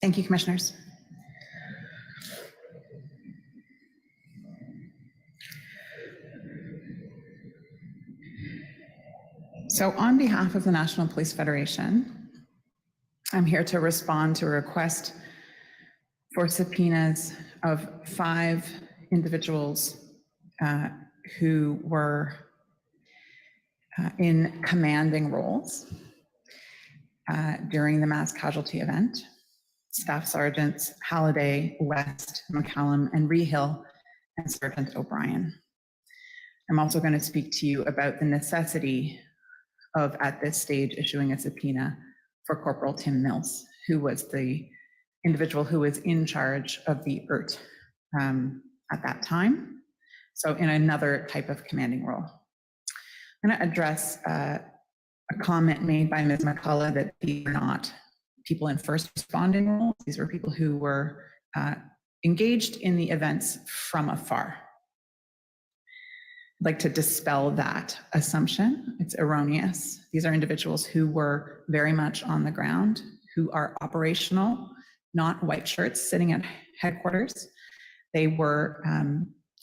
Thank you, Commissioners. So on behalf of the National Police Federation, I'm here to respond to a request for subpoenas of 5 individuals who were in commanding roles during the mass casualty event. Staff Sergeants Holliday, West, McCollum, and Rehill, and Sergeant O'Brien. I'm also going to speak to you about the necessity of, at this stage, issuing a subpoena for Corporal Tim Mills, who was the individual who was in charge of the ERT at that time, so in another type of commanding role. I'm going to address a comment made by Ms. McCullough that these are not people in first responding roles. These were people who were engaged in the events from afar. I'd like to dispel that assumption. It's erroneous. These are individuals who were very much on the ground, who are operational, not white shirts sitting at headquarters. They were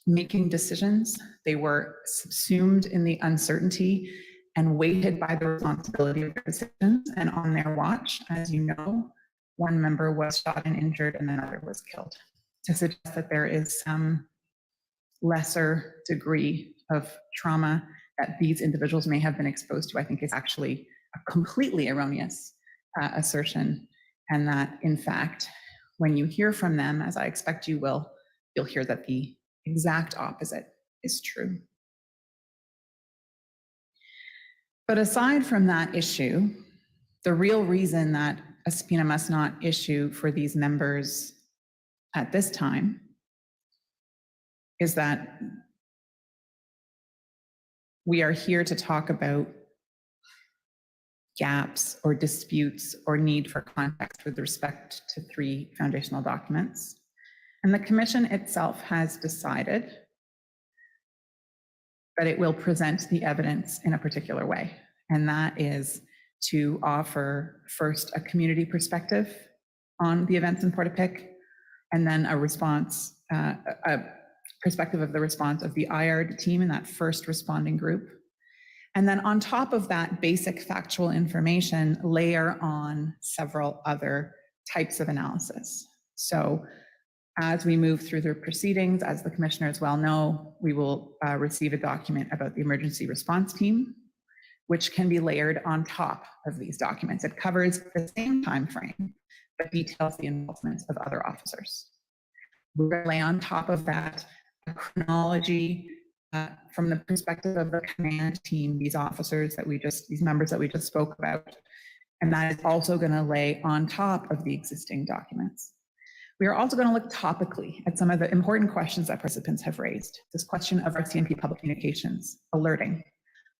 making decisions. They were subsumed in the uncertainty and weighted by the responsibility of their decisions. And on their watch, as you know, one member was shot and injured and another was killed. To suggest that there is some lesser degree of trauma that these individuals may have been exposed to, I think is actually a completely erroneous assertion. And that, in fact, when you hear from them, as I expect you will, you'll hear that the exact opposite is true. But aside from that issue, the real reason that a subpoena must not issue for these members at this time is that we are here to talk about gaps or disputes or need for context with respect to 3 foundational documents. And the Commission itself has decided that it will present the evidence in a particular way. And that is to offer first a community perspective on the events in Portapique, and then a response, a perspective of the response of the IARD team in that first responding group. And then on top of that basic factual information, layer on several other types of analysis. So as we move through the proceedings, as the commissioners well know, we will receive a document about the emergency response team, which can be layered on top of these documents. It covers the same time frame, but details the involvement of other officers. We're going to lay on top of that a chronology from the perspective of the command team, these officers that these members that we just spoke about. And that is also going to lay on top of the existing documents. We are also going to look topically at some of the important questions that participants have raised. This question of RCMP public communications, alerting.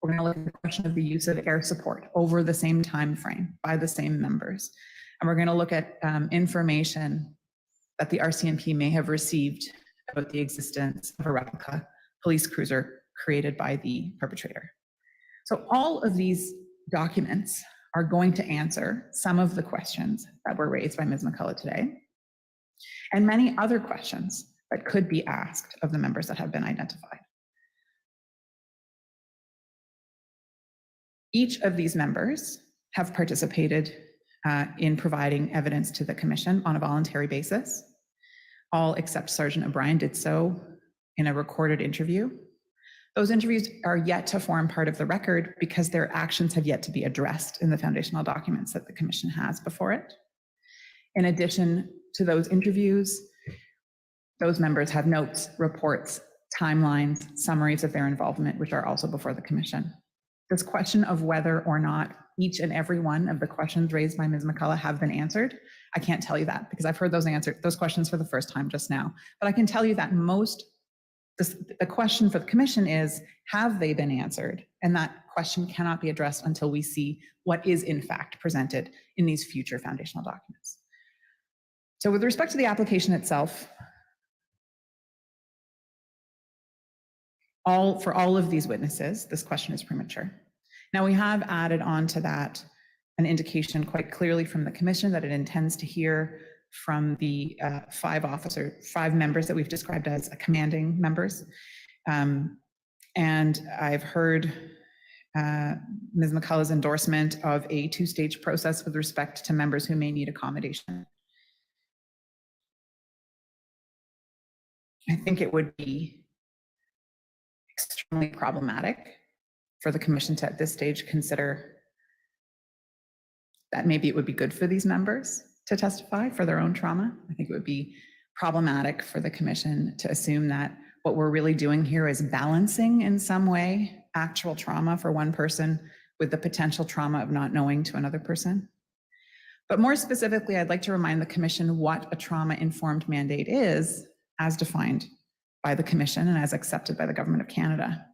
We're going to look at the question of the use of air support over the same time frame by the same members. And we're going to look at information that the RCMP may have received about the existence of a replica police cruiser created by the perpetrator. So all of these documents are going to answer some of the questions that were raised by Ms. McCullough today, and many other questions that could be asked of the members that have been identified. Each of these members have participated in providing evidence to the Commission on a voluntary basis. All except Sergeant O'Brien did so in a recorded interview. Those interviews are yet to form part of the record because their actions have yet to be addressed in the foundational documents that the Commission has before it. In addition to those interviews, those members have notes, reports, timelines, summaries of their involvement, which are also before the Commission. This question of whether or not each and every one of the questions raised by Ms. McCullough have been answered, I can't tell you that because I've heard those questions for the first time just now. But I can tell you that the question for the Commission is, have they been answered? And that question cannot be addressed until we see what is in fact presented in these future foundational documents. So with respect to the application itself, for all of these witnesses, this question is premature. Now we have added on to that an indication quite clearly from the Commission that it intends to hear from the 5 members that we've described as commanding members. And I've heard Ms. McCullough's endorsement of a 2-stage process with respect to members who may need accommodation. I think it would be extremely problematic for the Commission to at this stage consider that maybe it would be good for these members to testify for their own trauma. I think it would be problematic for the Commission to assume that what we're really doing here is balancing in some way actual trauma for one person with the potential trauma of not knowing to another person. But more specifically, I'd like to remind the Commission what a trauma-informed mandate is, as defined by the Commission and as accepted by the Government of Canada.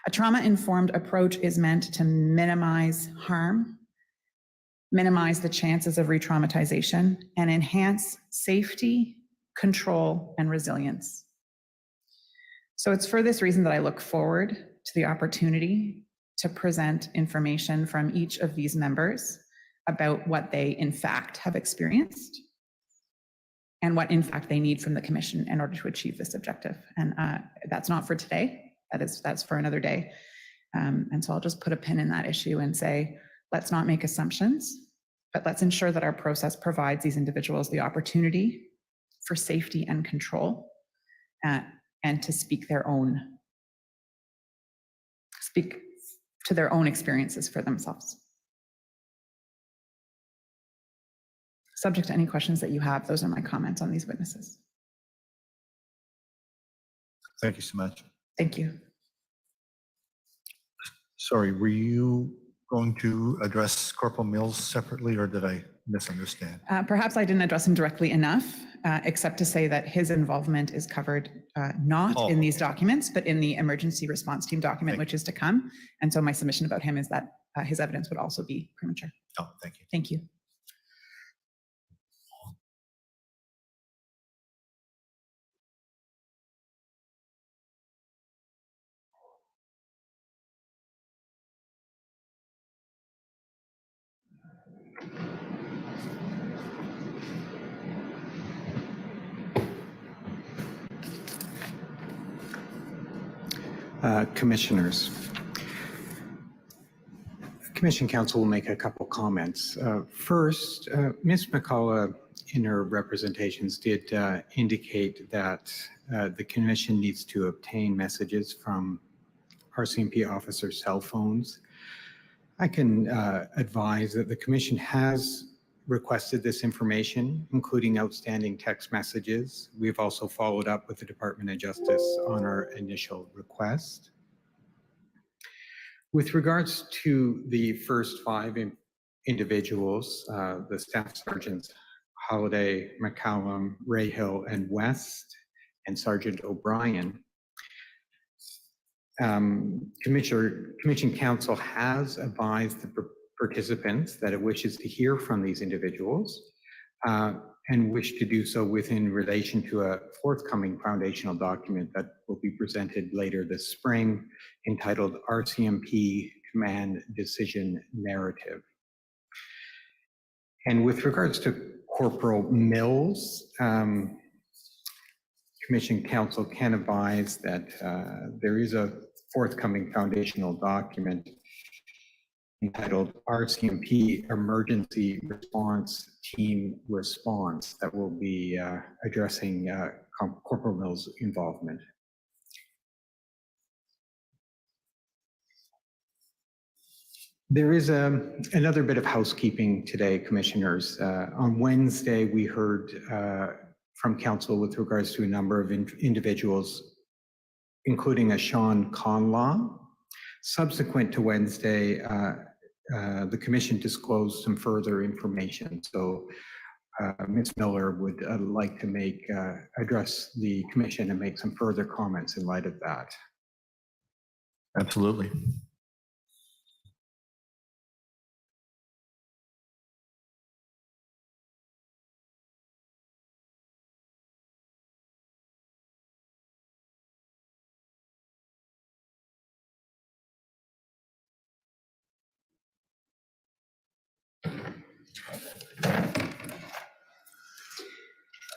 A trauma-informed approach is meant to minimize harm, minimize the chances of re-traumatization, and enhance safety, control, and resilience. So it's for this reason that I look forward to the opportunity to present information from each of these members about what they in fact have experienced and what in fact they need from the Commission in order to achieve this objective. And that's not for today, that's for another day. And so I'll just put a pin in that issue and say, let's not make assumptions, but let's ensure that our process provides these individuals the opportunity for safety and control and to speak to their own experiences for themselves. Subject to any questions that you have, those are my comments on these witnesses. Thank you so much. Thank you. Sorry, were you going to address Corporal Mills separately, or did I misunderstand? Perhaps I didn't address him directly enough, except to say that his involvement is covered not in these documents, but in the emergency response team document, which is to come. And so my submission about him is that his evidence would also be premature. Oh, thank you. Thank you. Commissioners, Commission Counsel will make a couple comments. First, Ms. McCollum in her representations did indicate that the Commission needs to obtain messages from RCMP officers' cell phones. I can advise that the Commission has requested this information, including outstanding text messages. We've also followed up with the Department of Justice on our initial request. With regards to the first 5 individuals, the Staff Sergeants Holliday, McCollum, Rahill, and West, and Sergeant O'Brien, Commission Counsel has advised the participants that it wishes to hear from these individuals and wish to do so within relation to a forthcoming foundational document that will be presented later this spring entitled RCMP Command Decision Narrative. And with regards to Corporal Mills, Commission Counsel can advise that there is a forthcoming foundational document entitled RCMP Emergency Response Team Response that will be addressing Corporal Mills' involvement. There is another bit of housekeeping today, Commissioners. On Wednesday, we heard from Council with regards to a number of individuals, including a Sean Conlog. Subsequent to Wednesday, the Commission disclosed some further information. So Ms. Miller would like to address the Commission and make some further comments in light of that. Absolutely.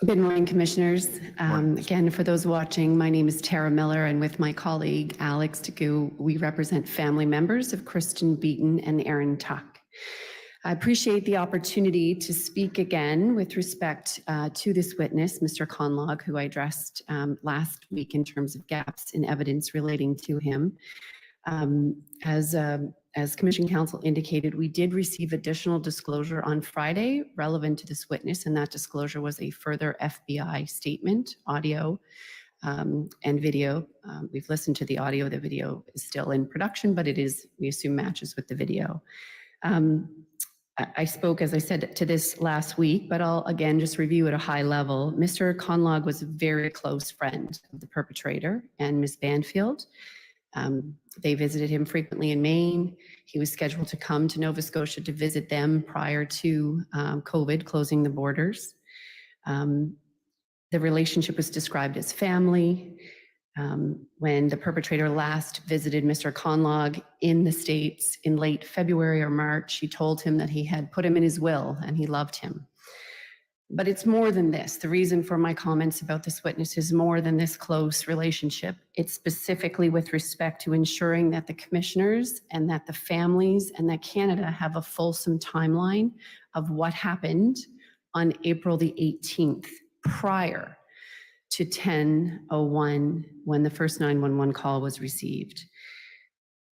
Good morning, Commissioners. Again, for those watching, my name is Tara Miller, and with my colleague Alex Tagu, we represent family members of Kristen Beaton and Aaron Tuck. I appreciate the opportunity to speak again with respect to this witness, Mr. Conlog, who I addressed last week in terms of gaps in evidence relating to him. As Commission Counsel indicated, we did receive additional disclosure on Friday relevant to this witness, and that disclosure was a further FBI statement, audio and video. We've listened to the audio. The video is still in production, but it is, we assume, matches with the video. I spoke, as I said, to this last week, but I'll again just review at a high level. Mr. Conlog was a very close friend of the perpetrator and Ms. Banfield. They visited him frequently in Maine. He was scheduled to come to Nova Scotia to visit them prior to COVID closing the borders. The relationship was described as family. When the perpetrator last visited Mr. Conlog in the States in late February or March, he told him that he had put him in his will and he loved him. But it's more than this. The reason for my comments about this witness is more than this close relationship. It's specifically with respect to ensuring that the commissioners and that the families and that Canada have a fulsome timeline of what happened on April the 18th, prior to 10:01 when the first 911 call was received.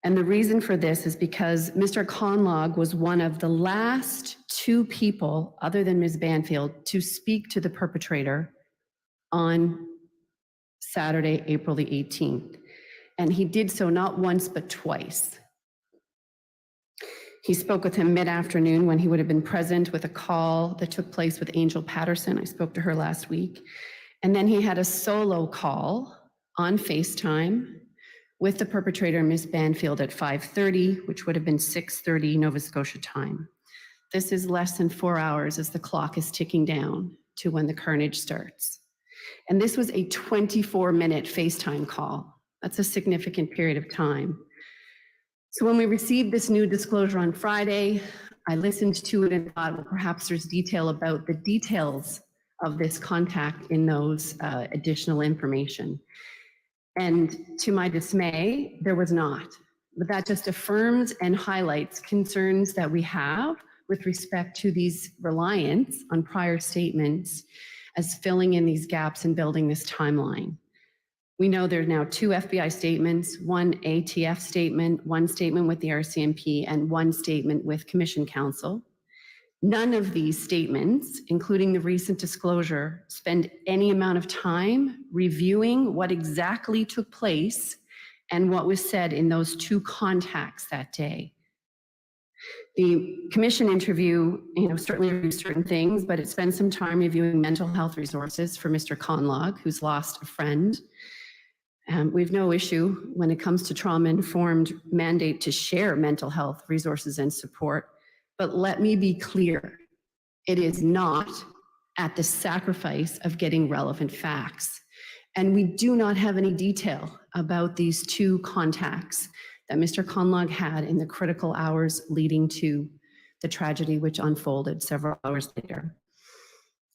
And the reason for this is because Mr. Conlog was one of the last two people, other than Ms. Banfield, to speak to the perpetrator on Saturday, April the 18th. And he did so not once, but twice. He spoke with him mid-afternoon when he would have been present with a call that took place with Angel Patterson. I spoke to her last week. And then he had a solo call on FaceTime with the perpetrator, Ms. Banfield, at 5:30, which would have been 6:30 Nova Scotia time. This is less than 4 hours as the clock is ticking down to when the carnage starts. And this was a 24-minute FaceTime call. That's a significant period of time. So when we received this new disclosure on Friday, I listened to it and thought, well, perhaps there's detail about the details of this contact in those additional information. And to my dismay, there was not. But that just affirms and highlights concerns that we have with respect to these reliance on prior statements as filling in these gaps and building this timeline. We know there are now 2 FBI statements, 1 ATF statement, 1 statement with the RCMP, and 1 statement with Commission Counsel. None of these statements, including the recent disclosure, spend any amount of time reviewing what exactly took place and what was said in those 2 contacts that day. The commission interview, certainly reviews certain things, but it spends some time reviewing mental health resources for Mr. Conlog, who's lost a friend. We have no issue when it comes to trauma-informed mandate to share mental health resources and support. But let me be clear, it is not at the sacrifice of getting relevant facts. And we do not have any detail about these 2 contacts that Mr. Conlog had in the critical hours leading to the tragedy which unfolded several hours later.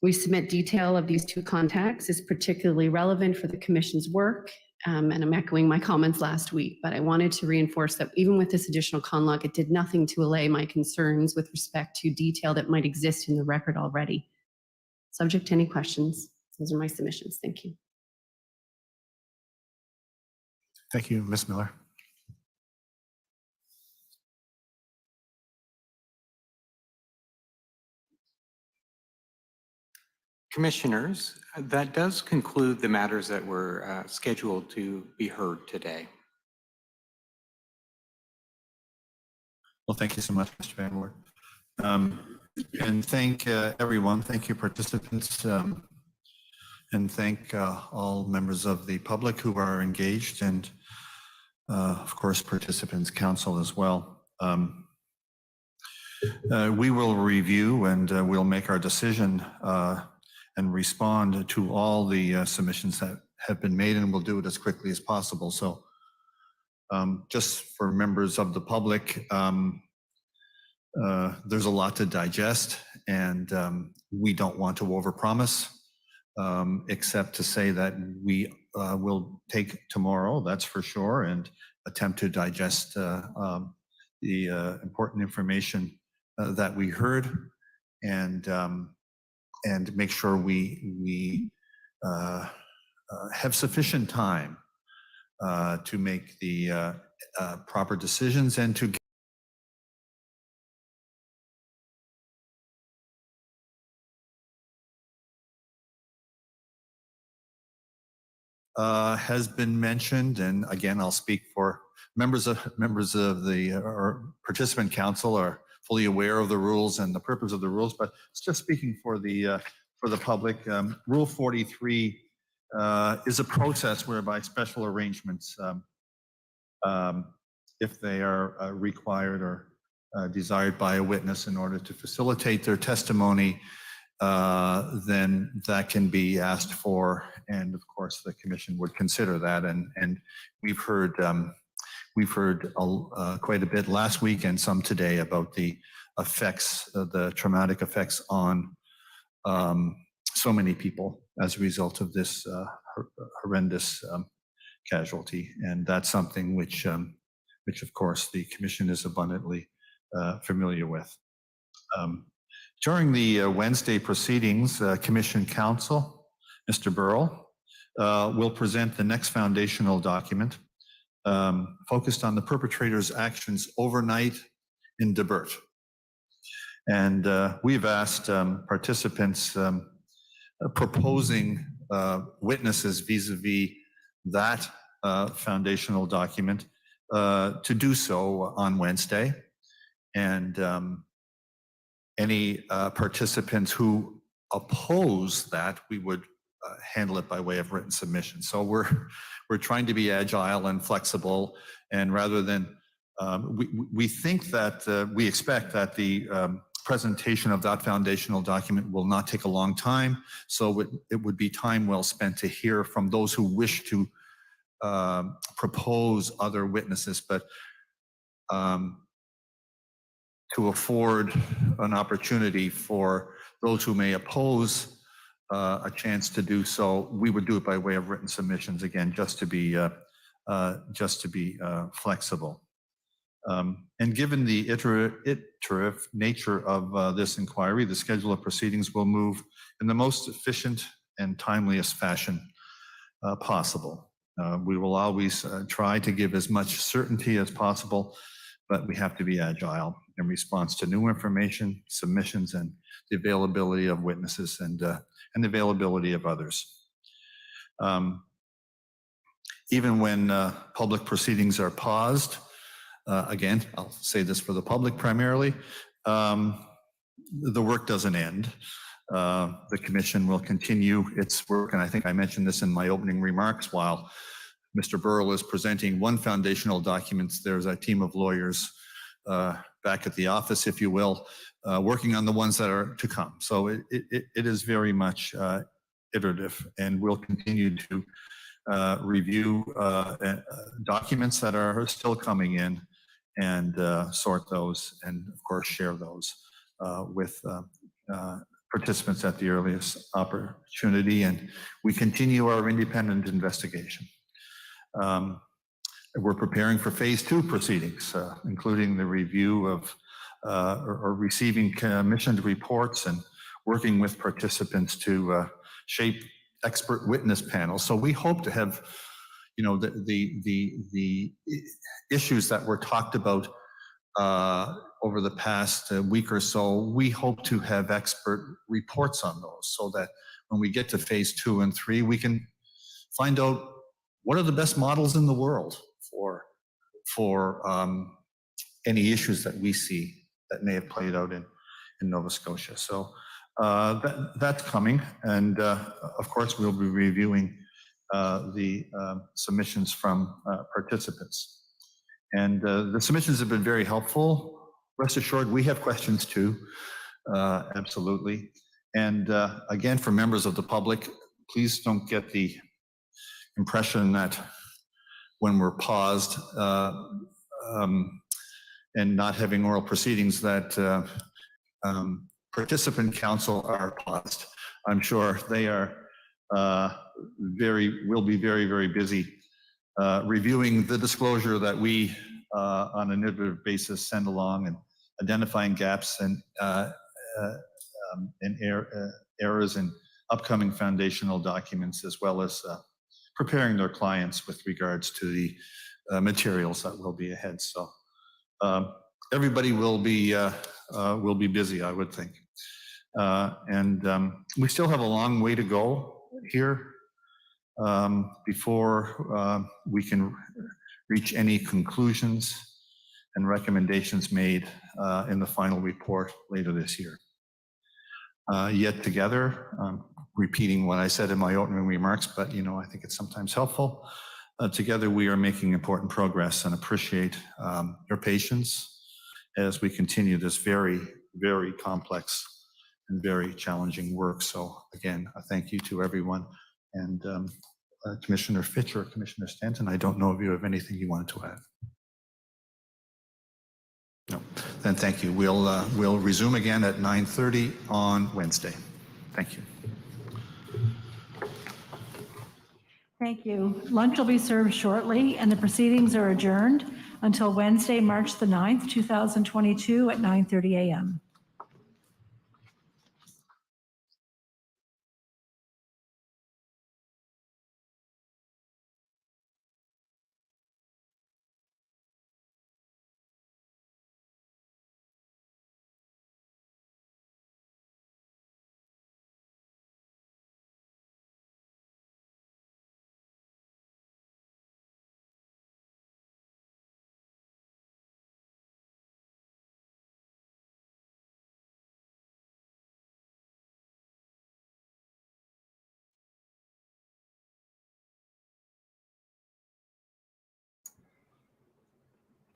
We submit detail of these 2 contacts is particularly relevant for the commission's work. And I'm echoing my comments last week, but I wanted to reinforce that even with this additional conlog, it did nothing to allay my concerns with respect to detail that might exist in the record already. Subject to any questions, those are my submissions. Thank you. Thank you, Ms. Miller. Commissioners, that does conclude the matters that were scheduled to be heard today. Well, thank you so much, Mr. Van Wert. And thank everyone, thank you participants, and thank all members of the public who are engaged, and of course participants, council as well. We will review and we'll make our decision and respond to all the submissions that have been made, and we'll do it as quickly as possible. So just for members of the public, there's a lot to digest, and we don't want to overpromise, except to say that we will take tomorrow, that's for sure, and attempt to digest the important information that we heard, and make sure we have sufficient time to make the proper decisions and to has been mentioned, and again, I'll speak for members of the or participant council are fully aware of the rules and the purpose of the rules, but it's just speaking for the public. Rule 43 is a process whereby special arrangements, if they are required or desired by a witness in order to facilitate their testimony, then that can be asked for, and of course the commission would consider that. And we've heard quite a bit last week and some today about the effects, the traumatic effects on so many people as a result of this horrendous casualty, and that's something which of course the commission is abundantly familiar with. During the Wednesday proceedings, Commission Counsel, Mr. Burrell, will present the next foundational document focused on the perpetrator's actions overnight in Debert. And we've asked participants proposing witnesses vis-a-vis that foundational document to do so on Wednesday. And any participants who oppose that, we would handle it by way of written submission. So we're trying to be agile and flexible, and rather than we think that we expect that the presentation of that foundational document will not take a long time, so it would be time well spent to hear from those who wish to propose other witnesses, but to afford an opportunity for those who may oppose a chance to do so, we would do it by way of written submissions, again, just to be flexible. And given the iterative nature of this inquiry, the schedule of proceedings will move in the most efficient and timeliest fashion possible. We will always try to give as much certainty as possible, but we have to be agile in response to new information, submissions, and the availability of witnesses and the availability of others. Even when public proceedings are paused, again, I'll say this for the public primarily, the work doesn't end. The commission will continue its work, and I think I mentioned this in my opening remarks. While Mr. Burrell is presenting one foundational document, there's a team of lawyers back at the office, if you will, working on the ones that are to come. So it is very much iterative, and we'll continue to review documents that are still coming in and sort those, and of course share those with participants at the earliest opportunity. And we continue our independent investigation. We're preparing for phase 2 proceedings, including the review of or receiving commissioned reports and working with participants to shape expert witness panels. So we hope to have, you know, the issues that were talked about over the past week or so. We hope to have expert reports on those, so that when we get to phase 2 and 3, we can find out what are the best models in the world for any issues that we see that may have played out in Nova Scotia. So that's coming, and of course we'll be reviewing the submissions from participants. And the submissions have been very helpful. Rest assured, we have questions too, absolutely. And again, for members of the public, please don't get the impression that when we're paused and not having oral proceedings that participant counsel are paused. I'm sure they are will be very, very busy reviewing the disclosure that we on an iterative basis send along, and identifying gaps and errors in upcoming foundational documents, as well as preparing their clients with regards to the materials that will be ahead. So everybody will be busy, I would think. And we still have a long way to go here before we can reach any conclusions and recommendations made in the final report later this year. Yet together, repeating what I said in my opening remarks, but you know, I think it's sometimes helpful. Together we are making important progress, and appreciate your patience as we continue this very, very complex very challenging work. So again, a thank you to everyone. And Commissioner Fitch or Commissioner Stanton, I don't know if you have anything you wanted to add. No, then thank you. We'll resume again at 9:30 on Wednesday. Thank you. Thank you. Lunch will be served shortly, and the proceedings are adjourned until Wednesday, March the 9th, 2022 at 9:30 a.m.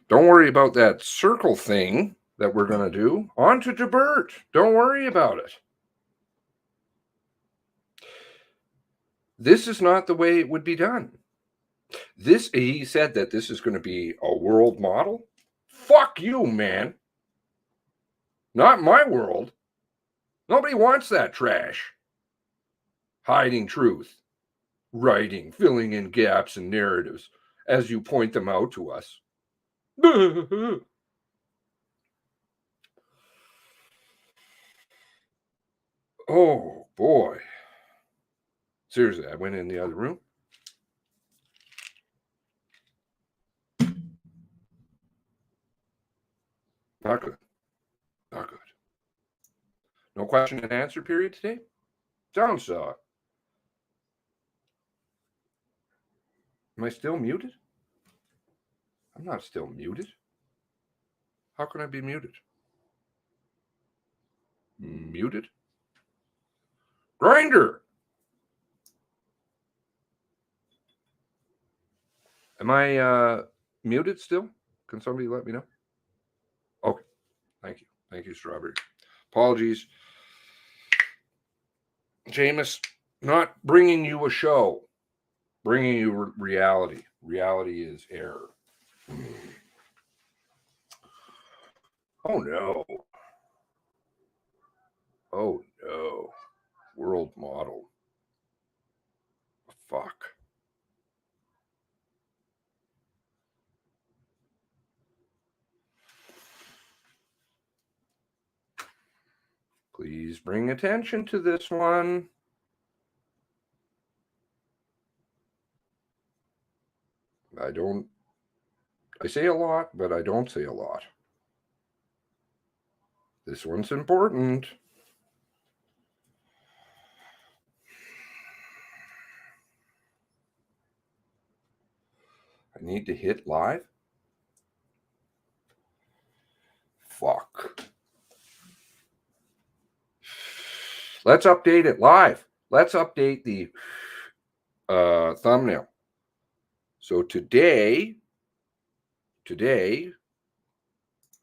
Don't worry about that circle thing that we're going to do. On to Debert. Don't worry about it. This is not the way it would be done. He said that this is going to be a world model. Fuck you, man. Not my world. Nobody wants that trash. Hiding truth. Writing, filling in gaps and narratives as you point them out to us. Oh, boy. Seriously, I went in the other room. Not good. Not good. No question and answer period today? Sounds so. Am I still muted? I'm not still muted. How can I be muted? Muted? Grinder! Am I muted still? Can somebody let me know? Okay. Thank you. Thank you, Strawberry. Apologies. Jameis, not bringing you a show. Bringing you reality. Reality is error. Oh, no. Oh, no. World model. Fuck. Please bring attention to this one. I say a lot, but I don't say a lot. This one's important. I need to hit live. Fuck. Let's update it live. Let's update the thumbnail. So today,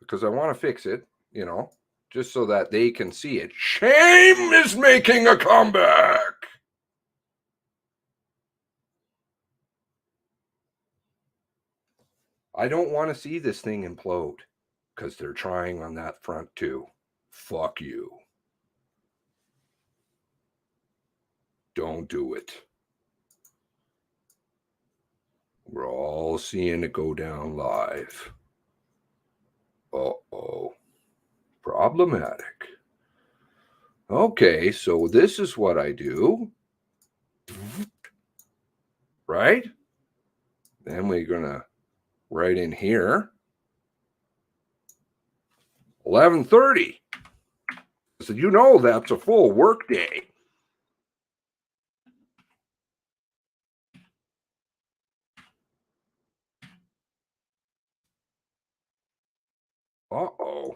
because I want to fix it, just so that they can see it. Shame is making a comeback. I don't want to see this thing implode because they're trying on that front too. Fuck you. Don't do it. We're all seeing it go down live. Uh-oh. Problematic. Okay, so this is what I do. Right? Then we're going to write in here. 11:30. So that's a full work day. Uh-oh.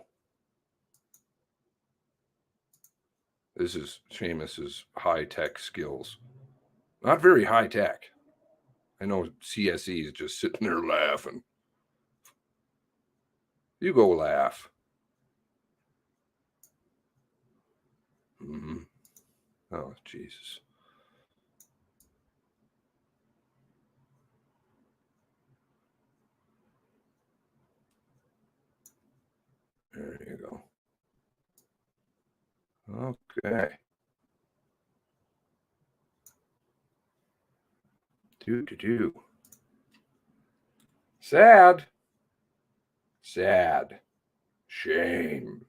This is Seamus's high-tech skills. Not very high-tech. I know CSE is just sitting there laughing. You go laugh. Mm-hmm. Oh, Jesus. There you go. Okay. Do. Sad. Sad. Shame.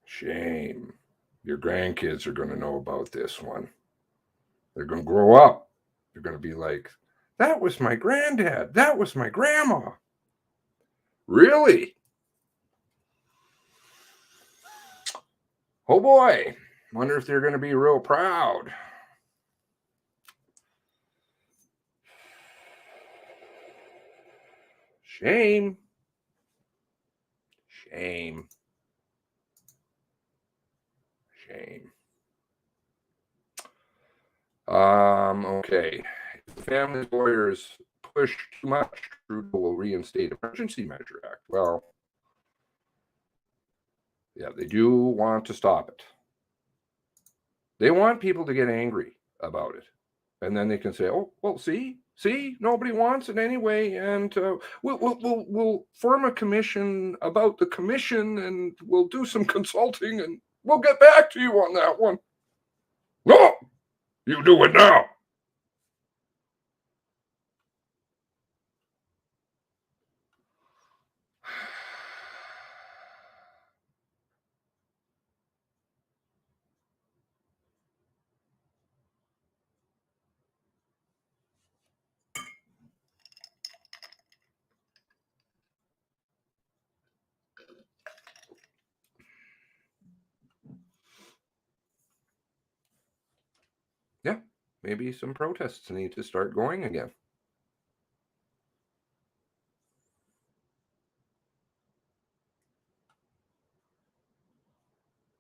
Shame. Your grandkids are going to know about this one. They're going to grow up. They're going to be like, that was my granddad. That was my grandma. Really? Oh boy. Wonder if they're going to be real proud. Shame. Shame. Shame. Okay. If the family lawyers push too much, Trudeau will reinstate Emergency Measure Act. Well, yeah, they do want to stop it. They want people to get angry about it. And then they can say, oh, well, see, nobody wants it anyway. And we'll form a commission about the commission and we'll do some consulting and we'll get back to you on that one. No, you do it now. Yeah, maybe some protests need to start going again.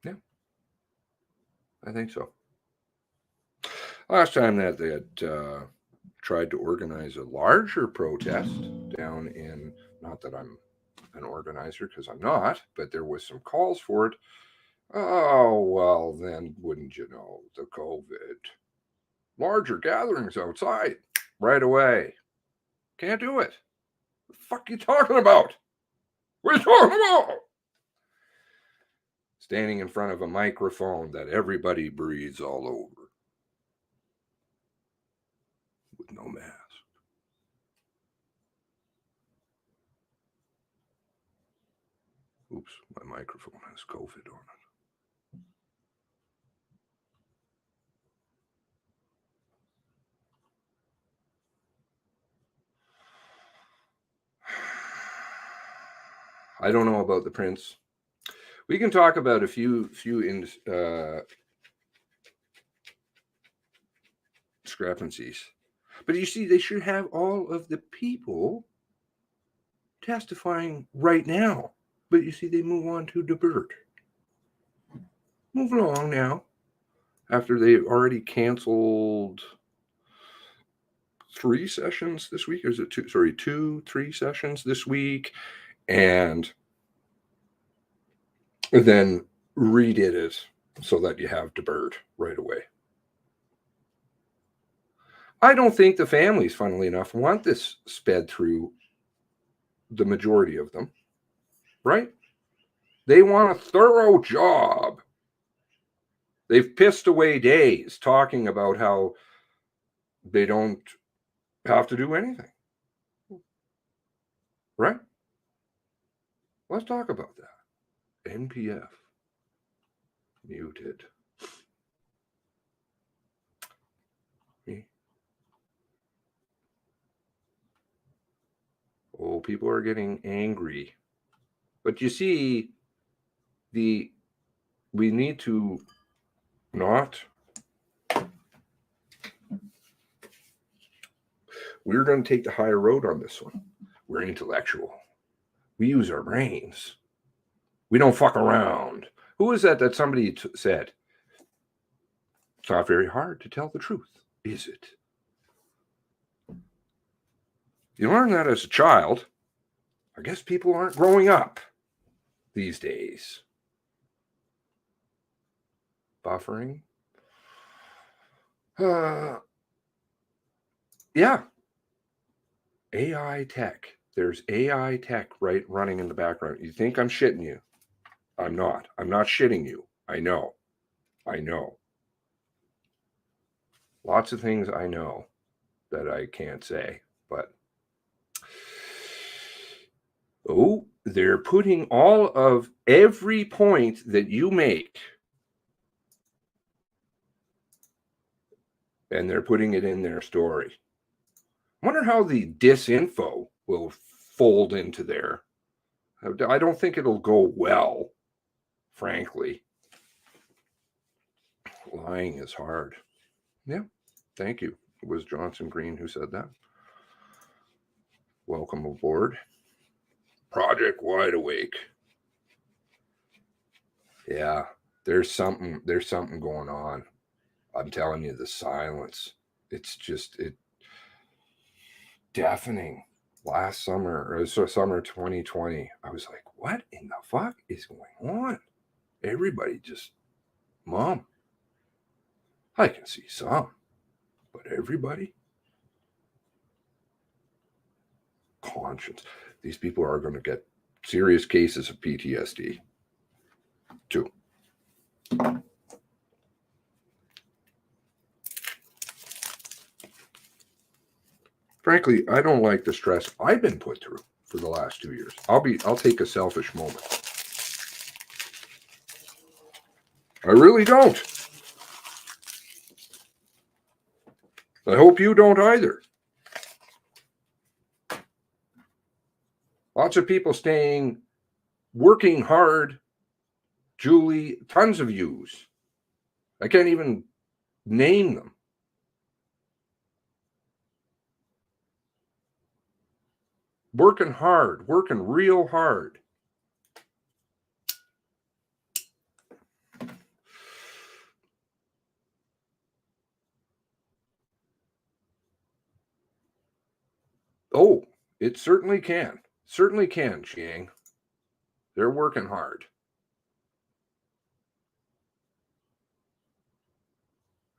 Yeah, I think so. Last time that they had tried to organize a larger protest down in, not that I'm an organizer because I'm not, but there was some calls for it. Oh, well, then wouldn't you know, the COVID. Larger gatherings outside right away. Can't do it. What the fuck are you talking about? What are you talking about? Standing in front of a microphone that everybody breathes all over. With no mask. Oops, my microphone has COVID on it. I don't know about the prince. We can talk about a few discrepancies. But you see, they should have all of the people testifying right now. But you see, they move on to divert. Moving along now. After they already canceled 3 sessions this week. Or is it 2? Sorry, 3 sessions this week. And then redid it so that you have divert right away. I don't think the families, funnily enough, want this sped through, the majority of them, right? They want a thorough job. They've pissed away days talking about how they don't have to do anything, right? Let's talk about that. NPF. Muted. Oh, people are getting angry. But you see, we need to not. We're going to take the higher road on this one. We're intellectual. We use our brains. We don't fuck around. Who is that somebody said? It's not very hard to tell the truth, is it? You learn that as a child. I guess people aren't growing up these days. buffering. Yeah. AI tech. There's AI tech running in the background. You think I'm shitting you? I'm not. I'm not shitting you. I know. I know. Lots of things I know that I can't say, but oh, they're putting all of every point that you make, and they're putting it in their story. I wonder how the disinfo will fold into there. I don't think it'll go well, frankly. Lying is hard. Yeah, thank you. It was Johnson Green who said that. Welcome aboard. Project Wide Awake. Yeah, there's something going on. I'm telling you, the silence. It's just deafening. Last summer, or summer 2020, I was like, what in the fuck is going on? Everybody just, Mom, I can see some, but everybody? Conscience. These people are going to get serious cases of PTSD, too. Frankly, I don't like the stress I've been put through for the last 2 years. I'll take a selfish moment. I really don't. I hope you don't either. Lots of people working hard. Julie, tons of yous. I can't even name them. Working hard, working real hard. Oh, it certainly can. Certainly can, Chiang. They're working hard.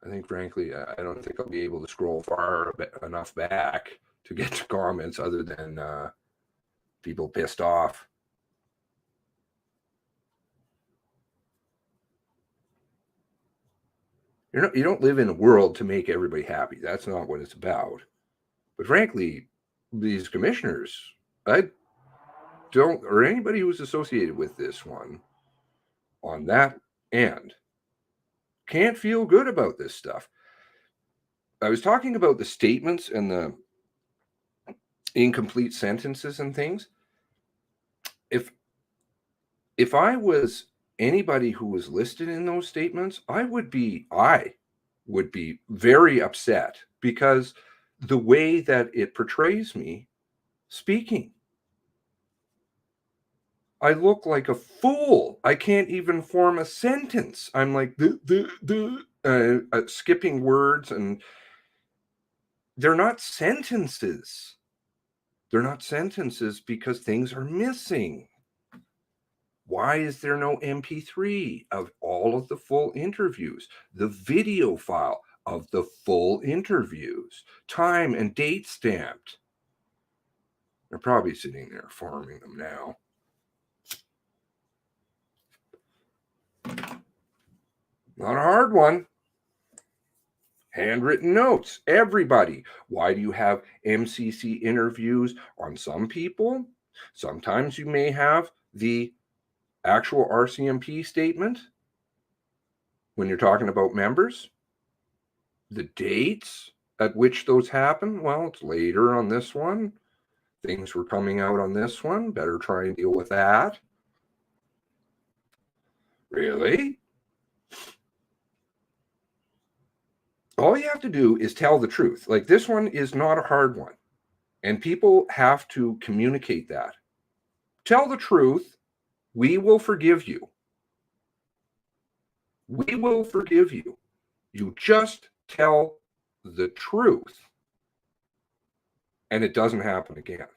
I think, frankly, I don't think I'll be able to scroll far enough back to get to comments other than people pissed off. You don't live in a world to make everybody happy. That's not what it's about. But frankly, these commissioners, I don't, or anybody who's associated with this one on that end, can't feel good about this stuff. I was talking about the statements and the incomplete sentences and things. If I was anybody who was listed in those statements, I would be very upset because the way that it portrays me speaking. I look like a fool. I can't even form a sentence. I'm like skipping words, and they're not sentences. They're not sentences because things are missing. Why is there no MP3 of all of the full interviews? The video file of the full interviews, time and date stamped. They're probably sitting there farming them now. Not a hard one. Handwritten notes. Everybody. Why do you have MCC interviews on some people? Sometimes you may have the actual RCMP statement when you're talking about members. The dates at which those happen, well, it's later on this one. Things were coming out on this one. Better try and deal with that. Really? All you have to do is tell the truth. Like, this one is not a hard one. And people have to communicate that. Tell the truth. We will forgive you. We will forgive you. You just tell the truth. And it doesn't happen again.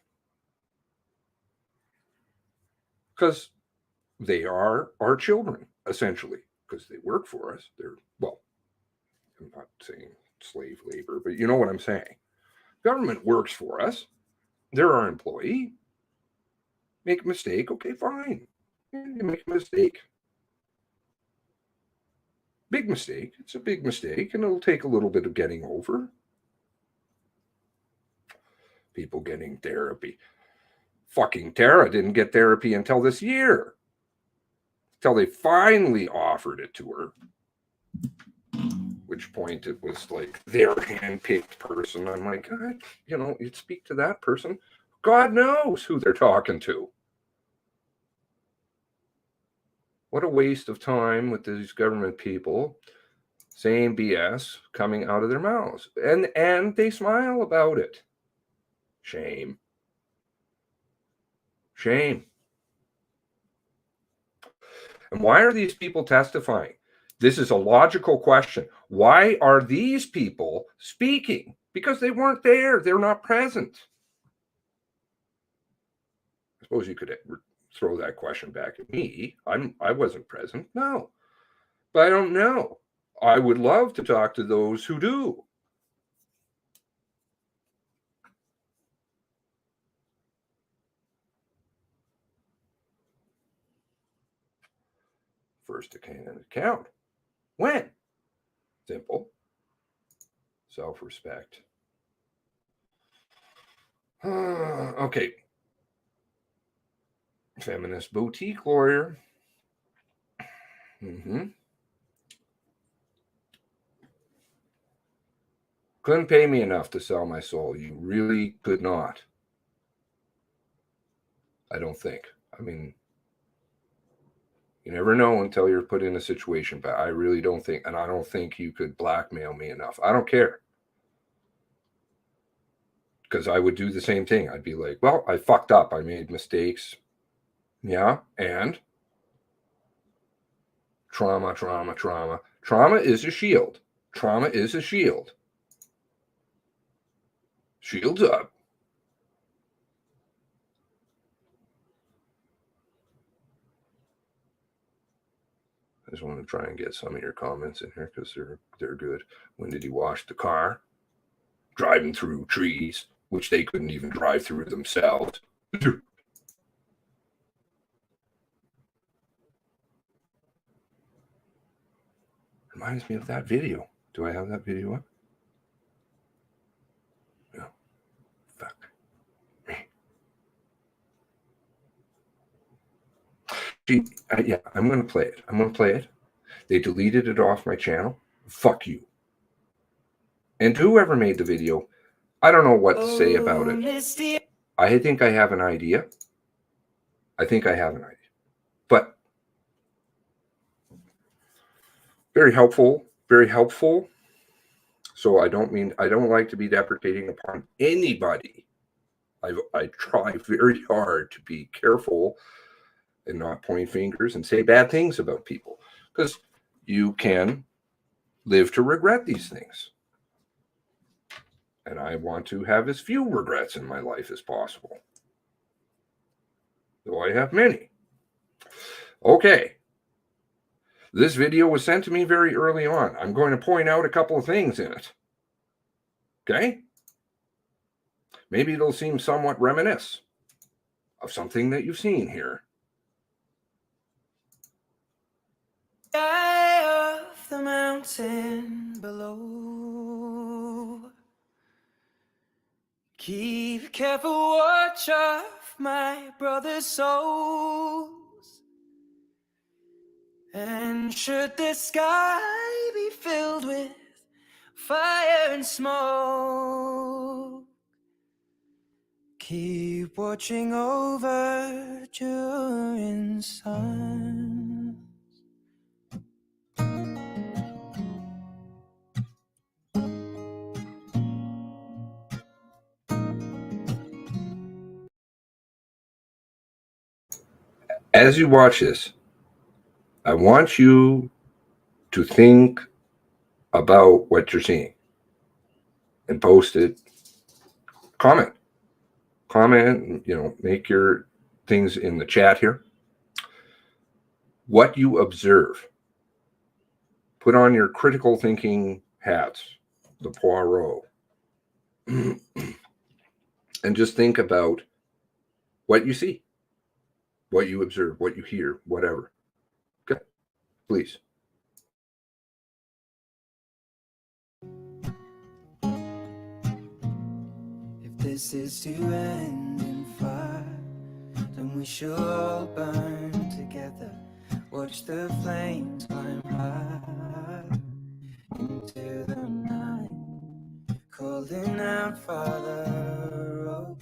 Because they are our children, essentially. Because they work for us. They're, well, I'm not saying slave labor, but you know what I'm saying. Government works for us. They're our employee. Make a mistake, okay, fine. You make a mistake. Big mistake. It's a big mistake, and it'll take a little bit of getting over. People getting therapy. Fucking Tara didn't get therapy until this year. Until they finally offered it to her. Which point it was like their hand-picked person. I'm like, you know, you'd speak to that person. God knows who they're talking to. What a waste of time with these government people saying BS coming out of their mouths. And they smile about it. Shame. Shame. And why are these people testifying? This is a logical question. Why are these people speaking? Because they weren't there. They're not present. I suppose you could throw that question back at me. I wasn't present. No. But I don't know. I would love to talk to those who do. First account. When? Simple. Self-respect. Okay. Feminist boutique lawyer. Couldn't pay me enough to sell my soul. You really could not. I don't think. I mean, you never know until you're put in a situation, but I really don't think, and I don't think you could blackmail me enough. I don't care. Because I would do the same thing. I'd be like, well, I fucked up. I made mistakes. Yeah, and trauma. Trauma is a shield. Trauma is a shield. Shields up. I just want to try and get some of your comments in here because they're good. When did he wash the car? Driving through trees, which they couldn't even drive through themselves. Reminds me of that video. Do I have that video up? No. Fuck. Yeah, I'm going to play it. They deleted it off my channel. Fuck you. And whoever made the video, I don't know what to say about it. I think I have an idea. But very helpful. So I don't like to be deprecating upon anybody. I try very hard to be careful and not point fingers and say bad things about people, because you can live to regret these things. And I want to have as few regrets in my life as possible, though I have many. Okay. This video was sent to me very early on. I'm going to point out a couple of things in it. Okay? Maybe it'll seem somewhat reminiscent of something that you've seen here. Eye of the mountain below. Keep careful watch of my brother's souls. And should the sky be filled with fire and smoke, keep watching over during sun. As you watch this, I want you to think about what you're seeing and post it. Comment, make your things in the chat here. What you observe. Put on your critical thinking hats, the Poirot, and just think about what you see, what you observe, what you hear, whatever. Okay, please. If this is to end in fire, then we shall all burn together. Watch the flames climb high into the night, calling out, Father, oh,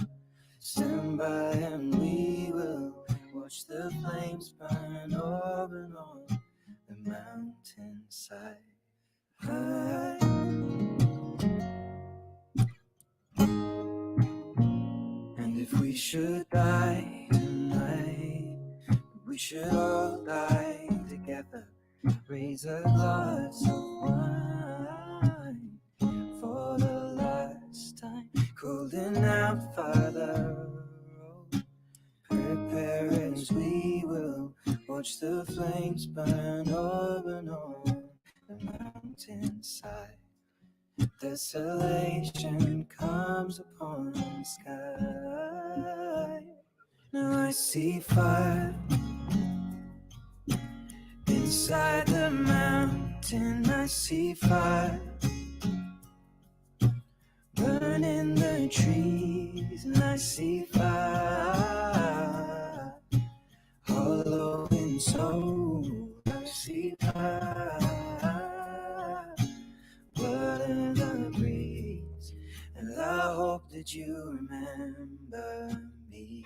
stand by and we will watch the flames burn over and on the mountainside. High. And if we should die tonight, we should all die together. Raise a glass of wine for the last time, calling out, Father, oh, prepare as we will watch the flames burn over and on the mountainside. Desolation comes upon the sky. Now I see fire inside the mountain. I see fire burning the trees, and I see fire hollow in soul. I see fire blood in the breeze, and I hope that you remember me.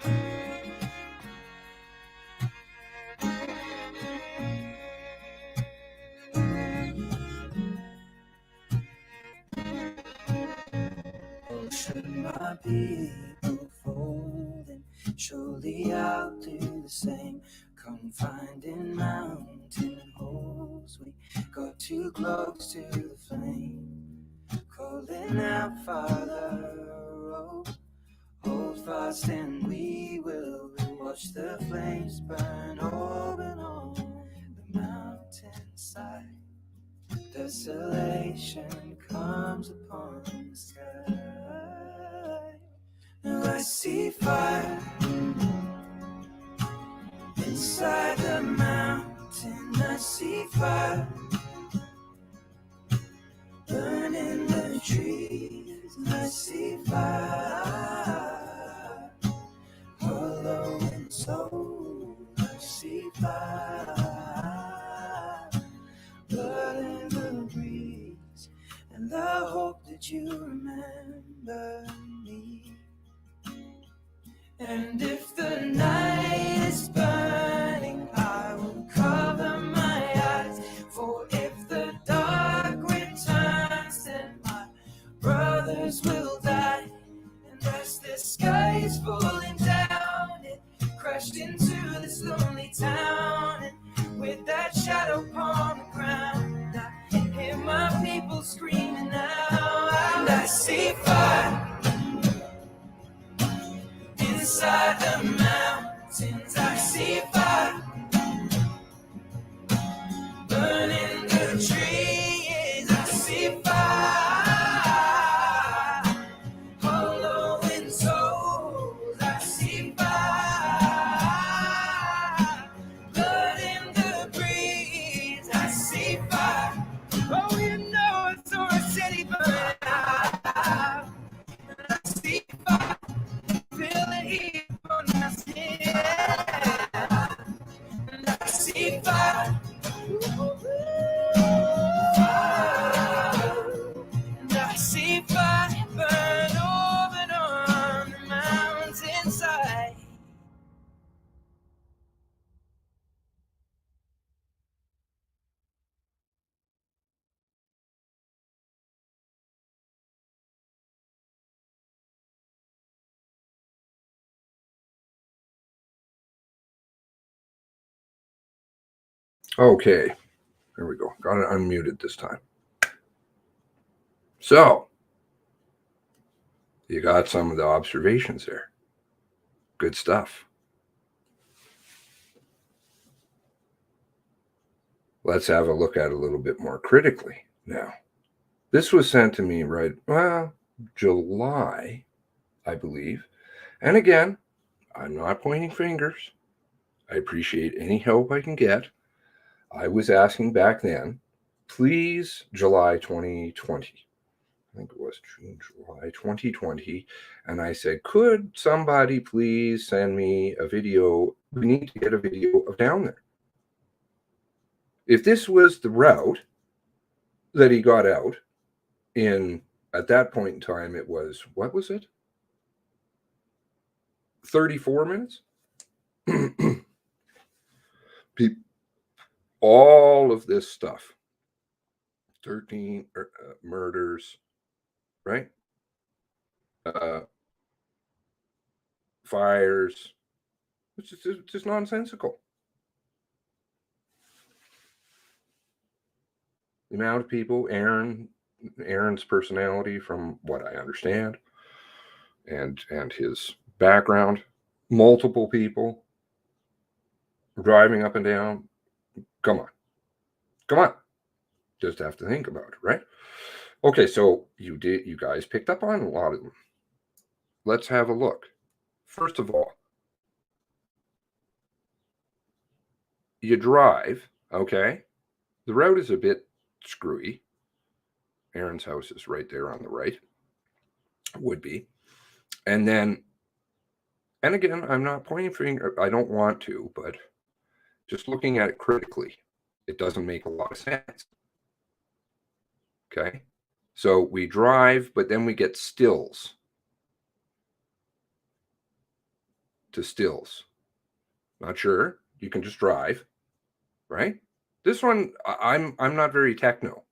Oh, should my people fold, and surely I'll do the same. Confined in mountain holes, we got too close to the flame, calling out, Father, oh, hold fast and we will watch the flames burn over and on the mountainside. Desolation comes upon the sky. Now I see fire inside the mountain. I see fire burning the trees. I see fire hollow in soul. I see fire blood in the breeze, and I hope that you remember me. And if the night is burning, I will cover my eyes. For if the dark returns, then my brothers will die. And as the sky is falling down, it crashed into this lonely town. And with that shadow upon the ground, I hear my people screaming out. And I see fire inside the mountains. I see fire burning the trees. I see fire hollow in souls. I see fire blood in the breeze. I see fire. Oh, you know it's our city burning out. And I see fire. Feel it here on my skin, and I see fire, and I see fire burn over and on the mountainside. Okay, there we go. Got it unmuted this time. So, you got some of the observations there. Good stuff. Let's have a look at it a little bit more critically now. This was sent to me July, I believe. And again, I'm not pointing fingers. I appreciate any help I can get. I was asking back then, please, July 2020. I think it was June, July 2020. And I said, could somebody please send me a video? We need to get a video of down there. If this was the route that he got out in, at that point in time, it was, what was it? 34 minutes? All of this stuff, 13 murders, right? Fires, which is just nonsensical. The amount of people, Aaron's personality, from what I understand, and his background, multiple people driving up and down. Come on. Just have to think about it, right? Okay, so you guys picked up on a lot of them. Let's have a look. First of all, you drive, okay? The route is a bit screwy. Aaron's house is right there on the right. Would be. And again, I'm not pointing finger. I don't want to, but just looking at it critically, it doesn't make a lot of sense. Okay? So we drive, but then we get stills. To stills. Not sure. You can just drive, right? This one, I'm not very techno.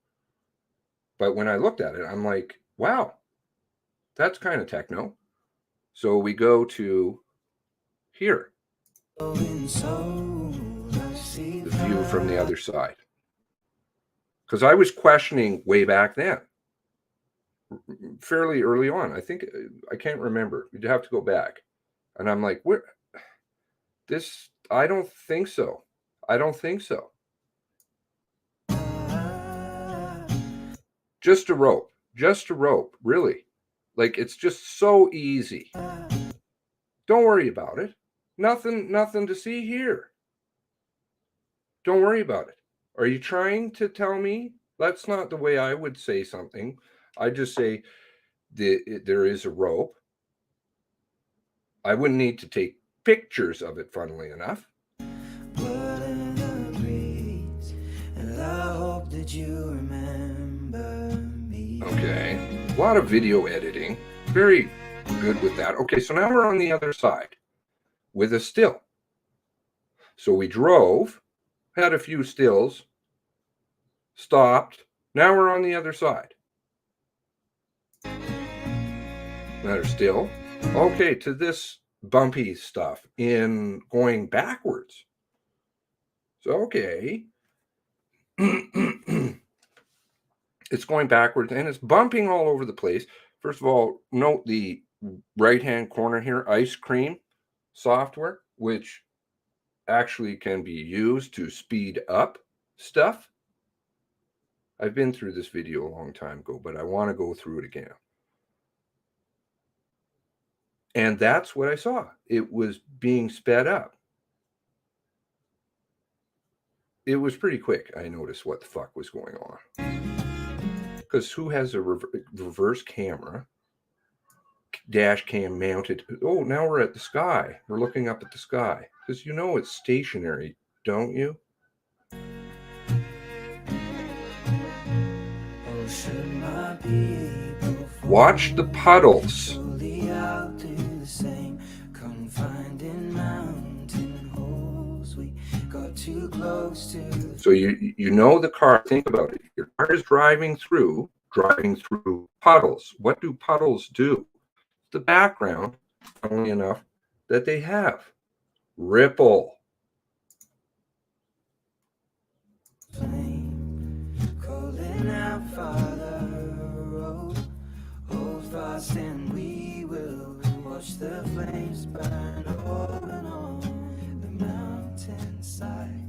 But when I looked at it, I'm like, wow, that's kind of techno. So we go to here. The view from the other side. Because I was questioning way back then. Fairly early on. I think, I can't remember. You'd have to go back. And I'm like, where? This, I don't think so. I don't think so. Just a rope, really. Like, it's just so easy. Don't worry about it. Nothing to see here. Don't worry about it. Are you trying to tell me? That's not the way I would say something. I just say there is a rope. I wouldn't need to take pictures of it, funnily enough. Okay, a lot of video editing. Very good with that. Okay, so now we're on the other side with a still. So we drove, had a few stills, stopped. Now we're on the other side. Another still. Okay, to this bumpy stuff in going backwards. So, okay. It's going backwards and it's bumping all over the place. First of all, note the right-hand corner here, ice cream software, which actually can be used to speed up stuff. I've been through this video a long time ago, but I want to go through it again. And that's what I saw. It was being sped up. It was pretty quick. I noticed what the fuck was going on. Because who has a reverse camera, dash cam mounted? Oh, now we're at the sky. We're looking up at the sky. Because you know it's stationary, don't you? Watch the puddles. So you know the car, think about it. Your car is driving through puddles. What do puddles do? The background, funnily enough, that they have. Ripple. Calling out Father, hold fast and we will watch the flames burn over on the mountainside.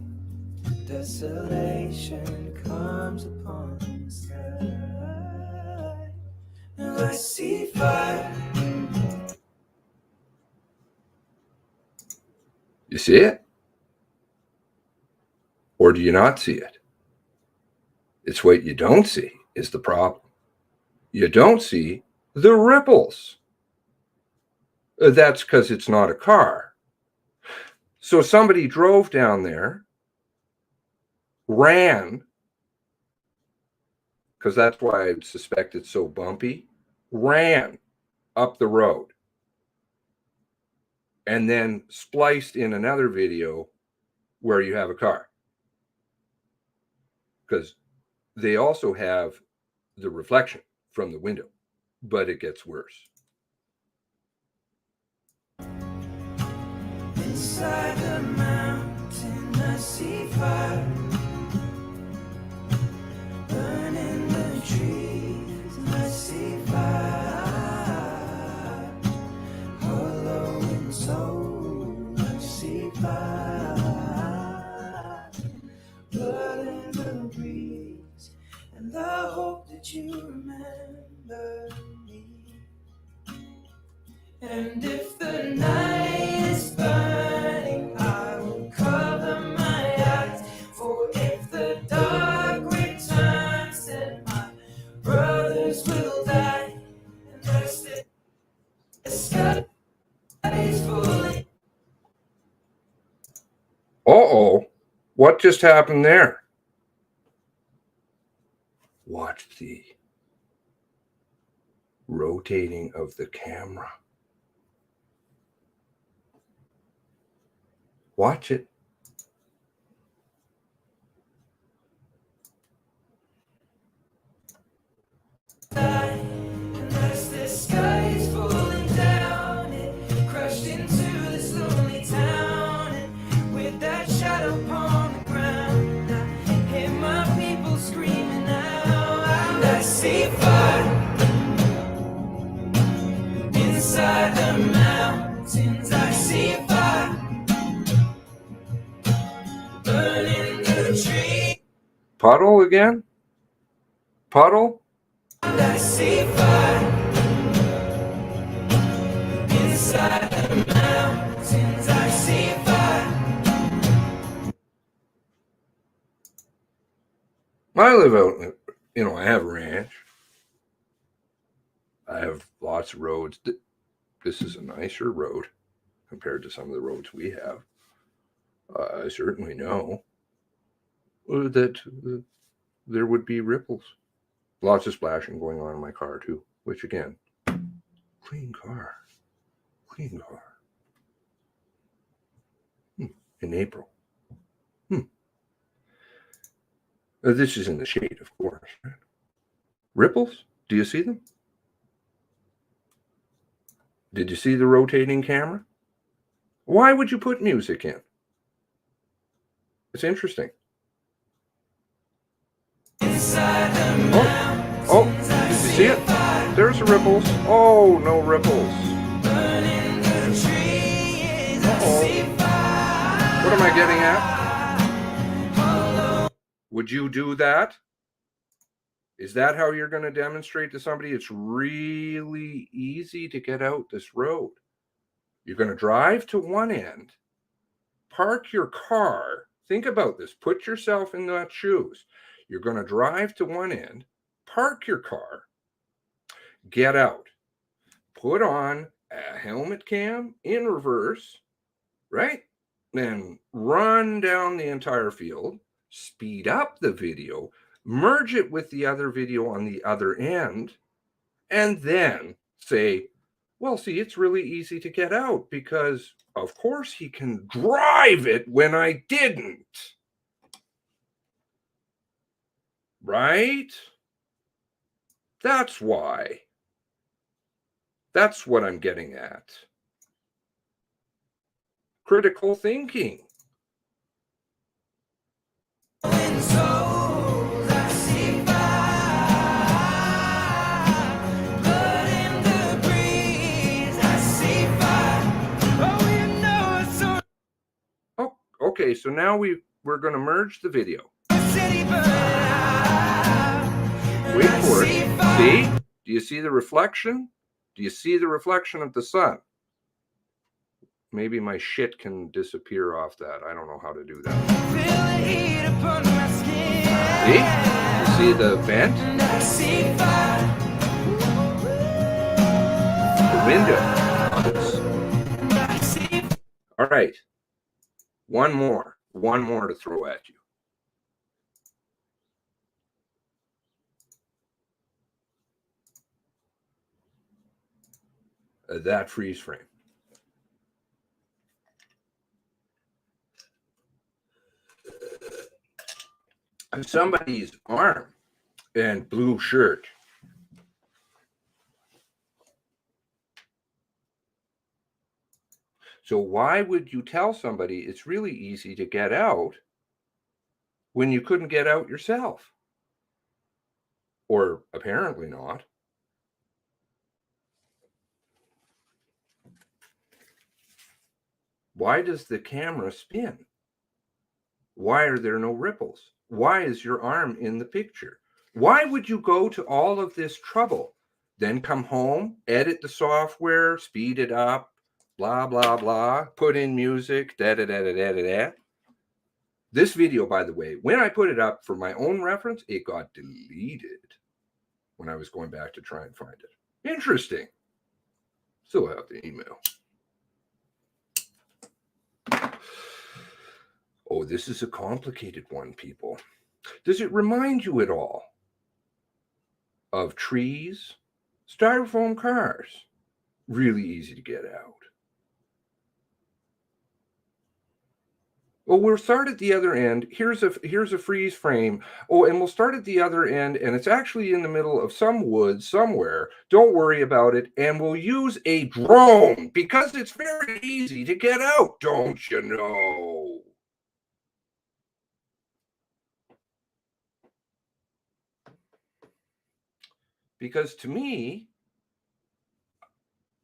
desolation comes upon the sky. Now I see fire. You see it? Or do you not see it? It's what you don't see is the problem. You don't see the ripples. That's because it's not a car. So somebody drove down there, ran, because that's why I suspect it's so bumpy, ran up the road, and then spliced in another video where you have a car. Because they also have the reflection from the window, but it gets worse. Inside the mountain, I see fire. Burning the trees, I see fire. Hollow in soul, I see fire. Blood in the breeze, and I hope that you remember me. And if the night is burning, I will cover my eyes. For if the dark returns, then my brothers will die. And as the sky is falling. Uh-oh, what just happened there? Watch the rotating of the camera. Watch it. And as the sky is falling down, it crashed into this lonely town. And with that shadow upon the ground, I hear my people screaming out. And I see fire inside the mountains. I see fire burning the tree. Puddle again? Puddle? And I see fire inside the mountains. I see fire. I live out, I have a ranch. I have lots of roads. This is a nicer road compared to some of the roads we have. I certainly know that there would be ripples. Lots of splashing going on in my car too, which again, clean car. In April. This is in the shade, of course. Ripples? Do you see them? Did you see the rotating camera? Why would you put music in? It's interesting. Oh, did you see it? There's the ripples. Oh, no ripples. Uh-oh. What am I getting at? Would you do that? Is that how you're going to demonstrate to somebody it's really easy to get out this road? You're going to drive to one end, park your car. Think about this. Put yourself in that shoes. You're going to drive to one end, park your car, get out, put on a helmet cam in reverse, right? Then run down the entire field, speed up the video, merge it with the other video on the other end, and then say, well, see, it's really easy to get out because, of course, he can drive it when I didn't. Right? That's why. That's what I'm getting at. Critical thinking. Okay, so now we're going to merge the video. Wait for it. See? Do you see the reflection? Do you see the reflection of the sun? Maybe my shit can disappear off that. I don't know how to do that. See? You see the vent? The window. All right. One more to throw at you. That freeze frame. Somebody's arm and blue shirt. So why would you tell somebody it's really easy to get out when you couldn't get out yourself? Or apparently not. Why does the camera spin? Why are there no ripples? Why is your arm in the picture? Why would you go to all of this trouble, then come home, edit the software, speed it up, blah, blah, blah, put in music, da-da-da-da-da-da-da. This video, by the way, when I put it up for my own reference, it got deleted when I was going back to try and find it. Interesting. Still have the email. Oh, this is a complicated one, people. Does it remind you at all of trees, styrofoam cars? Really easy to get out. Well, we'll start at the other end. Here's a freeze frame. Oh, and we'll start at the other end, and it's actually in the middle of some woods somewhere. Don't worry about it. And we'll use a drone because it's very easy to get out, don't you know? Because to me,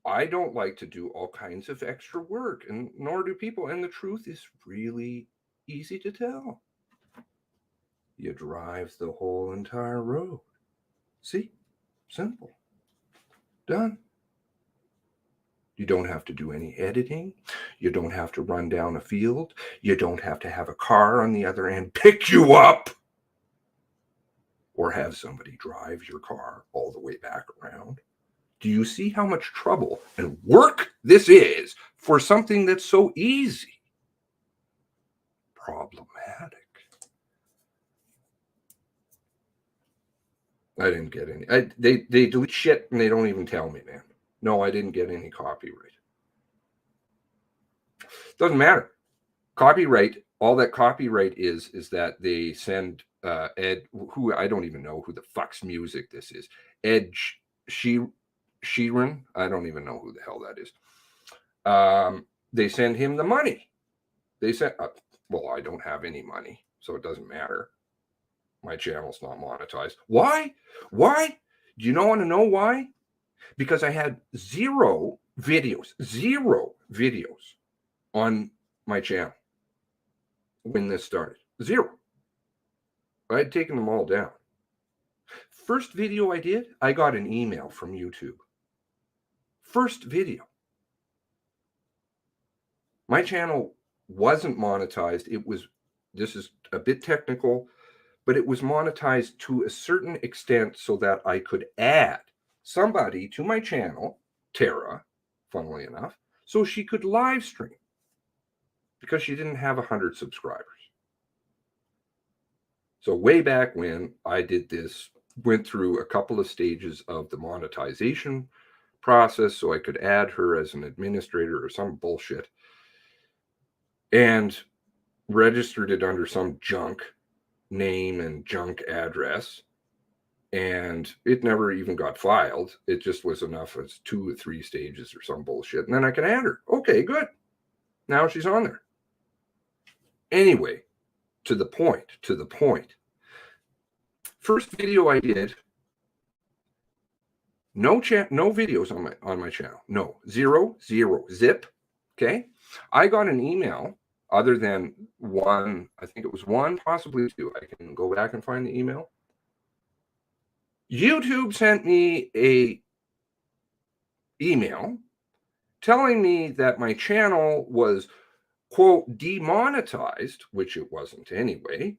I don't like to do all kinds of extra work, and nor do people. And the truth is really easy to tell. You drive the whole entire road. See? Simple. Done. You don't have to do any editing. You don't have to run down a field. You don't have to have a car on the other end pick you up. Or have somebody drive your car all the way back around. Do you see how much trouble and work this is for something that's so easy? Problematic. I didn't get any. They delete shit and they don't even tell me, man. No, I didn't get any copyright. Doesn't matter. Copyright, all that copyright is that they send Ed, who I don't even know who the fuck's music this is. Ed Sheeran, I don't even know who the hell that is. They send him the money. They said, well, I don't have any money, so it doesn't matter. My channel's not monetized. Why? Why? Do you want to know why? Because I had zero videos on my channel when this started. Zero. I had taken them all down. First video I did, I got an email from YouTube. First video. My channel wasn't monetized. This is a bit technical, but it was monetized to a certain extent so that I could add somebody to my channel, Tara, funnily enough, so she could live stream because she didn't have 100 subscribers. So way back when I did this, went through a couple of stages of the monetization process so I could add her as an administrator or some bullshit and registered it under some junk name and junk address. And it never even got filed. It just was enough as 2 or 3 stages or some bullshit. And then I can add her. Okay, good. Now she's on there. Anyway, to the point. First video I did, no videos on my channel. No, zero, zip. Okay. I got an email other than one, I think it was one, possibly two. I can go back and find the email. YouTube sent me a email telling me that my channel was, quote, demonetized, which it wasn't anyway,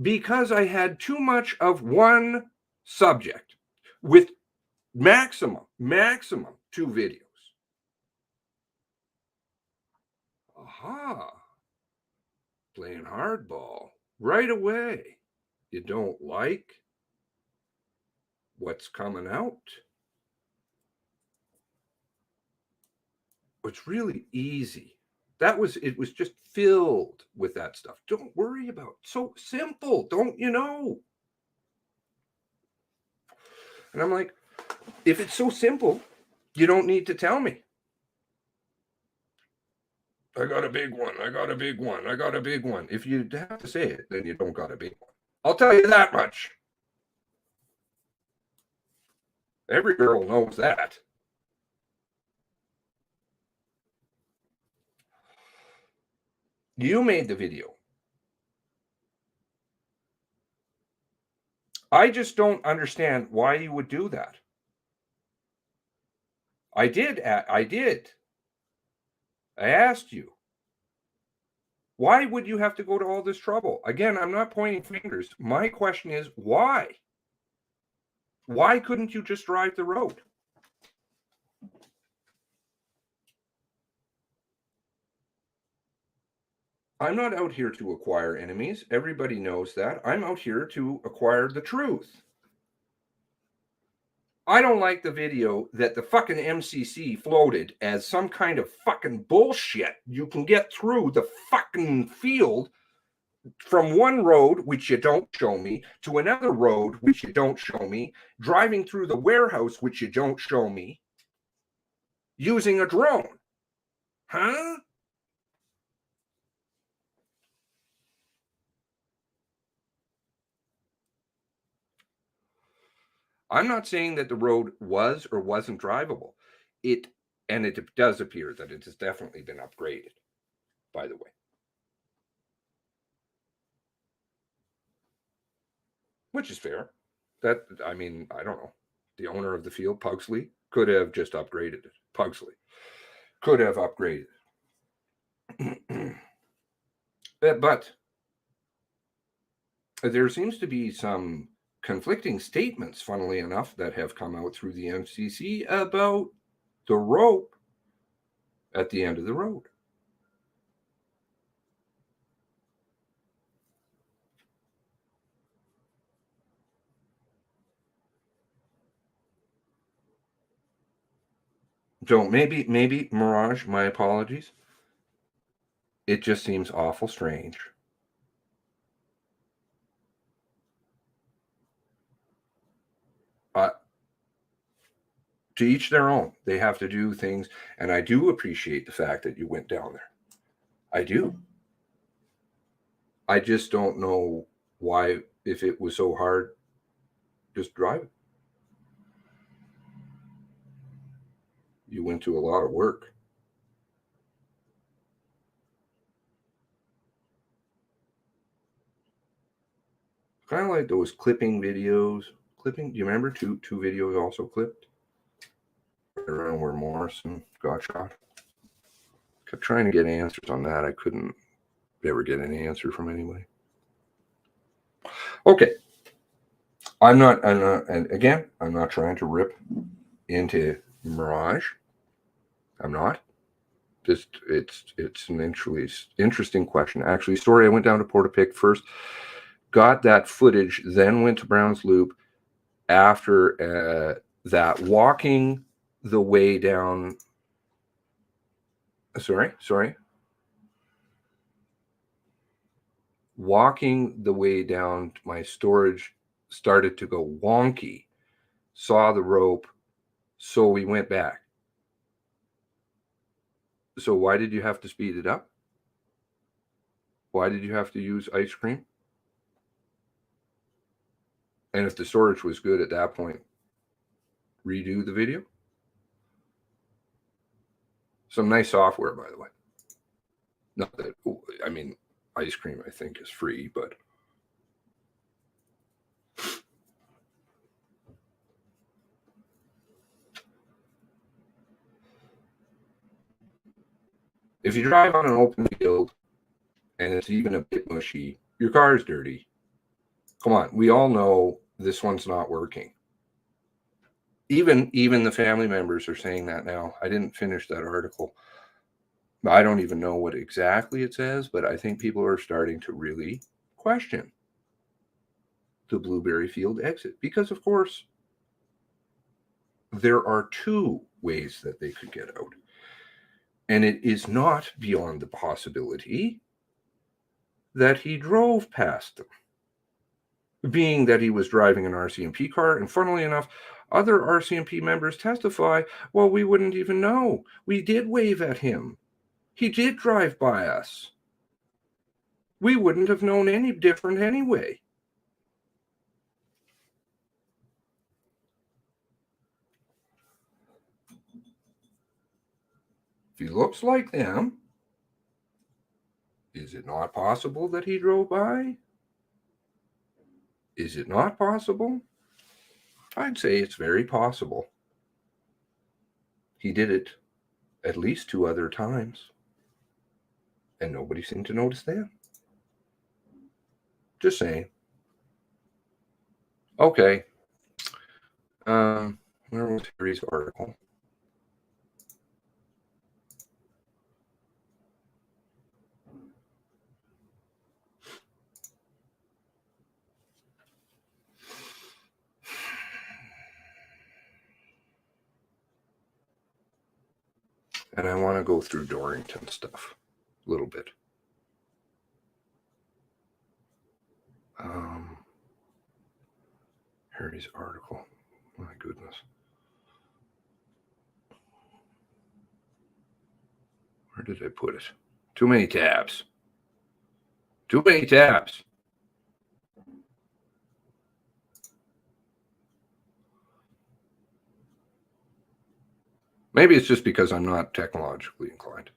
because I had too much of one subject with maximum 2 videos. Aha. Playing hardball right away. You don't like what's coming out? It's really easy. It was just filled with that stuff. Don't worry about it. So simple, don't you know? And I'm like, if it's so simple, you don't need to tell me. I got a big one. I got a big one. I got a big one. If you have to say it, then you don't got a big one. I'll tell you that much. Every girl knows that. You made the video. I just don't understand why you would do that. I did. I asked you. Why would you have to go to all this trouble? Again, I'm not pointing fingers. My question is, why? Why couldn't you just drive the road? I'm not out here to acquire enemies. Everybody knows that. I'm out here to acquire the truth. I don't like the video that the fucking MCC floated as some kind of fucking bullshit. You can get through the fucking field from one road, which you don't show me, to another road, which you don't show me, driving through the warehouse, which you don't show me, using a drone. Huh? I'm not saying that the road was or wasn't drivable. It does appear that it has definitely been upgraded, by the way. Which is fair. I don't know. The owner of the field, Pugsley, could have just upgraded it. Pugsley could have upgraded it. But there seems to be some conflicting statements, funnily enough, that have come out through the MCC about the rope at the end of the road. So maybe Mirage, my apologies. It just seems awful strange. To each their own. They have to do things, and I do appreciate the fact that you went down there. I do. I just don't know why, if it was so hard, just drive it. You went to a lot of work. Kind of like those clipping videos. Do you remember two videos also clipped? Around where Morrison got shot. Kept trying to get answers on that. I couldn't ever get any answer from anybody. Okay. I'm not, and again, I'm not trying to rip into Mirage. I'm not. Just it's an interesting question. Actually, story, I went down to Portapique first, got that footage, then went to Browns Loop after that, walking the way down. Sorry. Walking the way down, my storage started to go wonky. Saw the rope, so we went back. So why did you have to speed it up? Why did you have to use ice cream? And if the storage was good at that point, redo the video? Some nice software, by the way. Not that, I mean, ice cream, I think, is free, but if you drive on an open field and it's even a bit mushy, your car's dirty. Come on, we all know this one's not working. Even the family members are saying that now. I didn't finish that article. I don't even know what exactly it says, but I think people are starting to really question the Blueberry Field exit because, of course, there are two ways that they could get out. And it is not beyond the possibility that he drove past them, being that he was driving an RCMP car. And funnily enough, other RCMP members testify, well, we wouldn't even know. We did wave at him. He did drive by us. We wouldn't have known any different anyway. If he looks like them, is it not possible that he drove by? Is it not possible? I'd say it's very possible. He did it at least 2 other times, and nobody seemed to notice that. Just saying. Okay. Where was Harry's article? And I want to go through Dorrington stuff a little bit. Harry's article. My goodness. Where did I put it? Too many tabs. Too many tabs. Maybe it's just because I'm not technologically inclined.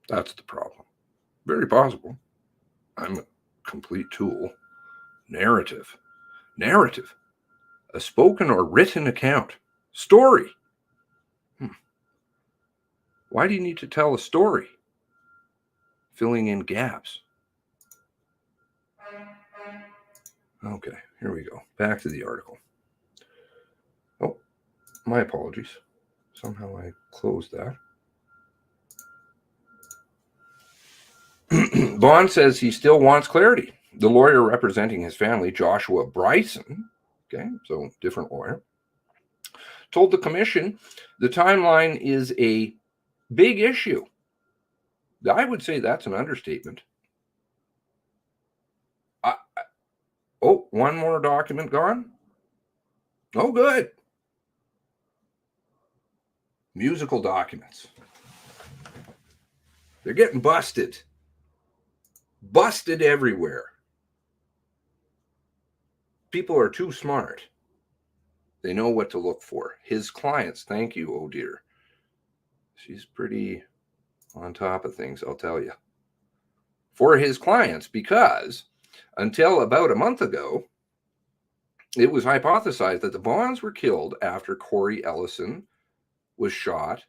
That's the problem. Very possible. I'm a complete tool. Narrative. Narrative. A spoken or written account. Story. Why do you need to tell a story? Filling in gaps. Okay, here we go. Back to the article. Oh, my apologies. Somehow I closed that. Bond says he still wants clarity. The lawyer representing his family, Joshua Bryson, okay, so different lawyer, told the commission the timeline is a big issue. I would say that's an understatement. Oh, one more document gone? Oh, good. Musical documents. They're getting busted. Busted everywhere. People are too smart. They know what to look for. His clients, thank you, oh dear. She's pretty on top of things, I'll tell you. For his clients, because until about a month ago, it was hypothesized that the Bonds were killed after Corey Ellison was shot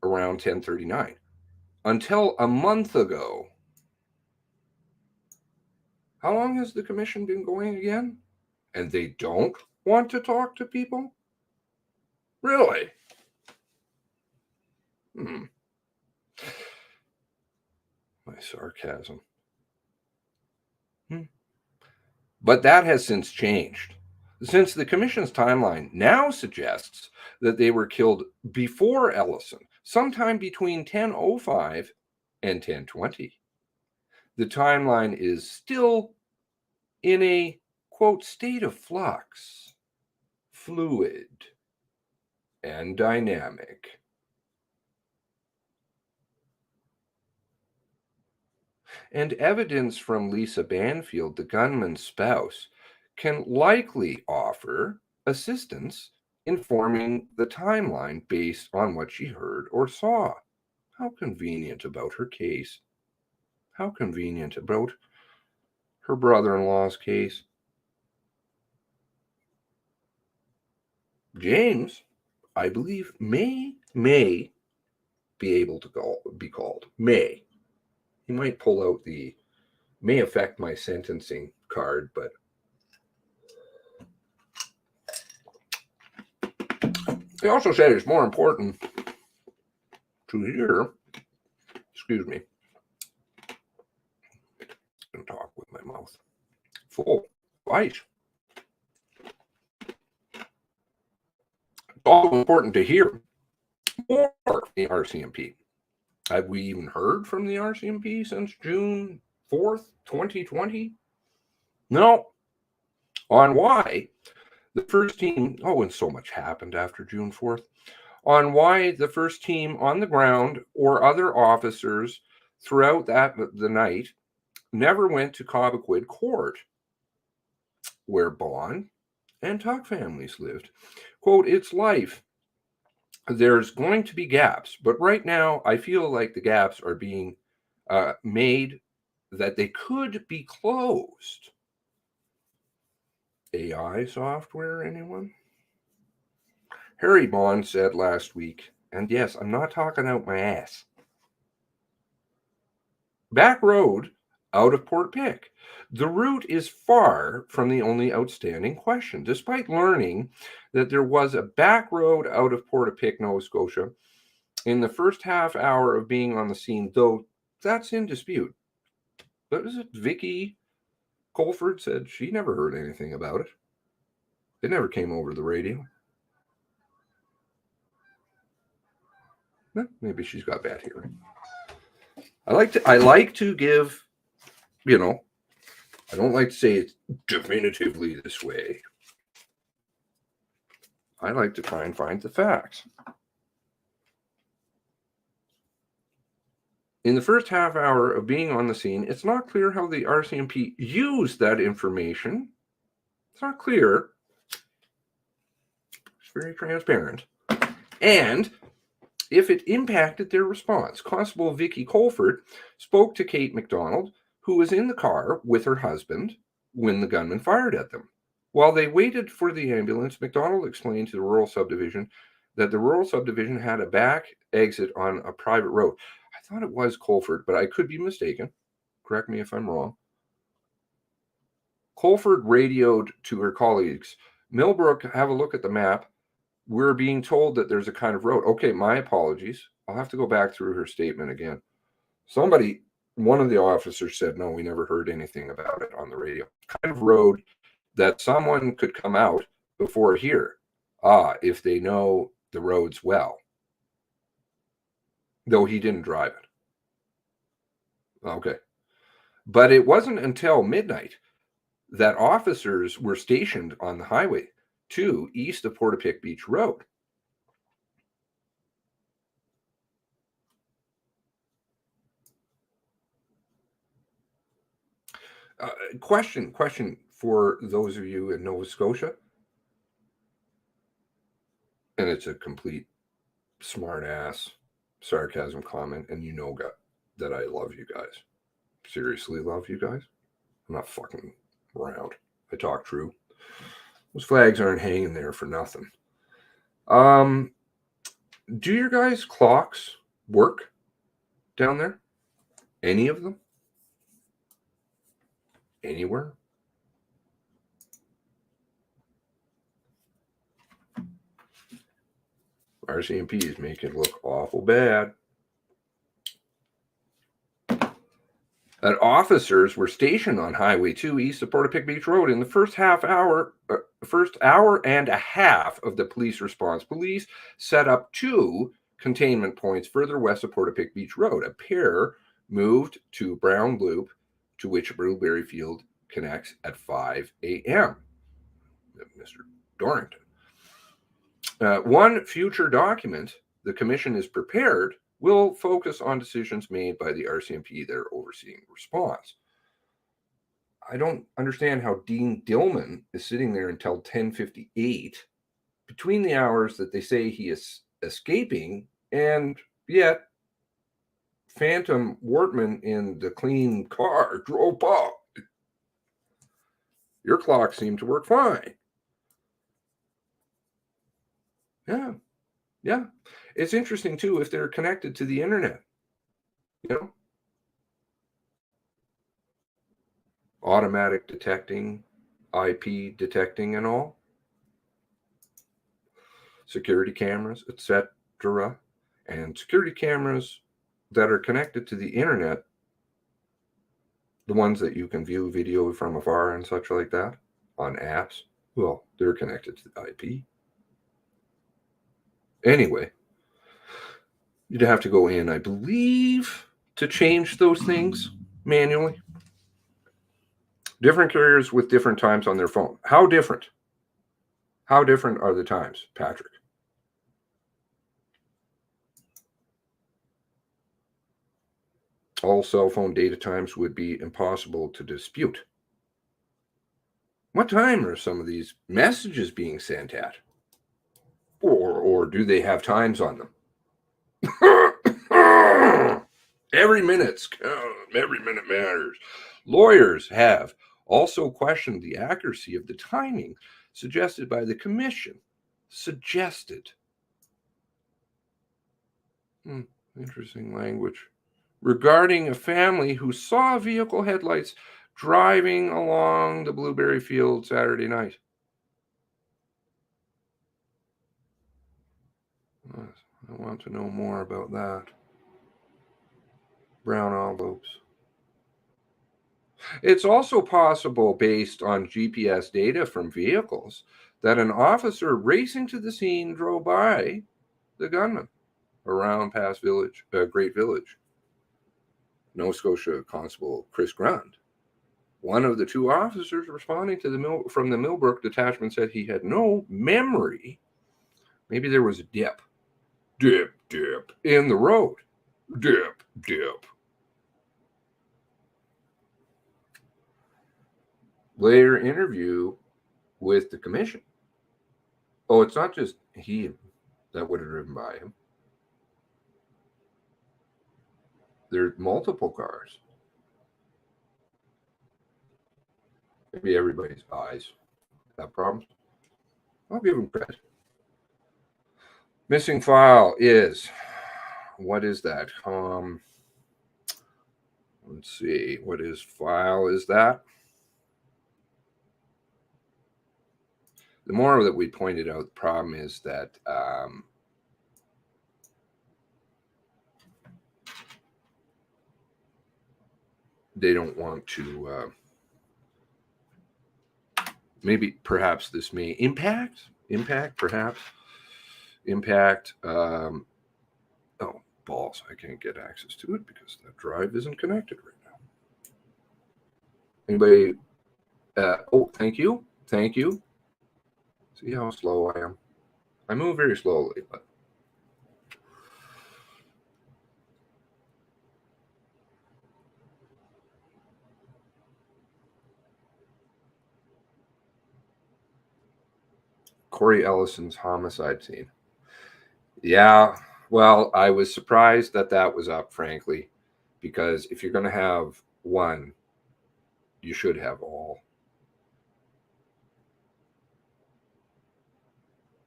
around 10:39. Until a month ago. How long has the commission been going again? And they don't want to talk to people? Really? My sarcasm. But that has since changed. Since the commission's timeline now suggests that they were killed before Ellison, sometime between 10:05 and 10:20. The timeline is still in a, quote, state of flux, fluid, and dynamic. And evidence from Lisa Banfield, the gunman's spouse, can likely offer assistance in forming the timeline based on what she heard or saw. How convenient about her case. How convenient about her brother-in-law's case. James, I believe, may be able to be called. May. He might pull out the may affect my sentencing card, but he also said it's more important to hear, excuse me, I'm going to talk with my mouth full of ice. It's also important to hear more from the RCMP. Have we even heard from the RCMP since June 4th, 2020? No. On why the first team, and so much happened after June 4th, on why the first team on the ground or other officers throughout the night never went to Cobequid Court, where Bond and Tuck families lived. Quote, it's life. There's going to be gaps, but right now I feel like the gaps are being made that they could be closed. AI software, anyone? Harry Bond said last week, and yes, I'm not talking out my ass. Back road out of Port Pick. The route is far from the only outstanding question. Despite learning that there was a back road out of Port Pick, Nova Scotia, in the first half hour of being on the scene, though that's in dispute. But is it Vicky Colford said she never heard anything about it. It never came over the radio. Maybe she's got bad hearing. I like to give, I don't like to say it definitively this way. I like to try and find the facts. In the first half hour of being on the scene, it's not clear how the RCMP used that information. It's not clear. It's very transparent. And if it impacted their response. Constable Vicky Colford spoke to Kate McDonald, who was in the car with her husband when the gunman fired at them. While they waited for the ambulance, McDonald explained to the rural subdivision that the rural subdivision had a back exit on a private road. I thought it was Colford, but I could be mistaken. Correct me if I'm wrong. Colford radioed to her colleagues, Millbrook, have a look at the map. We're being told that there's a kind of road. Okay, my apologies. I'll have to go back through her statement again. One of the officers said, no, we never heard anything about it on the radio. Kind of road that someone could come out before here. If they know the roads well. Though he didn't drive it. Okay. But it wasn't until midnight that officers were stationed on the highway 2 east of Portapique Beach Road. Question for those of you in Nova Scotia, and it's a complete smart ass sarcasm comment, and that I love you guys. Seriously love you guys. I'm not fucking around. I talk true. Those flags aren't hanging there for nothing. Do your guys' clocks work down there? Any of them? Anywhere? RCMP is making it look awful bad. That officers were stationed on Highway 2 east of Portapique Beach Road in the first hour and a half of the police response. Police set up 2 containment points further west of Portapique Beach Road. A pair moved to Brown Loop, to which Blueberry Field connects at 5 a.m. Mr. Dorrington. One future document the commission is prepared will focus on decisions made by the RCMP that are overseeing the response. I don't understand how Dean Dillman is sitting there until 10:58 between the hours that they say he is escaping and yet phantom Wortman in the clean car drove up. Your clock seemed to work fine. Yeah. Yeah. It's interesting, too, if they're connected to the internet. You know? Automatic detecting, IP detecting and all. Security cameras, etc. And security cameras that are connected to the internet, the ones that you can view video from afar and such like that on apps, well, they're connected to the IP. Anyway, you'd have to go in, I believe, to change those things manually. Different carriers with different times on their phone. How different? How different are the times, Patrick? All cell phone data times would be impossible to dispute. What time are some of these messages being sent at? Or do they have times on them? Every minute's count. Every minute matters. Lawyers have also questioned the accuracy of the timing suggested by the commission. Suggested. Interesting language. Regarding a family who saw vehicle headlights driving along the blueberry field Saturday night. I want to know more about that. Brown envelopes. It's also possible, based on GPS data from vehicles, that an officer racing to the scene drove by the gunman around past Great Village. Nova Scotia Constable Chris Grund, one of the two officers responding to from the Millbrook detachment, said he had no memory. Maybe there was a dip in the road. Dip. Later interview with the commission. Oh, it's not just he that would have driven by him. There's multiple cars. Maybe everybody's eyes have problems. I'll give him credit. Missing file is, what is that? Let's see, what is file is that? The more that we pointed out, the problem is that they don't want to, maybe perhaps this may impact, oh, balls, I can't get access to it because that drive isn't connected right now. Anybody, oh, thank you. See how slow I am? I move very slowly, but Corey Ellison's homicide scene. Yeah, well, I was surprised that that was up, frankly, because if you're going to have one, you should have all.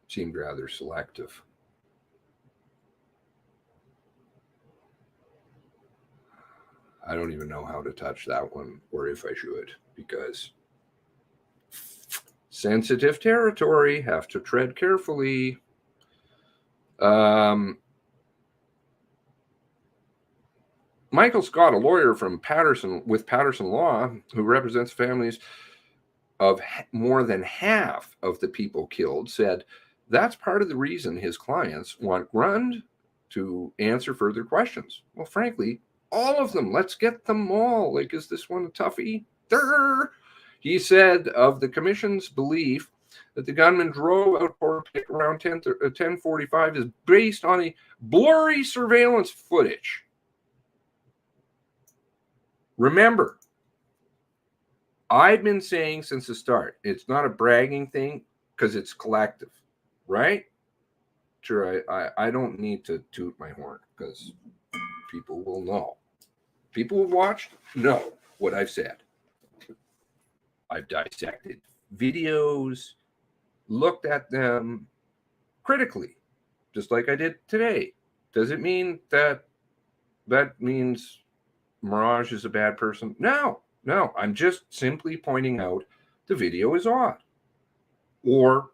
Seemed rather selective. I don't even know how to touch that one, or if I should, because sensitive territory, have to tread carefully. Michael Scott, a lawyer from Patterson Law, who represents families of more than half of the people killed, said that's part of the reason his clients want Grund to answer further questions. Well, frankly, all of them. Let's get them all. Like, is this one a toughie? Durr! He said of the commission's belief that the gunman drove out for a pick around 10:45 is based on a blurry surveillance footage. Remember, I've been saying since the start, it's not a bragging thing because it's collective, right? sure, I don't need to toot my horn because people will know. People who watched know what I've said. I've dissected videos, looked at them critically, just like I did today. Does it mean that means Mirage is a bad person? No. I'm just simply pointing out the video is odd. Or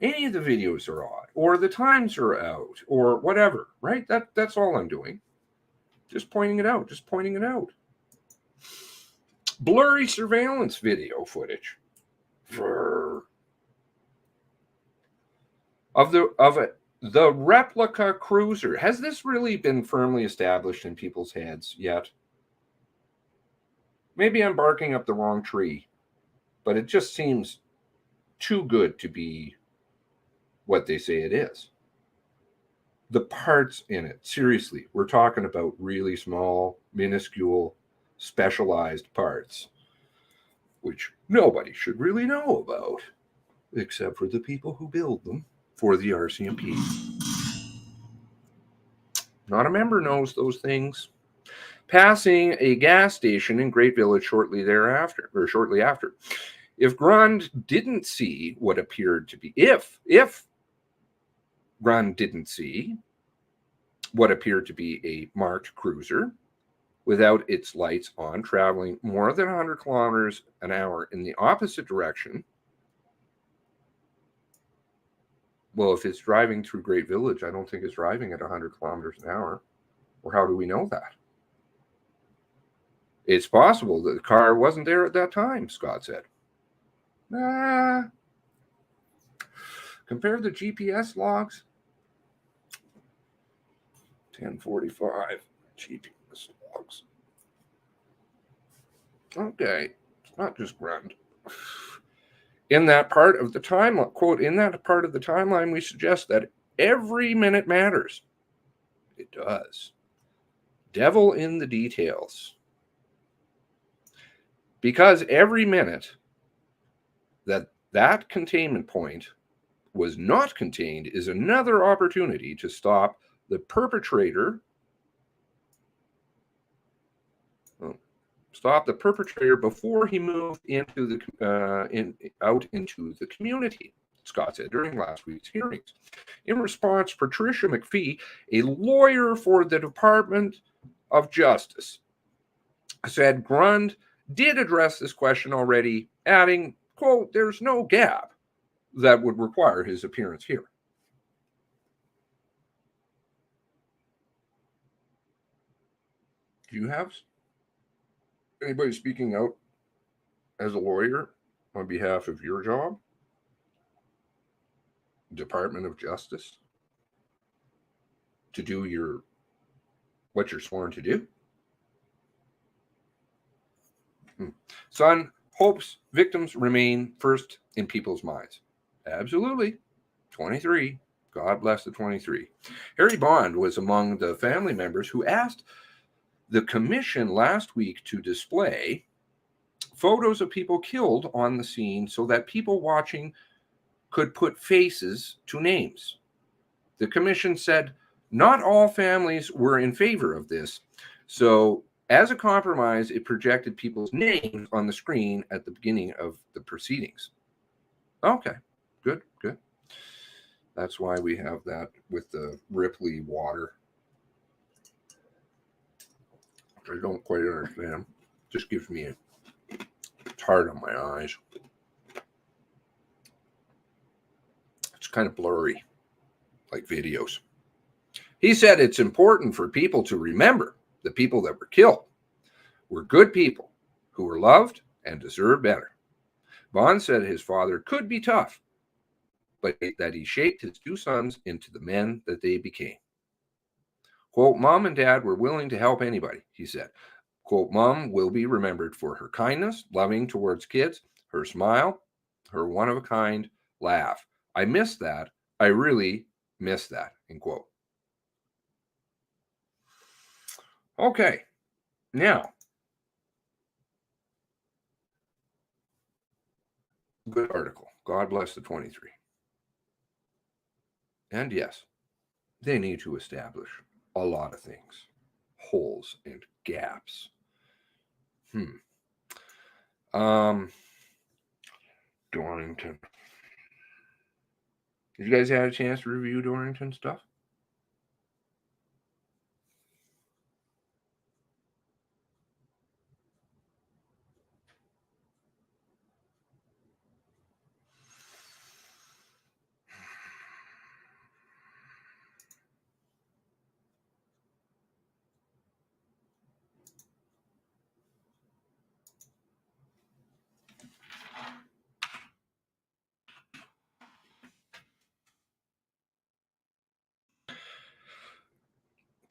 any of the videos are odd. Or the times are out. Or whatever, right? That's all I'm doing. Just pointing it out. Blurry surveillance video footage of the replica cruiser. Has this really been firmly established in people's heads yet? Maybe I'm barking up the wrong tree, but it just seems too good to be what they say it is. The parts in it, seriously, we're talking about really small, minuscule, specialized parts, which nobody should really know about, except for the people who build them for the RCMP. Not a member knows those things. Passing a gas station in Great Village shortly after. If Grund didn't see what appeared to be, if Grund didn't see what appeared to be a marked cruiser without its lights on, traveling more than 100 kilometers an hour in the opposite direction, well, if it's driving through Great Village, I don't think it's driving at 100 kilometers an hour. Or how do we know that? It's possible that the car wasn't there at that time, Scott said. Compare the GPS logs. 1045 GPS logs. Okay, it's not just Grund. In that part of the timeline, quote, in that part of the timeline, we suggest that every minute matters. It does. Devil in the details. Because every minute that containment point was not contained is another opportunity to stop the perpetrator. Stop the perpetrator before he moved into out into the community, Scott said during last week's hearings. In response, Patricia McPhee, a lawyer for the Department of Justice, said Grund did address this question already, adding, quote, there's no gap that would require his appearance here. Do you have anybody speaking out as a lawyer on behalf of your job? Department of Justice? To do what you're sworn to do? Son hopes victims remain first in people's minds. Absolutely. 23. God bless the 23. Harry Bond was among the family members who asked the commission last week to display photos of people killed on the scene so that people watching could put faces to names. The commission said not all families were in favor of this, so as a compromise, it projected people's names on the screen at the beginning of the proceedings. Okay, good. That's why we have that with the Ripley water. Which I don't quite understand. Just gives me it's hard on my eyes. It's kind of blurry, like videos. He said it's important for people to remember the people that were killed were good people who were loved and deserved better. Bond said his father could be tough, but that he shaped his two sons into the men that they became. Quote, Mom and Dad were willing to help anybody, he said. Quote, Mom will be remembered for her kindness, loving towards kids, her smile, her one-of-a-kind laugh. I miss that. I really miss that, end quote. Okay, now, good article. God bless the 23. And yes, they need to establish a lot of things, holes and gaps. Dorrington. Did you guys have a chance to review Dorrington stuff?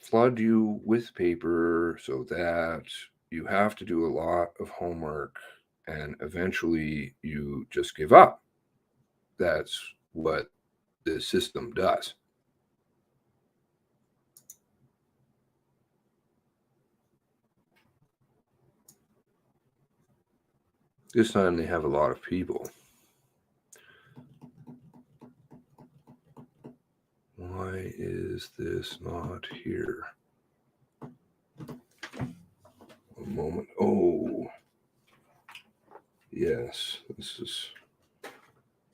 Flood you with paper so that you have to do a lot of homework and eventually you just give up. That's what the system does. This time they have a lot of people. Why is this not here? A moment. Oh, yes, this is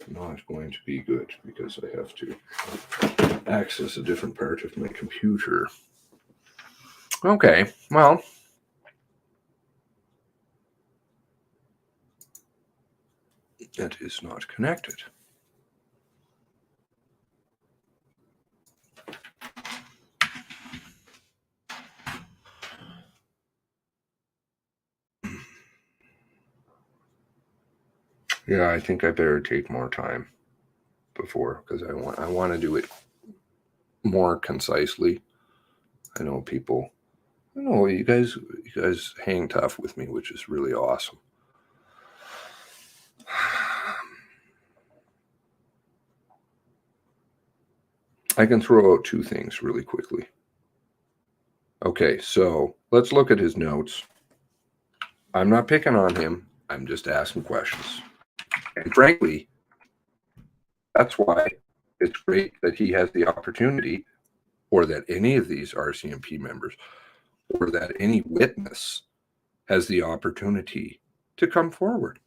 not going to be good because I have to access a different part of my computer. Okay, well, it is not connected. Yeah, I think I better take more time before because I want to do it more concisely. I know people. I know you guys hang tough with me, which is really awesome. I can throw out two things really quickly. Okay, so let's look at his notes. I'm not picking on him. I'm just asking questions. And frankly, that's why it's great that he has the opportunity, or that any of these RCMP members, or that any witness has the opportunity to come forward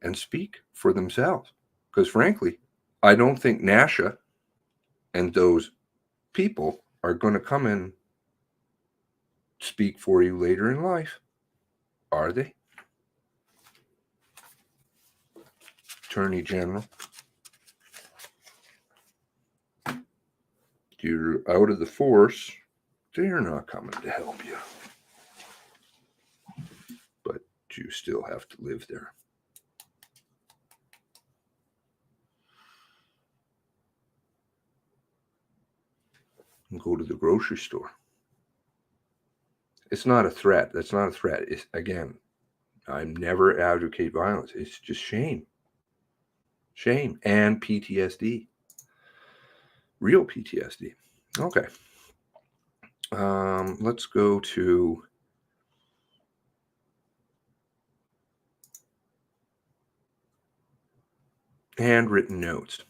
and speak for themselves. Because frankly, I don't think NASHA and those people are going to come and speak for you later in life, are they? Attorney General, you're out of the force. They're not coming to help you. But you still have to live there. And go to the grocery store. It's not a threat. That's not a threat. It's, again, I never advocate violence. It's just shame. Shame and PTSD. Real PTSD. Okay. Let's go to handwritten notes.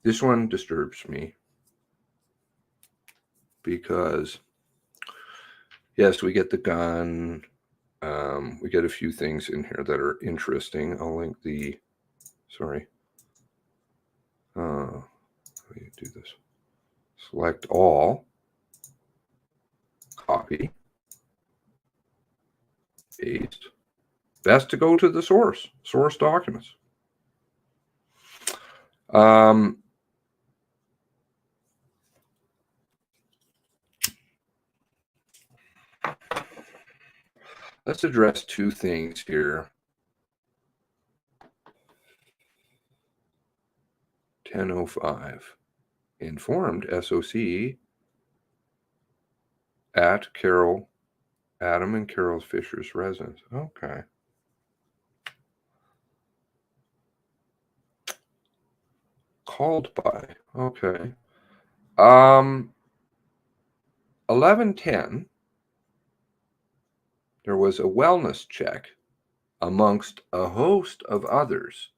This one disturbs me because, yes, we get the gun. We get a few things in here that are interesting. I'll link the, sorry. Let me do this. Select all. Copy. Paste. Best to go to the source documents. Let's address two things here. 10:05. Informed SOC at Adam and Carol Fisher's residence. Okay. Called by. Okay. 11:10. there was a wellness check amongst a host of others.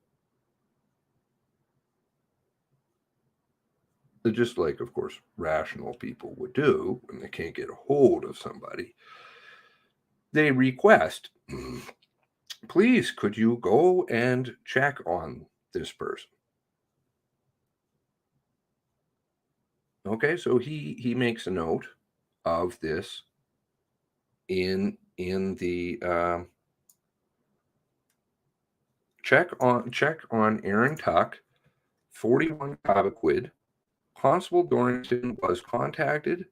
Just like, of course, rational people would do when they can't get a hold of somebody. They request, please, could you go and check on this person? Okay, so he makes a note of this in the check on Aaron Tuck, 41 Cobequid. Constable Dorrington was contacted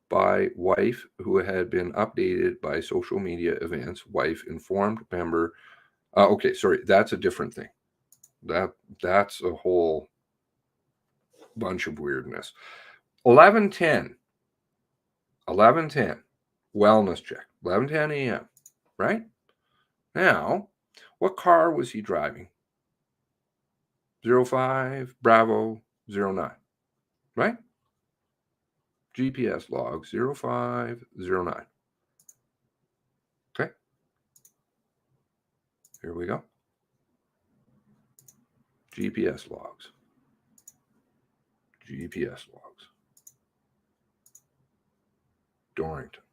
by wife who had been updated by social media events. Wife informed member. Okay, sorry, that's a different thing. That's a whole bunch of weirdness. 11:10, wellness check. 11:10 a.m. Right now, what car was he driving? 05 Bravo 09. Right? GPS log 0509. Okay. Here we go. GPS logs. GPS logs. Dorrington.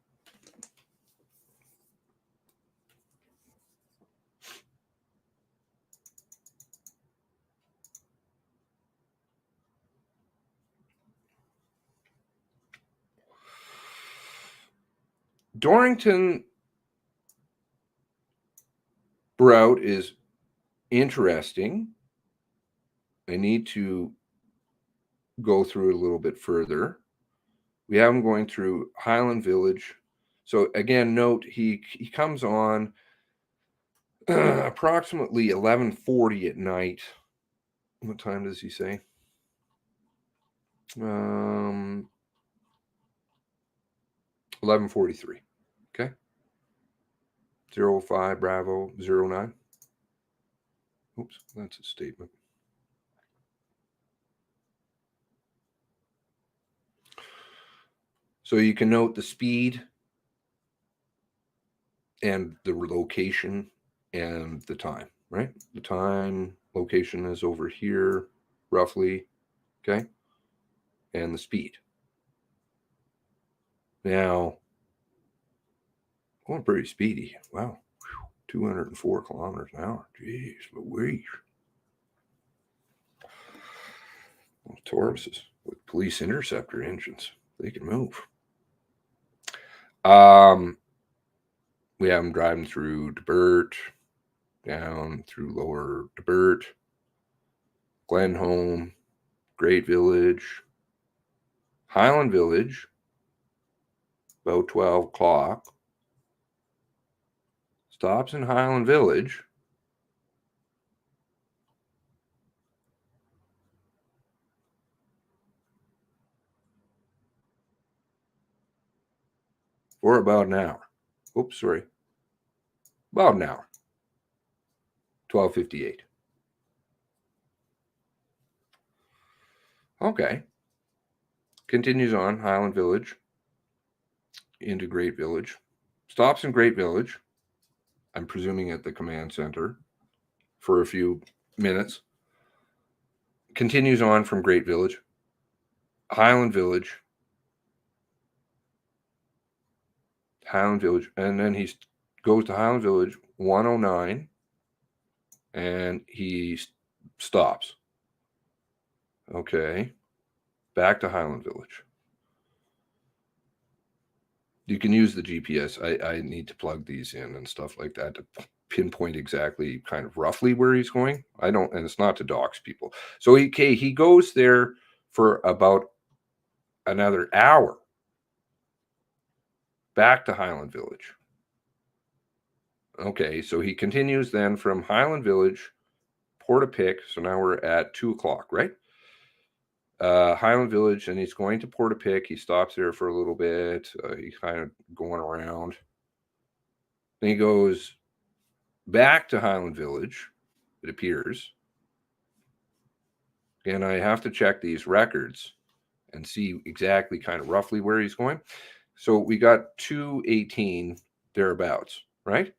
Dorrington route is interesting. I need to go through it a little bit further. We have him going through Highland Village. So again, note he comes on approximately 11:40 at night. What time does he say? 11:43. Okay. 05 Bravo 09. Oops, that's a statement. So you can note the speed and the location and the time, right? The time, location is over here, roughly, okay? And the speed. Now, going pretty speedy. Wow. 204 kilometers an hour. Jeez Louise. Well, Tauruses with police interceptor engines. They can move. We have them driving through DeBert, down through Lower DeBert, Glenholm, Great Village, Highland Village, about 12 o'clock. Stops in Highland Village. For about an hour. Oops, sorry. About an hour. 12:58. Okay. Continues on Highland Village into Great Village. Stops in Great Village. I'm presuming at the command center for a few minutes. Continues on from Great Village. Highland Village. Highland Village. And then he goes to Highland Village 109 and he stops. Okay. Back to Highland Village. You can use the GPS. I need to plug these in and stuff like that to pinpoint exactly kind of roughly where he's going. I don't, and it's not to dox people. So he goes there for about another hour. Back to Highland Village. Okay, so he continues then from Highland Village, Portapique. So now we're at 2 o'clock, right? Highland Village, and he's going to Portapique. He stops there for a little bit. He's kind of going around. Then he goes back to Highland Village, it appears. And I have to check these records and see exactly kind of roughly where he's going. So we got 2:18 thereabouts. right?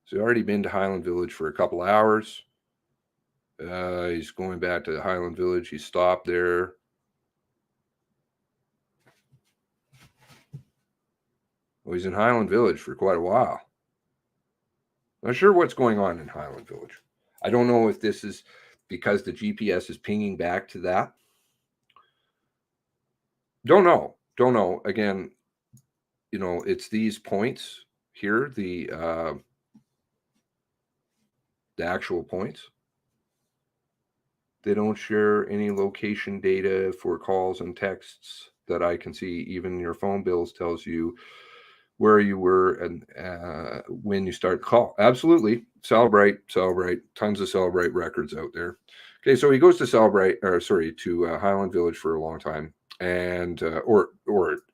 So he's already been to Highland Village for a couple hours. He's going back to Highland Village. He stopped there. Well, he's in Highland Village for quite a while. Not sure what's going on in Highland Village. I don't know if this is because the GPS is pinging back to that. Don't know. Again, you know, it's these points here, the actual points. They don't share any location data for calls and texts that I can see. Even your phone bills tells you where you were and when you start the call. Absolutely. Celebrate. Tons of Celebrate records out there. Okay, so he goes to Highland Village for a long time. And or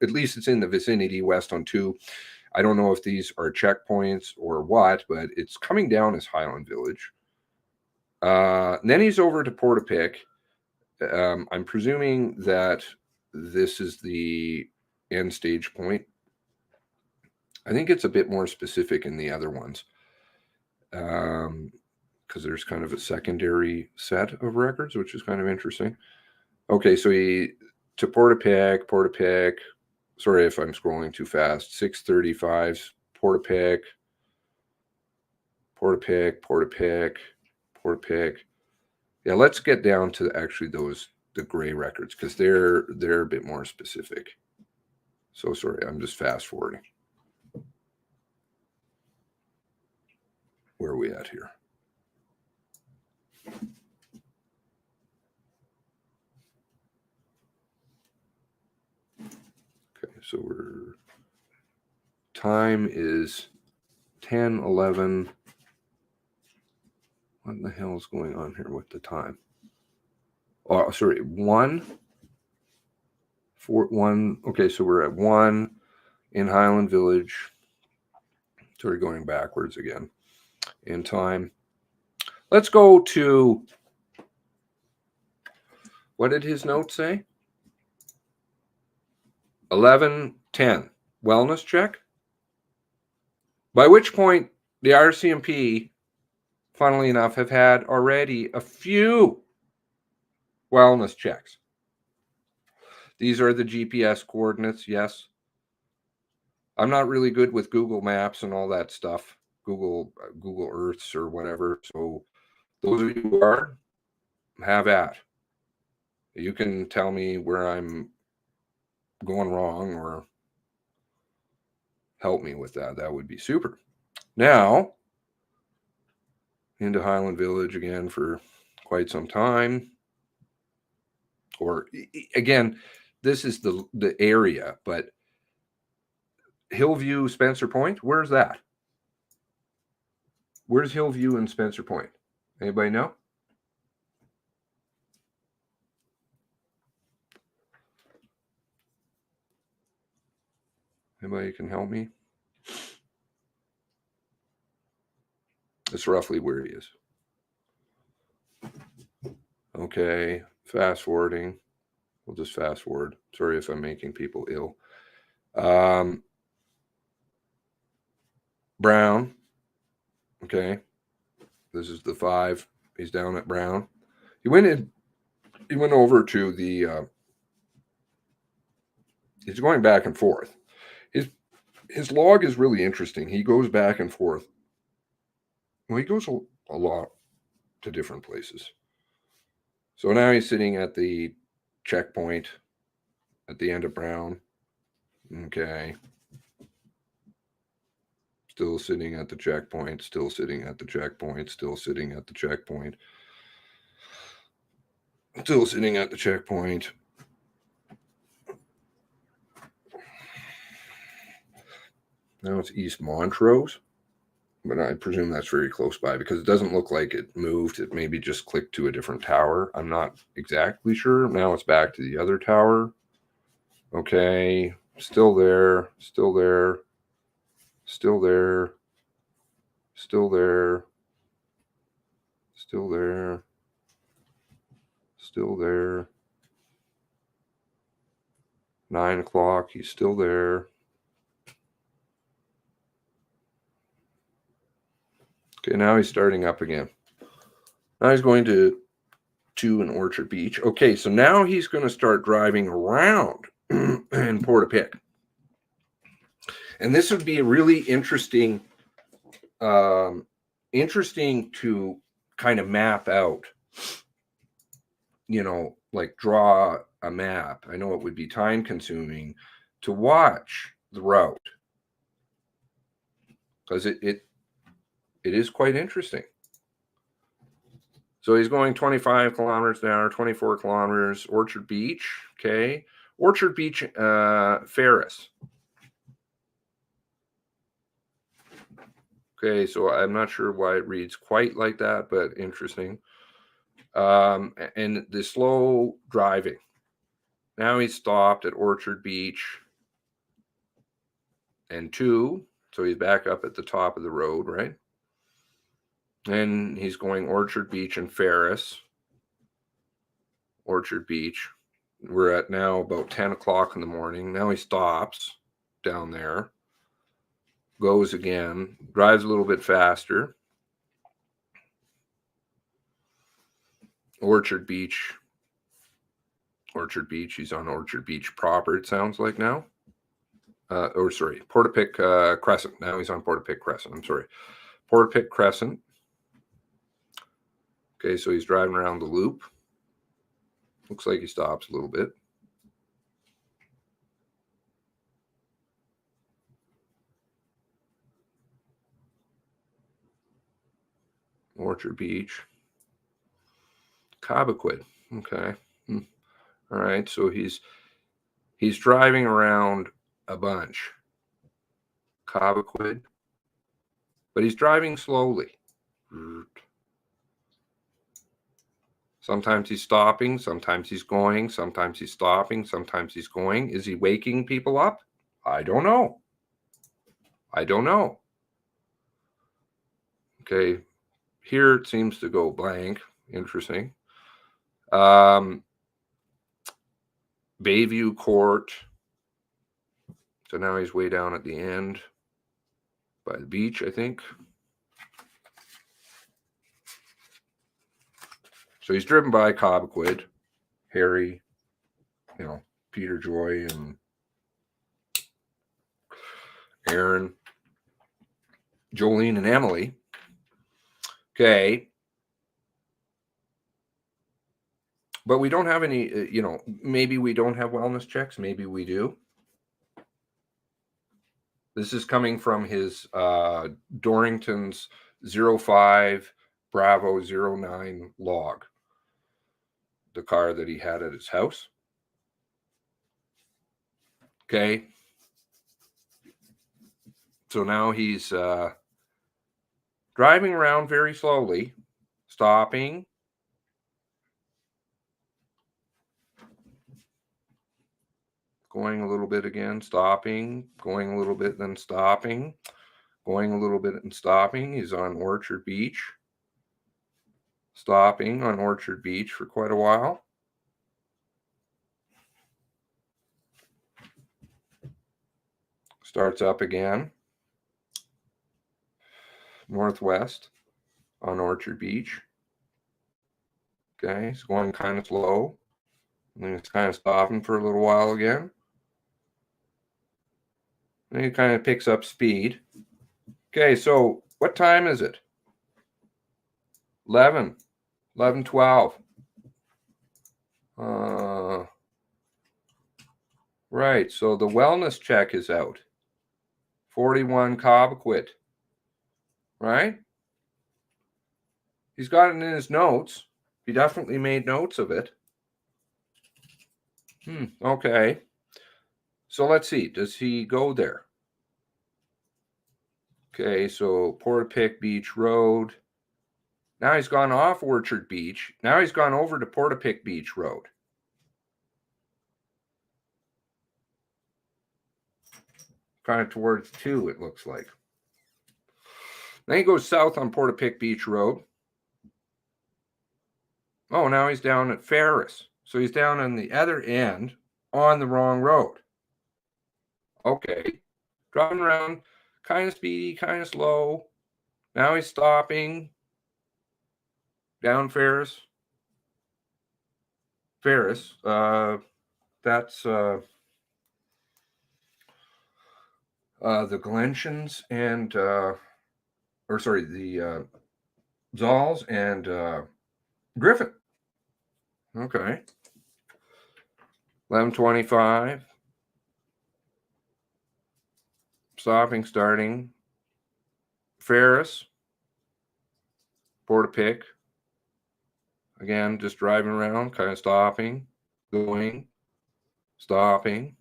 at least it's in the vicinity, west on 2. I don't know if these are checkpoints or what, but it's coming down as Highland Village. Then he's over to Portapique. I'm presuming that this is the end stage point. I think it's a bit more specific in the other ones, because there's kind of a secondary set of records, which is kind of interesting. Okay, so he to Portapique. Sorry if I'm scrolling too fast. 635, Portapique. Yeah, let's get down to actually the gray records, because they're a bit more specific. So sorry, I'm just fast forwarding. Where are we at here? Okay, so time is 10:11. What the hell is going on here with the time? Oh, sorry, 1. Okay, so we're at 1 in Highland Village. Sorry, going backwards again in time. Let's go to, what did his note say? 11:10, wellness check. By which point the RCMP, funnily enough, have had already a few wellness checks. These are the GPS coordinates, yes. I'm not really good with Google Maps and all that stuff, Google Earths or whatever. So those of you who are, have at. You can tell me where I'm going wrong or help me with that. That would be super. Now, into Highland Village again for quite some time. Or again, this is the area, but Hillview, Spencer Point, where's that? Where's Hillview and Spencer Point? Anybody know? Anybody can help me? That's roughly where he is. Okay, fast forwarding. We'll just fast forward. Sorry if I'm making people ill. Brown. Okay. This is the 5. He's down at Brown. He went over to the he's going back and forth. His log is really interesting. He goes back and forth. Well, he goes a lot to different places. So now he's sitting at the checkpoint at the end of Brown. Okay. Still sitting at the checkpoint, still sitting at the checkpoint, still sitting at the checkpoint. Still sitting at the checkpoint. Now it's East Montrose, but I presume that's very close by because it doesn't look like it moved. It maybe just clicked to a different tower. I'm not exactly sure. Now it's back to the other tower. Okay, still there, still there, still there, still there, still there, still there. 9 o'clock, he's still there. Okay, now he's starting up again. Now he's going to an Orchard Beach. Okay, so now he's going to start driving around in Portapique. And this would be a really interesting to kind of map out, like draw a map. I know it would be time consuming to watch the route because it is quite interesting. So he's going 25 kilometers an hour, 24 kilometers, Orchard Beach. Okay. Orchard Beach, Ferris. Okay. So I'm not sure why it reads quite like that, but interesting. And the slow driving. Now he's stopped at Orchard Beach and 2. So he's back up at the top of the road, right? And he's going Orchard Beach and Ferris. Orchard Beach. We're at now about 10 o'clock in the morning. Now he stops down there. Goes again. Drives a little bit faster. Orchard Beach. Orchard Beach. He's on Orchard Beach proper, it sounds like now. Portapique Crescent. Now he's on Portapique Crescent. I'm sorry. Portapique Crescent. Okay, so he's driving around the loop. Looks like he stops a little bit. Orchard Beach. Cobequid. Okay. All right, so he's driving around a bunch. Cobequid. But he's driving slowly. Sometimes he's stopping, sometimes he's going, sometimes he's stopping, sometimes he's going. Is he waking people up? I don't know. Okay, here it seems to go blank. Interesting. Bayview Court. So now he's way down at the end by the beach, I think. So he's driven by Cobequid, Harry, Peter Joy and Aaron, Jolene and Emily. Okay. But we don't have any, maybe we don't have wellness checks. Maybe we do. This is coming from his Dorrington's 05 Bravo 09 log. The car that he had at his house. Okay. So now he's driving around very slowly, stopping. Going a little bit again, stopping, going a little bit, then stopping, going a little bit and stopping. He's on Orchard Beach. Stopping on Orchard Beach for quite a while. Starts up again. Northwest on Orchard Beach. Okay, he's going kind of slow. And then it's kind of stopping for a little while again. And he kind of picks up speed. Okay, so what time is it? 11:12. Right, so the wellness check is out. 41 Cobequid. Right? He's got it in his notes. He definitely made notes of it. Okay. So let's see. Does he go there? Okay, so Portapique Beach Road. Now he's gone off Orchard Beach. Now he's gone over to Portapique Beach Road. Kind of towards 2, it looks like. Then he goes south on Portapique Beach Road. Oh, now he's down at Ferris. So he's down on the other end on the wrong road. Okay. Driving around, kind of speedy, kind of slow. Now he's stopping down Ferris. Ferris, that's the Glenshans and, the Zalls and Griffin. Okay. 11:25. Stopping, starting. Ferris. Portapique. Again, just driving around, kind of stopping, going, stopping.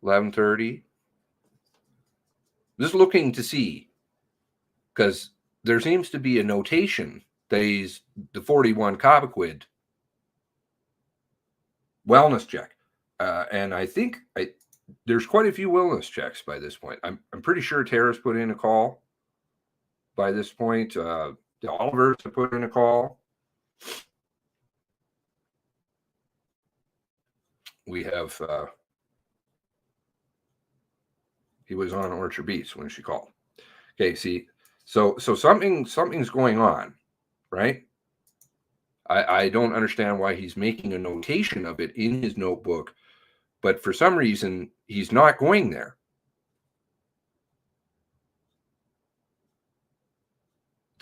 11:30. Just looking to see, because there seems to be a notation that he's the 41 Cobequid wellness check. And I think there's quite a few wellness checks by this point. I'm pretty sure Tara's put in a call by this point. The Olivers have put in a call. We have he was on Orchard Beach when she called. Okay, see, so something's going on, right? I don't understand why he's making a notation of it in his notebook, but for some reason he's not going there.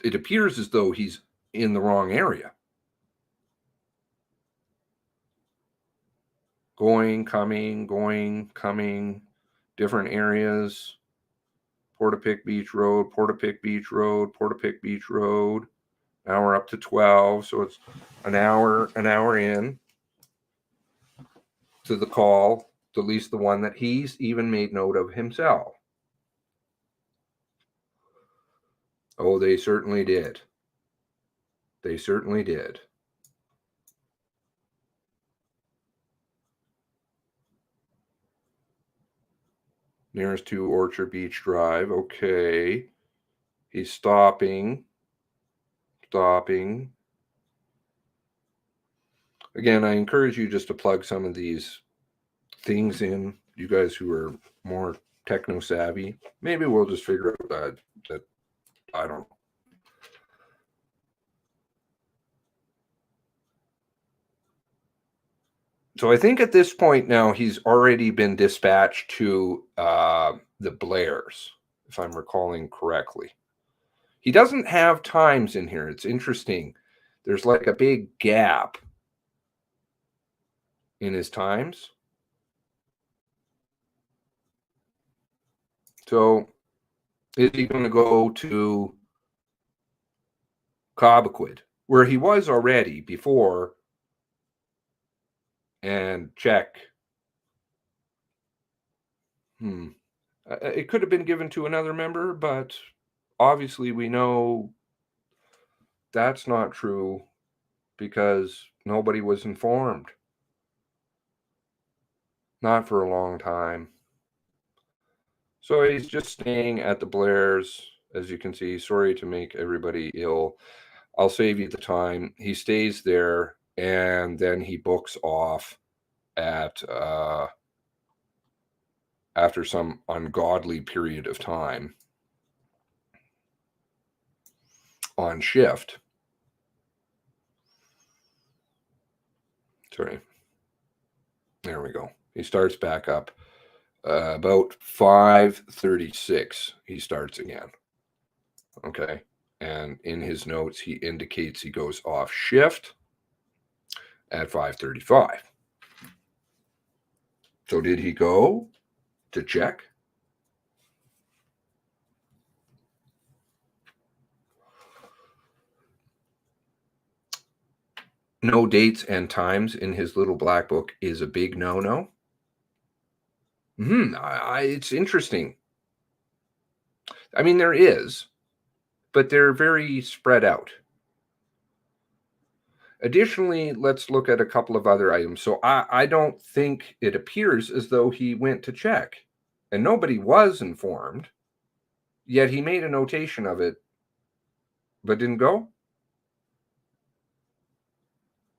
It appears as though he's in the wrong area. Going, coming, different areas. Portapique Beach Road, Portapique Beach Road, Portapique Beach Road. Now we're up to 12, so it's an hour in to the call, at least the one that he's even made note of himself. Oh, they certainly did. They certainly did. Nearest to Orchard Beach Drive. Okay. He's stopping. Again, I encourage you just to plug some of these things in. You guys who are more techno savvy, maybe we'll just figure out that I don't know. So I think at this point now he's already been dispatched to the Blairs, if I'm recalling correctly. He doesn't have times in here. It's interesting. There's like a big gap in his times. So is he going to go to Cobequid, where he was already before, and check? It could have been given to another member, but obviously we know that's not true because nobody was informed. Not for a long time. So he's just staying at the Blairs, as you can see. Sorry to make everybody ill. I'll save you the time. He stays there, and then he books off at after some ungodly period of time on shift. Sorry. There we go. He starts back up. About 5:36, he starts again. Okay. And in his notes, he indicates he goes off shift at 5:35. So did he go to check? No dates and times in his little black book is a big no-no. It's interesting. I mean, there is, but they're very spread out. Additionally, let's look at a couple of other items. So I don't think it appears as though he went to check, and nobody was informed, yet he made a notation of it, but didn't go.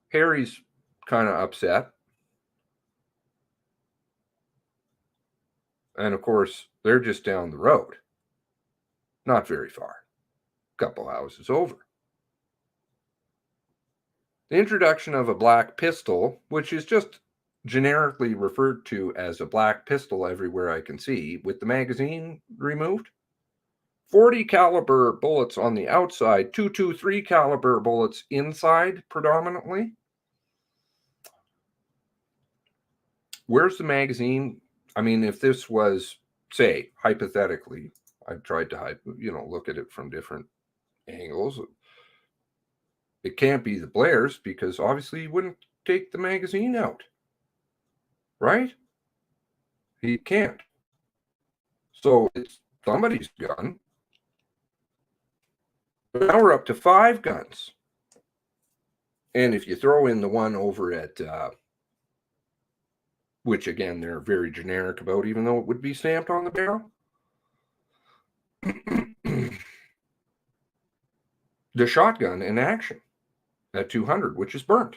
Harry's kind of upset. And of course, they're just down the road. Not very far. couple houses over. The introduction of a black pistol, which is just generically referred to as a black pistol everywhere I can see, with the magazine removed. 40 caliber bullets on the outside, 223 caliber bullets inside predominantly. Where's the magazine? I mean, if this was, say, hypothetically, I tried to, look at it from different angles. It can't be the Blairs because obviously he wouldn't take the magazine out, right? He can't. So it's somebody's gun. But now we're up to 5 guns. And if you throw in the one over at, which again, they're very generic about, even though it would be stamped on the barrel. The shotgun in action at 200, which is burnt.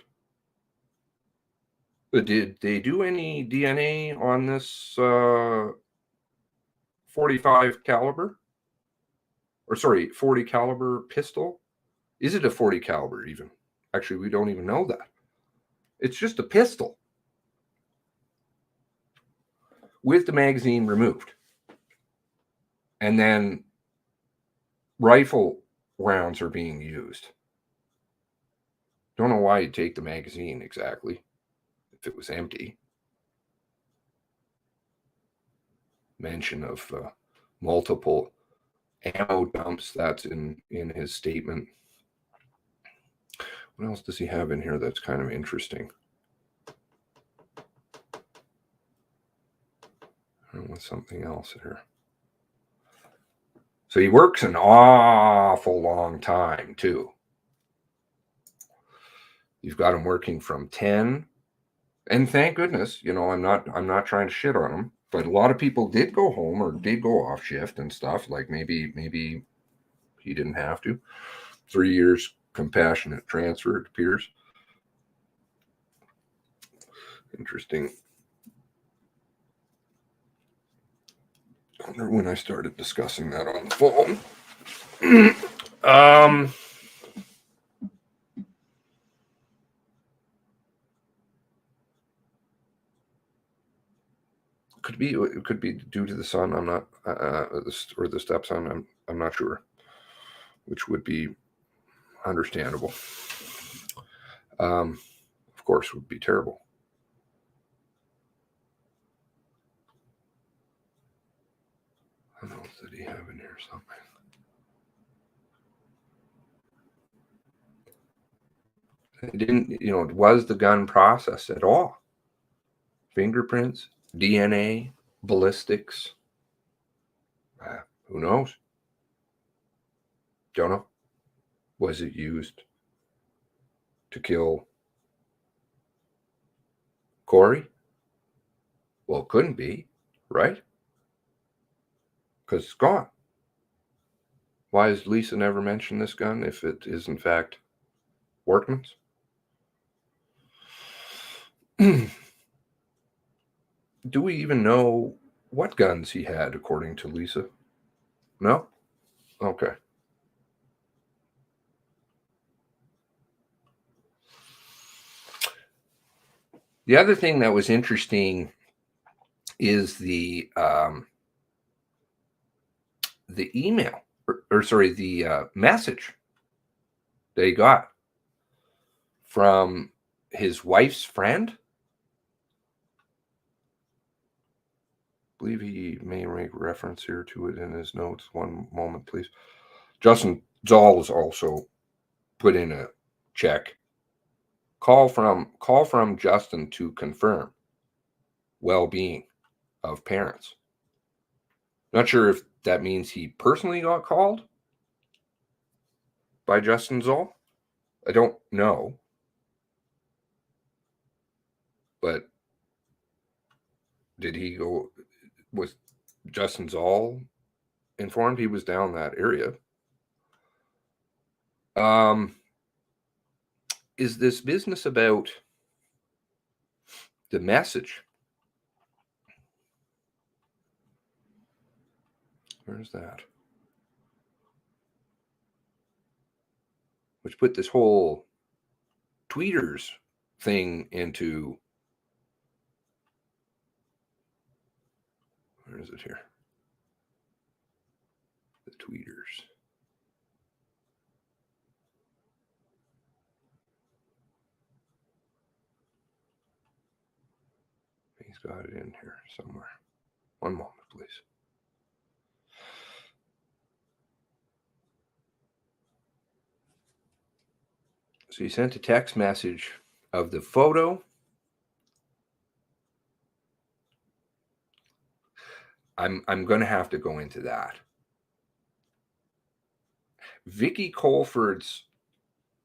But did they do any DNA on this 45 caliber? Or sorry, 40 caliber pistol? Is it a 40 caliber even? Actually, we don't even know that. It's just a pistol with the magazine removed. And then rifle rounds are being used. Don't know why you'd take the magazine exactly if it was empty. Mention of multiple ammo dumps, that's in his statement. What else does he have in here that's kind of interesting? I want something else here. So he works an awful long time too. You've got him working from 10, and thank goodness, I'm not trying to shit on him, but a lot of people did go home or did go off shift and stuff. Like maybe he didn't have to. 3 years compassionate transfer, it appears. Interesting. I wonder when I started discussing that on the phone. It could be due to the son. I'm not, or the stepson. I'm not sure, which would be understandable. Of course, would be terrible. What else did he have in here? Something. It didn't, was the gun processed at all? Fingerprints, DNA, ballistics. Who knows? Don't know. Was it used to kill Corey? Well, it couldn't be, right? Because it's gone. Why has Lisa never mentioned this gun if it is in fact Workman's? Do we even know what guns he had, according to Lisa? No? Okay. The other thing that was interesting is the email, the message they got from his wife's friend. I believe he may make reference here to it in his notes. One moment, please. Justin Zoll has also put in a check. Call from Justin to confirm well-being of parents. Not sure if that means he personally got called by Justin Zoll. I don't know. But did he go? Was Justin Zoll informed? He was down that area. Is this business about the message? Where's that? which put this whole tweeters thing into, where is it here? The tweeters. He's got it in here somewhere. One moment, please. So he sent a text message of the photo. I'm going to have to go into that. Vicky Colford's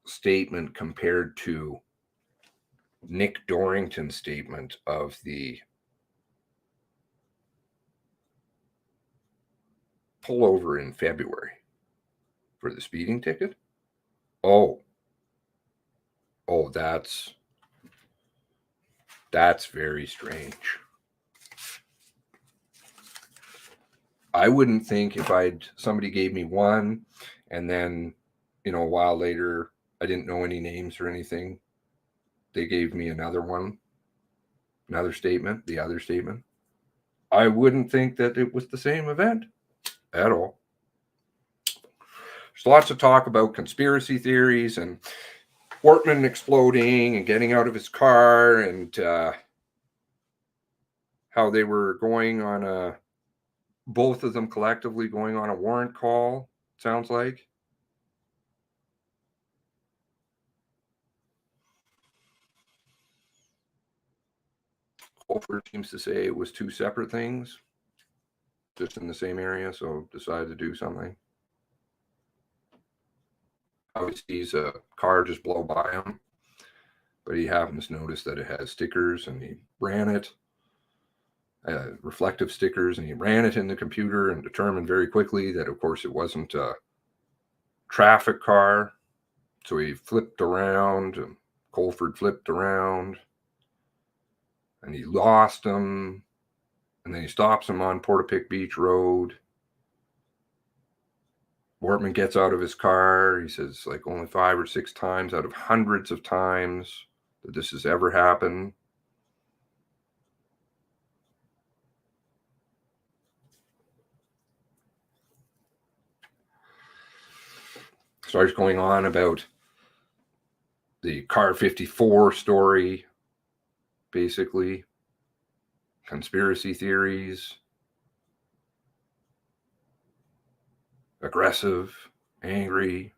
statement compared to Nick Dorrington's statement of the pullover in February for the speeding ticket. Oh, that's very strange. I wouldn't think if somebody gave me one and then, a while later, I didn't know any names or anything. They gave me another one, another statement, the other statement. I wouldn't think that it was the same event at all. There's lots of talk about conspiracy theories and Wortman exploding and getting out of his car and how they were going on both of them collectively going on a warrant call, sounds like. Colford seems to say it was two separate things, just in the same area, so decided to do something. He sees a car just blow by him, but he happens to notice that it has stickers, and he ran it, reflective stickers, and he ran it in the computer and determined very quickly that, of course, it wasn't a traffic car. So he flipped around, and Colford flipped around, and he lost him, and then he stops him on Portapique Beach Road. Wortman gets out of his car. He says like only 5 or 6 times out of hundreds of times that this has ever happened. Starts going on about the Car 54 story, basically. Conspiracy theories. Aggressive, angry.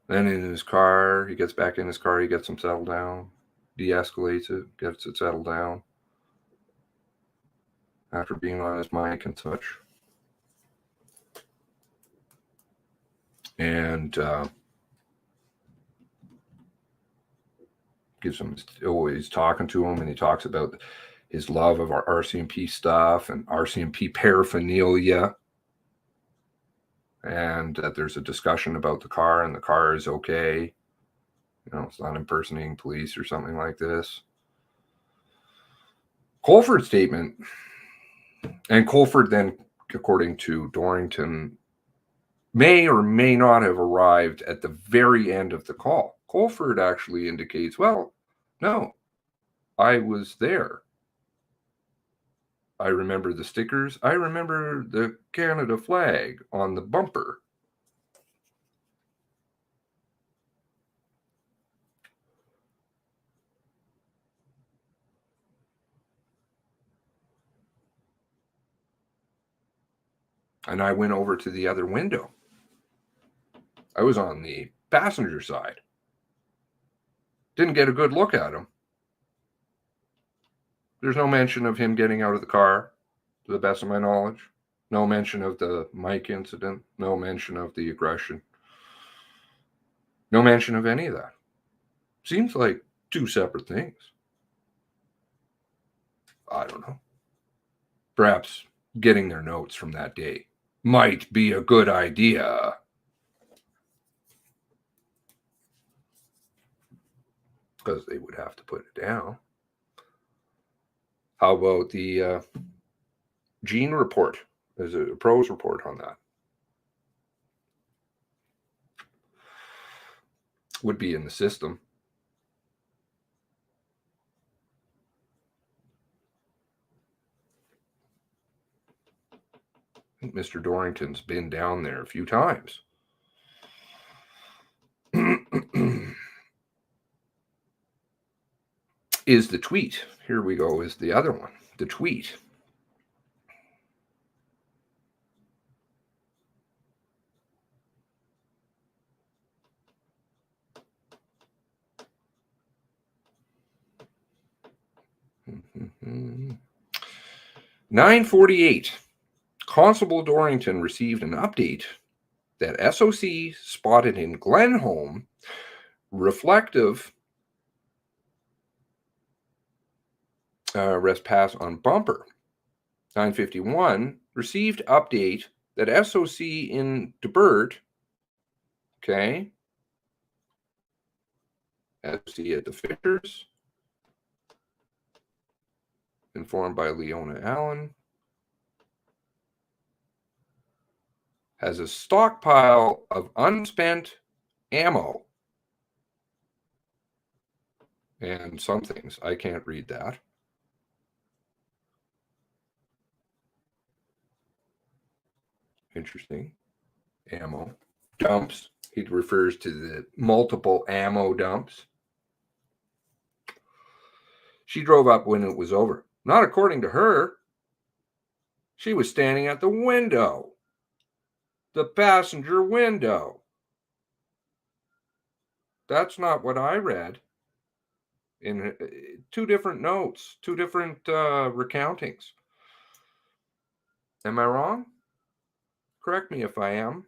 Then in his car, he gets back in his car, he gets him settled down, de-escalates it, gets it settled down after being on his mic and such. And gives him, always talking to him, and he talks about his love of our RCMP stuff and RCMP paraphernalia, and that there's a discussion about the car, and the car is okay. It's not impersonating police or something like this. Colford's statement, and Colford then, according to Dorrington, may or may not have arrived at the very end of the call. Colford actually indicates, well, no, I was there. I remember the stickers. I remember the Canada flag on the bumper. And I went over to the other window. I was on the passenger side. Didn't get a good look at him. There's no mention of him getting out of the car, to the best of my knowledge. No mention of the mic incident. No mention of the aggression. No mention of any of that. Seems like two separate things. I don't know. Perhaps getting their notes from that day might be a good idea. Because they would have to put it down. How about the Gene report? There's a pros report on that. would be in the system. I think Mr. Dorrington's been down there a few times. Is the tweet. Here we go, is the other one. The tweet. Mm-hmm. 9:48. Constable Dorrington received an update that SOC spotted in Glenholm reflective rest pass on bumper. 9:51 received update that SOC in DeBert, okay, SOC at the Fishers, informed by Leona Allen, has a stockpile of unspent ammo and some things. I can't read that. Interesting. Ammo. Dumps. He refers to the multiple ammo dumps. She drove up when it was over. Not according to her. She was standing at the window. The passenger window. That's not what I read. In two different notes, two different recountings. Am I wrong? Correct me if I am.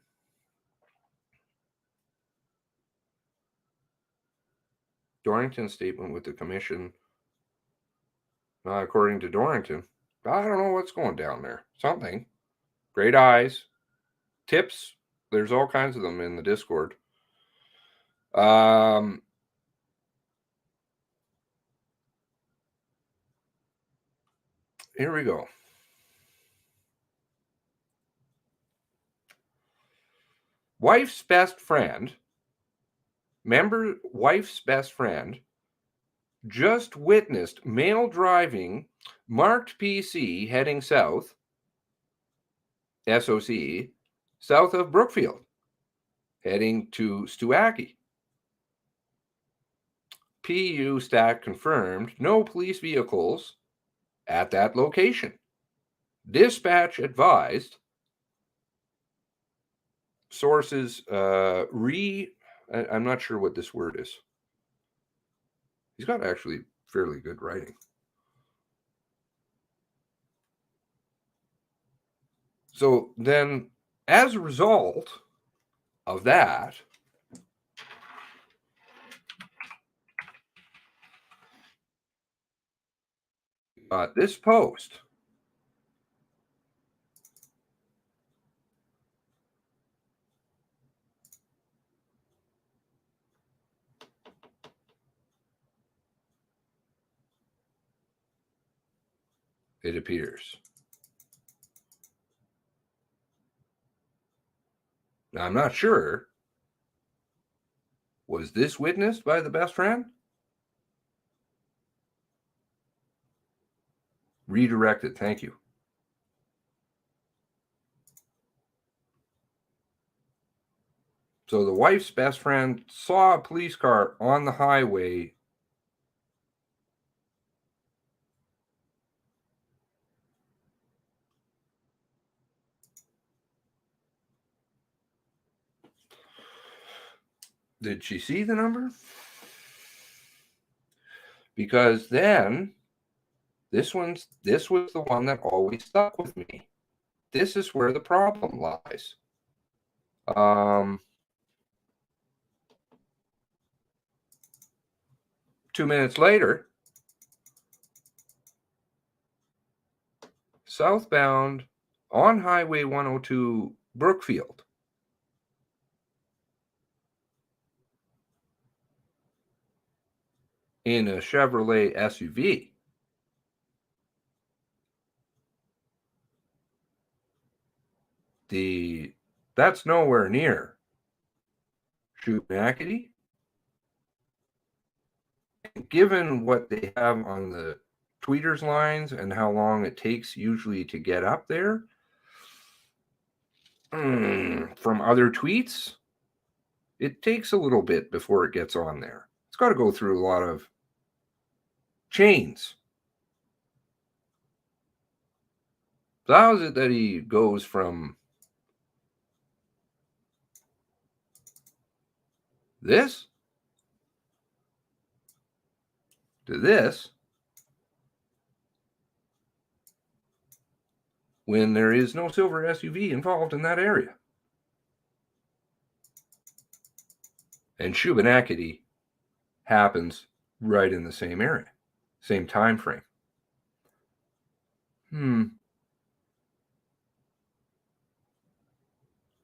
Dorrington's statement with the commission, according to Dorrington, I don't know what's going down there. Something. Great eyes. Tips. There's all kinds of them in the Discord. Here we go. Wife's best friend, wife's best friend, just witnessed male driving marked PC heading south, SOC, south of Brookfield, heading to Stuaki. PU staff confirmed no police vehicles at that location. Dispatch advised sources I'm not sure what this word is. He's got actually fairly good writing. So then, as a result of that, this post. It appears. Now, I'm not sure. Was this witnessed by the best friend? Redirected. Thank you. So the wife's best friend saw a police car on the highway. Did she see the number? Because then this was the one that always stuck with me. This is where the problem lies. 2 minutes later, southbound on Highway 102 Brookfield. In a Chevrolet SUV. That's nowhere near Shoot McAtee given what they have on the tweeters lines and how long it takes usually to get up there from other tweets, it takes a little bit before it gets on there. It's got to go through a lot of chains. So how is it that he goes from this to this when there is no silver SUV involved in that area? And Shubenacadie happens right in the same area, same time frame.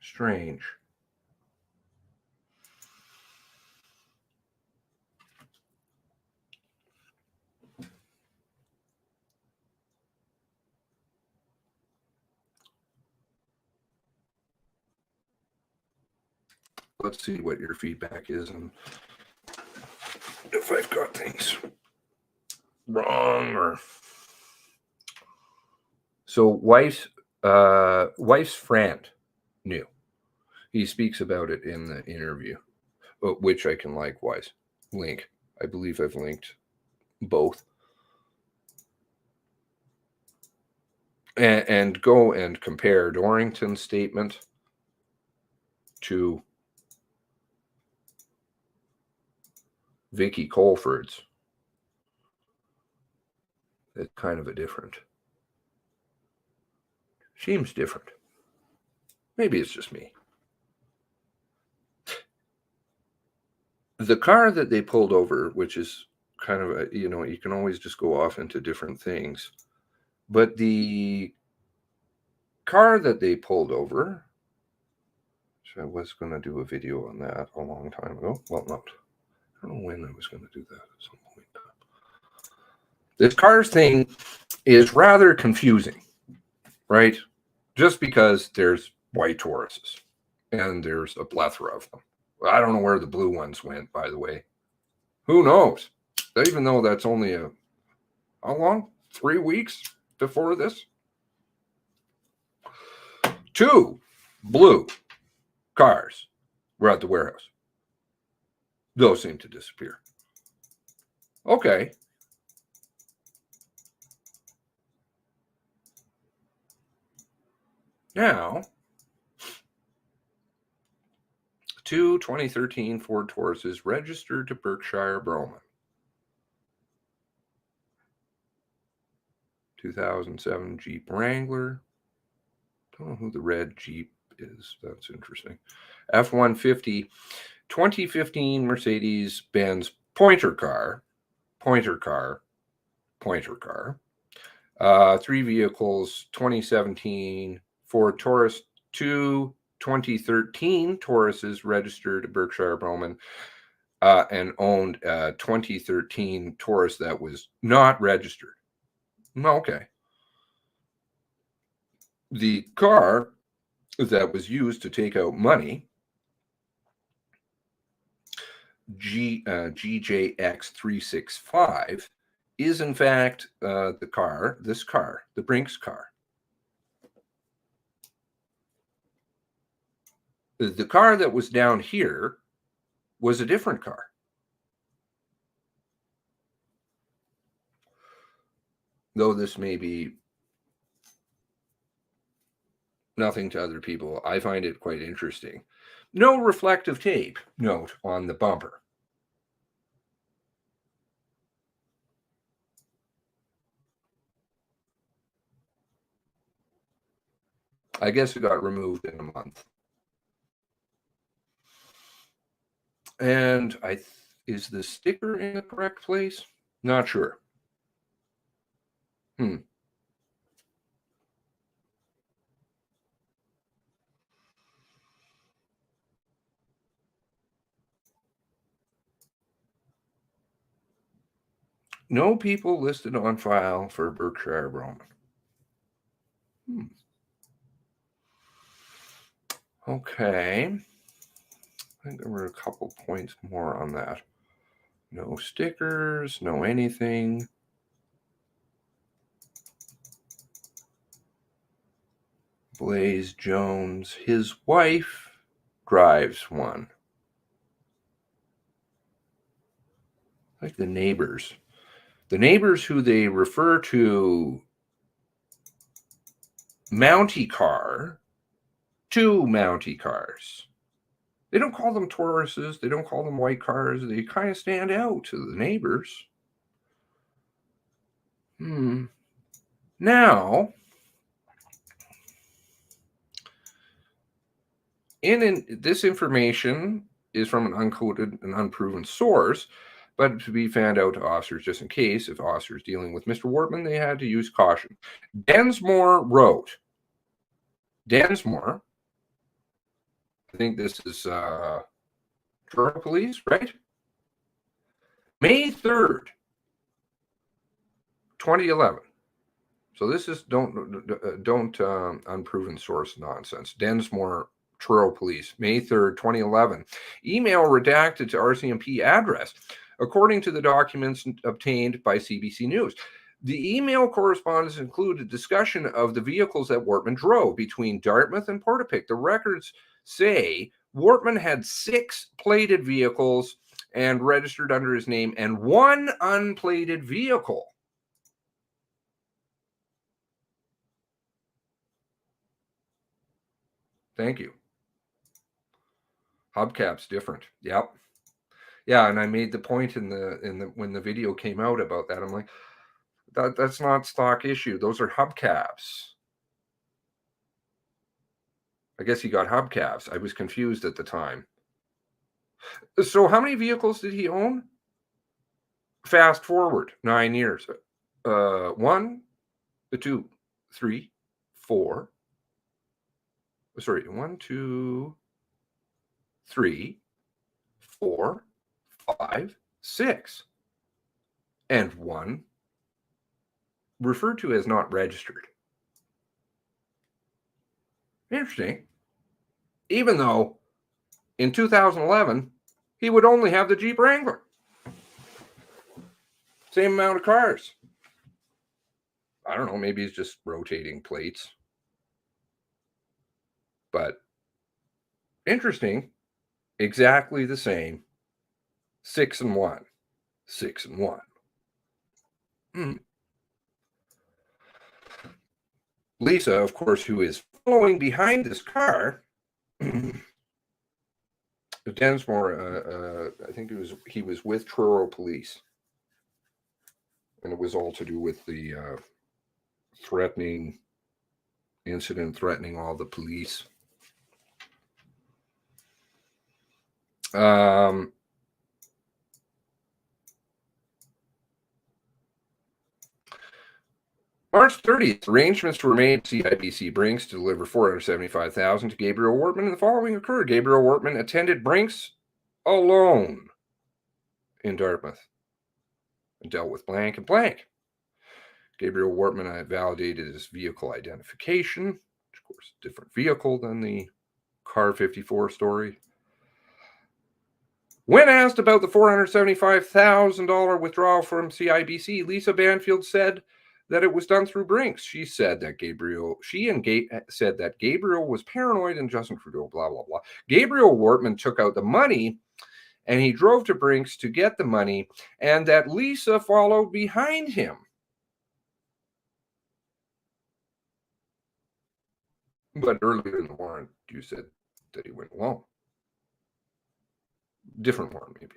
Strange. Let's see what your feedback is and if I've got things wrong or so. Wife's friend knew. He speaks about it in the interview, which I can likewise link. I believe I've linked both. And go and compare Dorrington's statement to Vicky Colford's. It's kind of a different. Seems different. Maybe it's just me. The car that they pulled over, which is kind of a, you can always just go off into different things. But the car that they pulled over, which I was going to do a video on that a long time ago. Well, not. I don't know when I was going to do that at some point. This car thing is rather confusing, right? Just because there's white Tauruses and there's a plethora of them. I don't know where the blue ones went, by the way. Who knows? Even though that's only how long? 3 weeks before this? 2 blue cars were at the warehouse. Those seem to disappear. Okay. Now, 2 2013 Ford Tauruses registered to Berkshire Broman. 2007 Jeep Wrangler. Don't know who the red Jeep is. That's interesting. F-150. 2015 Mercedes-Benz Pointer car. 3 vehicles. 2017 Ford Taurus. 2 2013 Tauruses registered to Berkshire Broman and owned a 2013 Taurus that was not registered. Okay. The car that was used to take out money, GJX 365, is in fact the Brinks car. The car that was down here was a different car. Though this may be nothing to other people, I find it quite interesting. No reflective tape, note, on the bumper. I guess it got removed in a month. And is the sticker in the correct place? Not sure. No people listed on file for Berkshire Broman. Okay. I think there were a couple points more on that. No stickers, no anything. Blaze Jones, his wife drives one. Like the neighbors. The neighbors who they refer to Mountie car, two Mountie cars. They don't call them Tauruses. They don't call them white cars. They kind of stand out to the neighbors. Now, this information is from an unquoted and unproven source, but to be fanned out to officers just in case, if officers dealing with Mr. Wortman, they had to use caution. Densmore wrote, Densmore, I think this is Toronto Police, right? May 3rd, 2011. So this is don't unproven source nonsense. Densmore, Truro Police, May 3rd, 2011. Email redacted to RCMP address, according to the documents obtained by CBC News. The email correspondence included discussion of the vehicles that Wortman drove between Dartmouth and Portapique. The records say Wortman had 6 plated vehicles and registered under his name and 1 unplated vehicle. Thank you. Hubcap's different. Yep. Yeah, and I made the point in the when the video came out about that. I'm like, that's not stock issue. Those are hubcaps. I guess he got hubcaps. I was confused at the time. So how many vehicles did he own? Fast forward 9 years. 1, 2, 3, 4. Sorry, 1, 2, 3, 4, 5, 6, and 1 referred to as not registered. Interesting. Even though in 2011, he would only have the Jeep Wrangler. Same amount of cars. I don't know, maybe he's just rotating plates. But interesting. Exactly the same. 6 and 1. 6 and 1. Lisa, of course, who is following behind this car, Densmore, I think he was with Truro Police. And it was all to do with the threatening incident, threatening all the police. March 30th, arrangements were made at CIBC Brinks to deliver $475,000 to Gabriel Wortman, and the following occurred. Gabriel Wortman attended Brinks alone in Dartmouth and dealt with blank and blank. Gabriel Wortman validated his vehicle identification, which of course is a different vehicle than the Car 54 story. When asked about the $475,000 withdrawal from CIBC, Lisa Banfield said that it was done through Brinks. She said that Gabriel was paranoid and Justin Trudeau, blah, blah, blah. Gabriel Wortman took out the money and he drove to Brinks to get the money, and that Lisa followed behind him. But earlier in the warrant, you said that he went alone. Different warrant, maybe.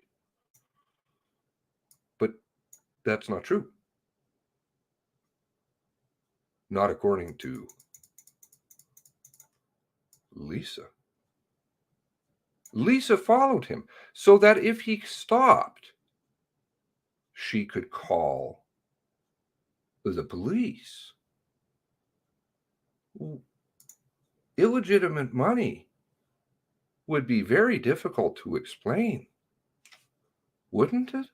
But that's not true. Not according to Lisa. Lisa followed him so that if he stopped, she could call the police. Illegitimate money would be very difficult to explain, wouldn't it?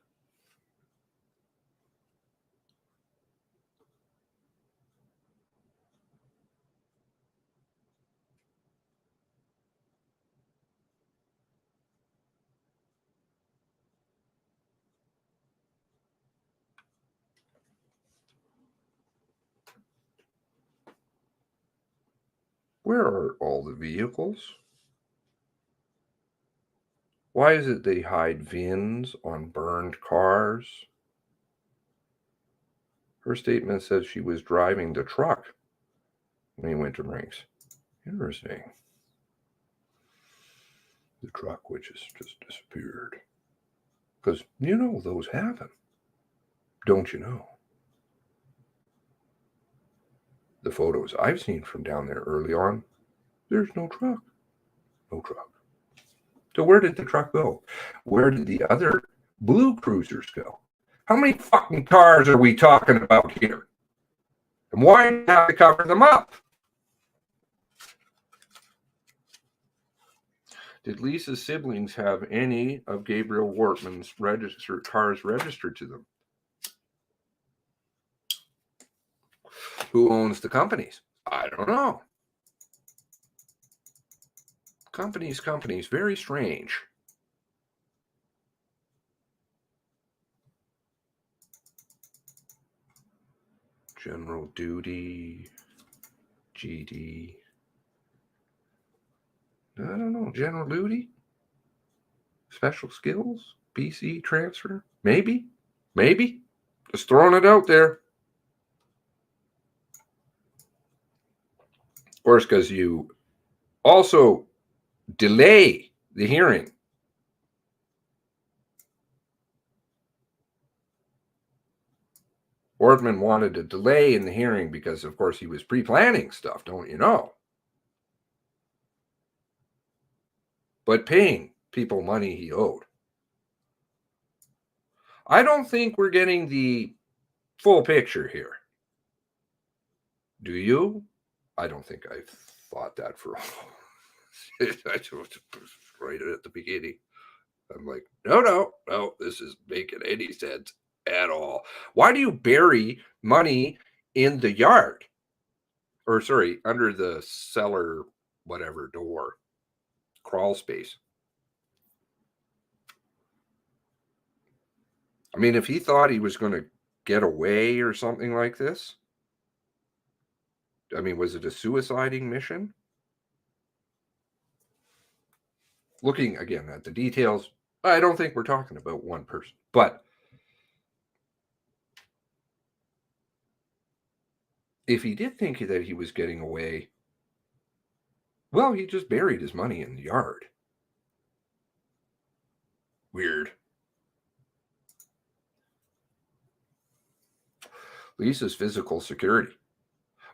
Where are all the vehicles? Why is it they hide VINs on burned cars? Her statement says she was driving the truck when he went to Brinks. Interesting. The truck which has just disappeared. Because you know those happen. Don't you know? The photos I've seen from down there early on, there's no truck. No truck. So where did the truck go? Where did the other blue cruisers go? How many fucking cars are we talking about here? And why do you have to cover them up? Did Lisa's siblings have any of Gabriel Wortman's cars registered to them? Who owns the companies? I don't know. Companies, very strange. General duty, GD. I don't know. General duty? Special skills? PC transfer? Maybe. Just throwing it out there. Of course, because you also delay the hearing. Wortman wanted a delay in the hearing because, of course, he was pre-planning stuff, don't you know? But paying people money he owed. I don't think we're getting the full picture here. Do you? I don't think I've thought that for I just right at the beginning. I'm like, no, this isn't making any sense at all. Why do you bury money in the yard? Or sorry, under the cellar, whatever door, crawl space? I mean, if he thought he was going to get away or something like this, I mean, was it a suiciding mission? Looking again at the details, I don't think we're talking about one person. But if he did think that he was getting away, well, he just buried his money in the yard. Weird. Lisa's physical security.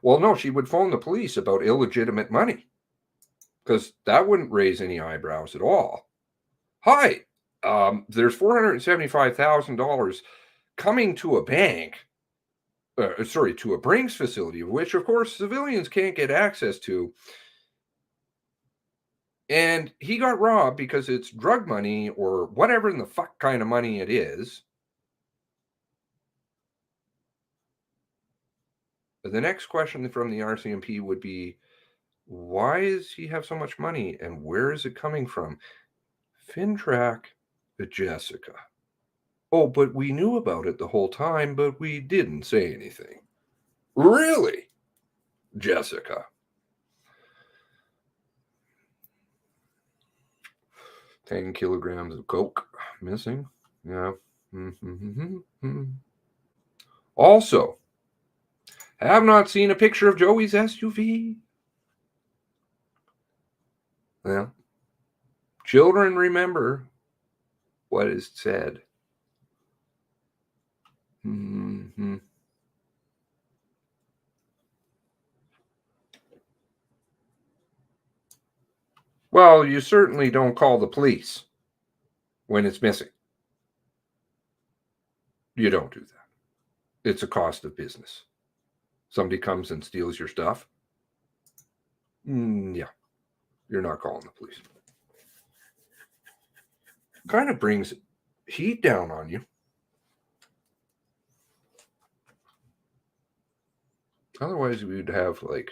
Well, no, she would phone the police about illegitimate money because that wouldn't raise any eyebrows at all. Hi, there's $475,000 coming to a bank, to a Brinks facility, which, of course, civilians can't get access to. And he got robbed because it's drug money or whatever in the fuck kind of money it is. The next question from the RCMP would be, why does he have so much money and where is it coming from? Fintrack, Jessica. Oh, but we knew about it the whole time, but we didn't say anything. Really? Jessica. $10 kilograms of coke missing. Yeah. Also, have not seen a picture of Joey's SUV. Well, children remember what is said. Well, you certainly don't call the police when it's missing. You don't do that. It's a cost of business. Somebody comes and steals your stuff. Yeah, you're not calling the police. Kind of brings heat down on you. Otherwise, we would have like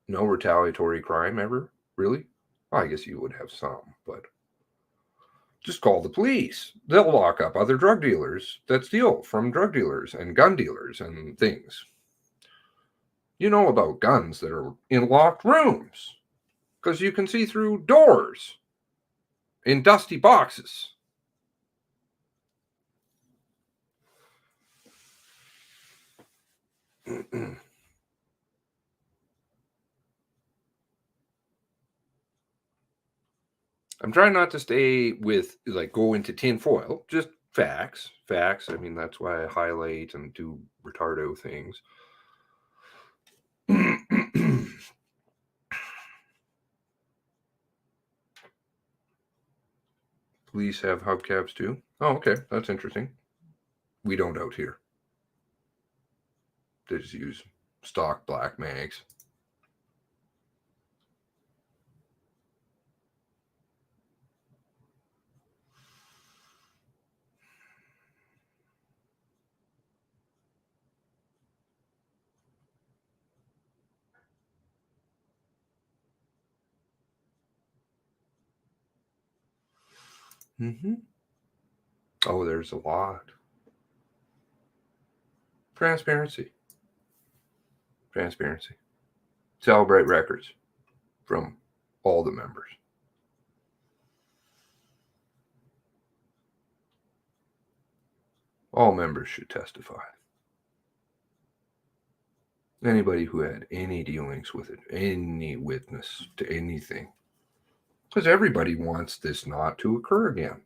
no retaliatory crime ever, really. Well, I guess you would have some, but just call the police. They'll lock up other drug dealers that steal from drug dealers and gun dealers and things. You know about guns that are in locked rooms because you can see through doors in dusty boxes. I'm trying not to stay with, like, go into tinfoil, just facts. Facts. I mean, that's why I highlight and do retardo things. Police have hubcaps too. Oh, okay. That's interesting. We don't out here. They just use stock black mags. Oh, there's a lot. Transparency. Transparency. Celebrate records from all the members. All members should testify. Anybody who had any dealings with it, any witness to anything. Because everybody wants this not to occur again.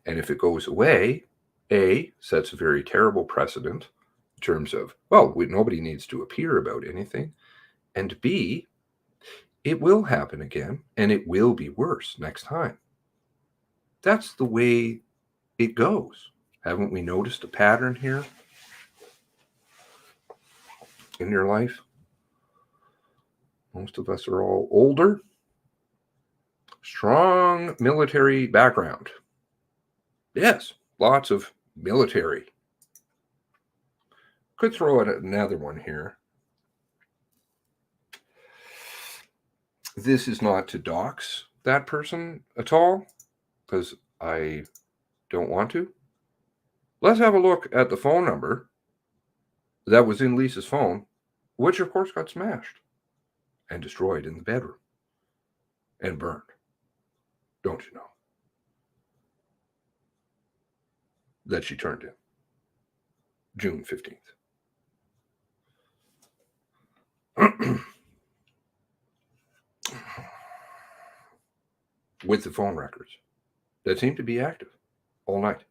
And if it goes away, A, sets a very terrible precedent in terms of, well, nobody needs to appear about anything. And B, it will happen again, and it will be worse next time. That's the way it goes. Haven't we noticed a pattern here in your life? Most of us are all older, strong military background. Yes, lots of military. Could throw in another one here. This is not to dox that person at all, because I don't want to. Let's have a look at the phone number that was in Lisa's phone, which of course got smashed and destroyed in the bedroom and burned. Don't you know? That she turned in June 15th. With the phone records that seem to be active all night.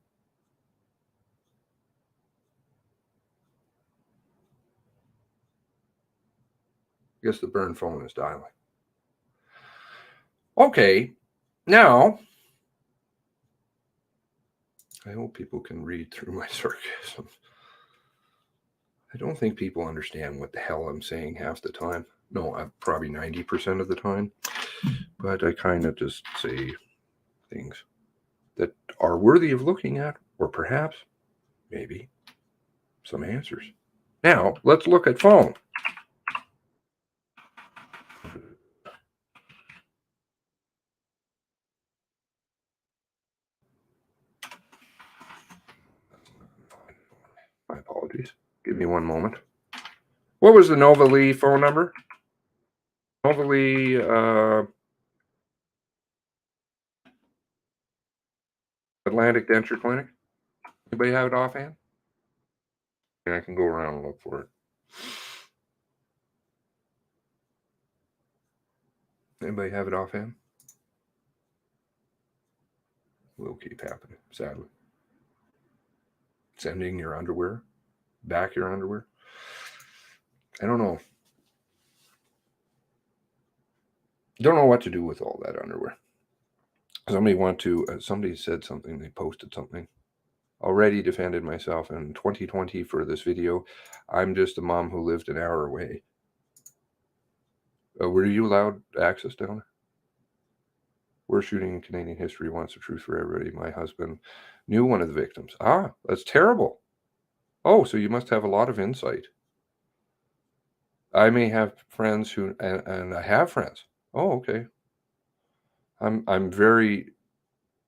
I guess the burn phone is dialing. Okay, now I hope people can read through my sarcasm. I don't think people understand what the hell I'm saying half the time. No, probably 90% of the time. But I kind of just say things that are worthy of looking at, or perhaps, maybe, some answers. Now, let's look at phone. My apologies. Give me one moment. What was the Nova Lee phone number? Nova Lee, Atlantic Denture Clinic. Anybody have it offhand? I can go around and look for it. Anybody have it offhand? Will keep happening, sadly. Sending your underwear, back your underwear. I don't know. Don't know what to do with all that underwear. Somebody said something, they posted something. Already defended myself in 2020 for this video. I'm just a mom who lived an hour away. Were you allowed access down there? We're shooting in Canadian history wants the truth for everybody. My husband knew one of the victims. Ah, that's terrible. Oh, so you must have a lot of insight. I may have friends who, and I have friends. Oh, okay. I'm very,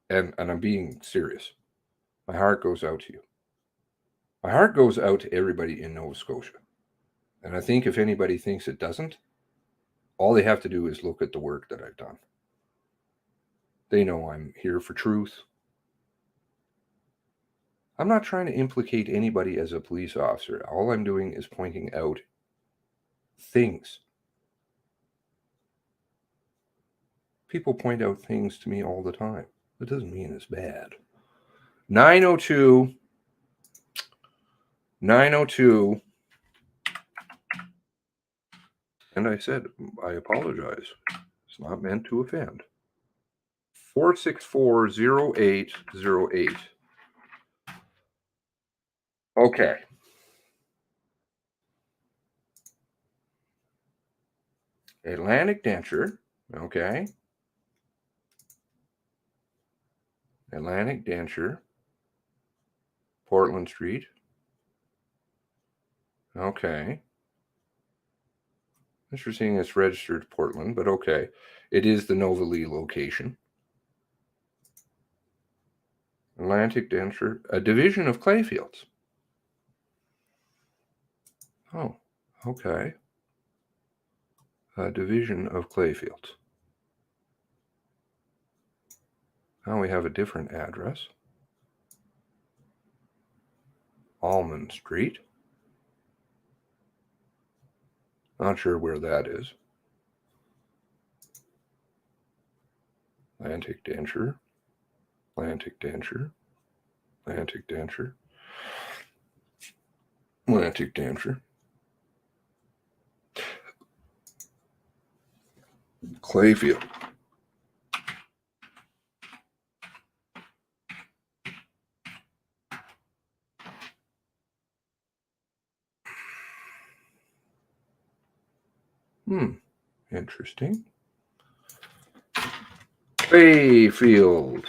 and I'm being serious. My heart goes out to you. My heart goes out to everybody in Nova Scotia. And I think if anybody thinks it doesn't, all they have to do is look at the work that I've done. They know I'm here for truth. I'm not trying to implicate anybody as a police officer. All I'm doing is pointing out things. People point out things to me all the time. That doesn't mean it's bad. 902. And I said, I apologize. It's not meant to offend. 464-0808. Okay. Atlantic Denture. Okay. Atlantic Denture. Portland Street. Okay. Interesting, it's registered Portland, but okay. It is the Nova Lee location. Atlantic Denture, a division of Clayfields. Oh, okay. A division of Clayfields. Now we have a different address. Almond Street. Not sure where that is. Atlantic Denture. Atlantic Denture. Atlantic Denture. Atlantic Denture. Clayfield. Interesting. Clayfield.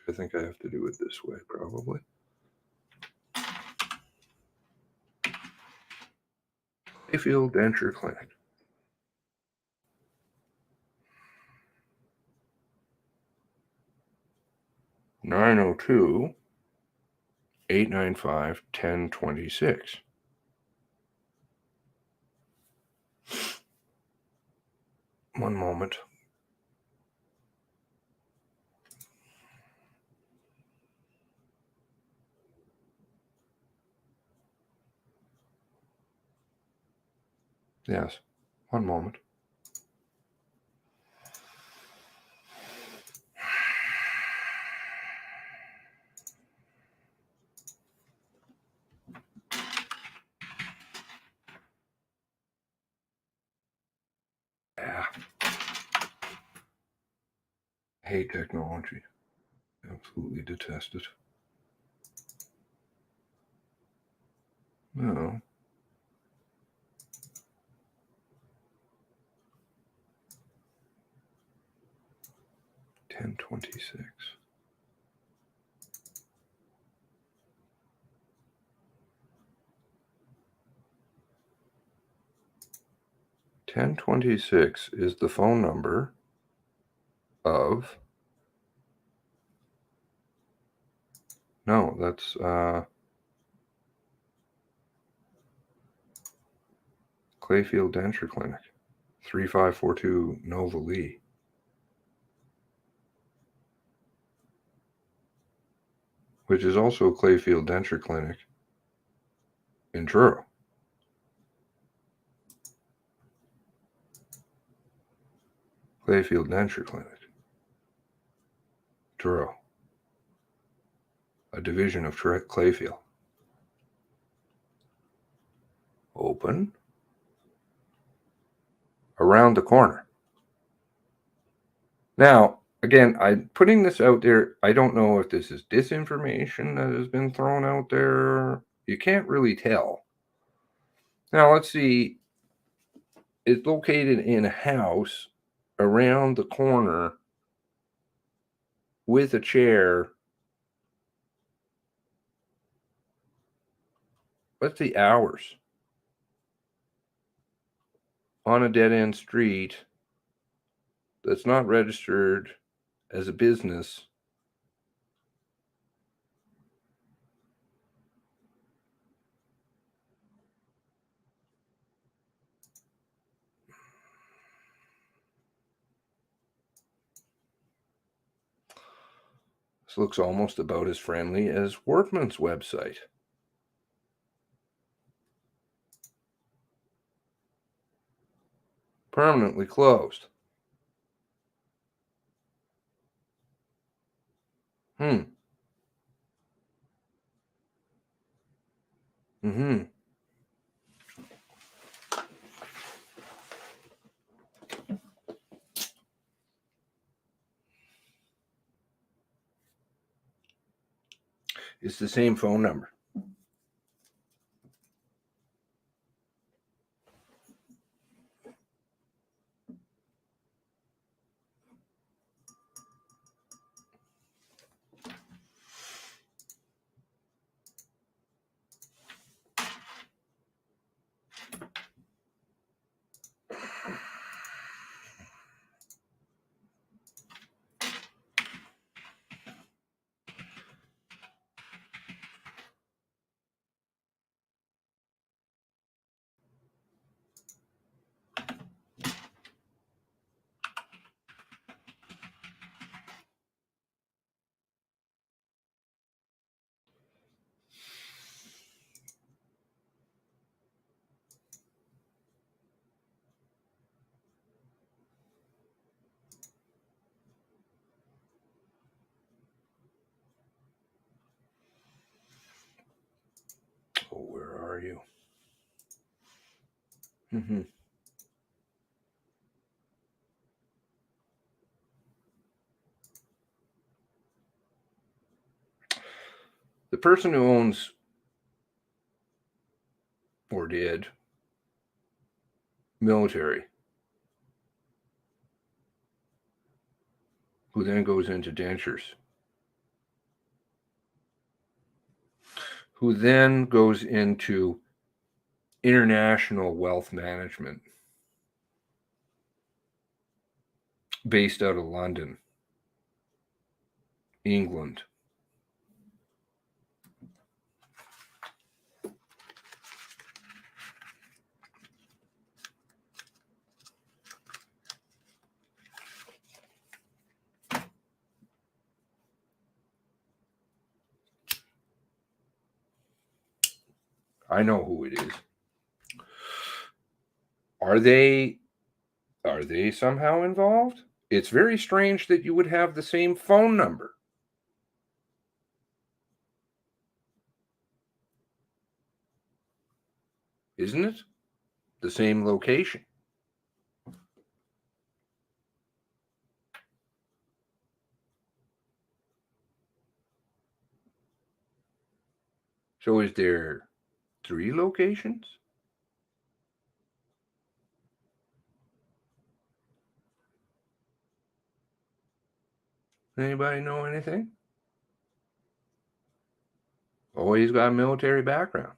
I think I have to do it this way, probably. Clayfield Denture Clinic. (902) 895-1026. One moment. Yes, one moment. Yeah. I hate technology. Absolutely detest it. No. $10.26. $10.26 is the phone number of. No, that's Clayfield Denture Clinic, 3542 Nova Lee. Which is also Clayfield Denture Clinic in Truro. Clayfield Denture Clinic, Truro. A division of Clayfield. Open. Around the corner. Now, again, I'm putting this out there. I don't know if this is disinformation that has been thrown out there. You can't really tell. Now, let's see. It's located in a house around the corner with a chair. What's the hours? On a dead-end street that's not registered as a business. This looks almost about as friendly as Workman's website. Permanently closed. Mm-hmm. It's the same phone number. Oh, where are you? The person who owns or did military, who then goes into dentures, who then goes into international wealth management based out of London, England. I know who it is. Are they somehow involved? It's very strange that you would have the same phone number. Isn't it? The same location. So is there 3 locations? Anybody know anything? Oh, he's got a military background.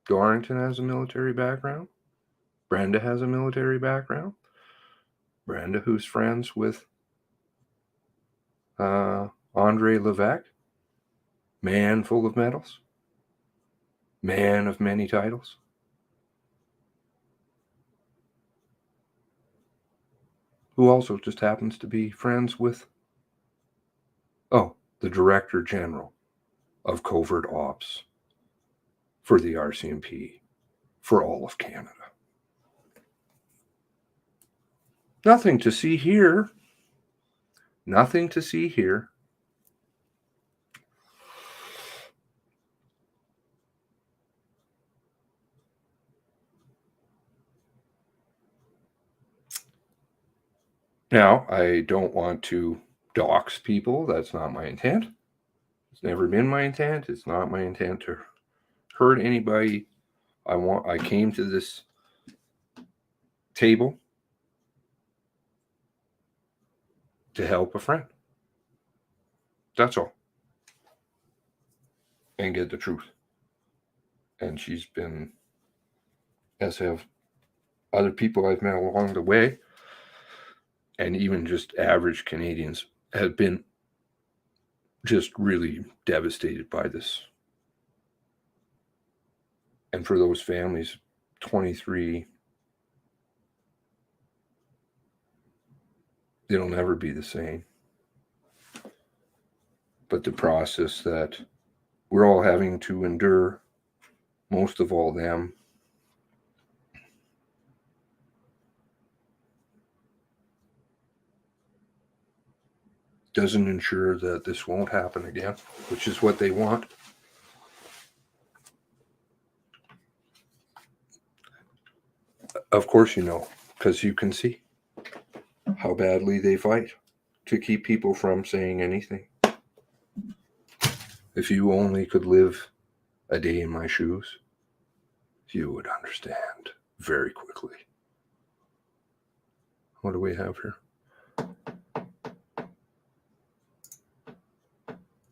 Dorrington has a military background. Brenda has a military background. Brenda, who's friends with Andre Levesque, man full of medals, man of many titles. Who also just happens to be friends with, the Director General of Covert Ops for the RCMP for all of Canada. Nothing to see here. Nothing to see here. Now, I don't want to dox people. That's not my intent. It's never been my intent. It's not my intent to hurt anybody. I came to this table to help a friend. That's all. And get the truth. And she's been, as have other people I've met along the way, and even just average Canadians, have been just really devastated by this And for those families, 23, it'll never be the same. But the process that we're all having to endure, most of all them, doesn't ensure that this won't happen again, which is what they want. Of course you know, because you can see how badly they fight to keep people from saying anything. If you only could live a day in my shoes, you would understand very quickly. What do we have here?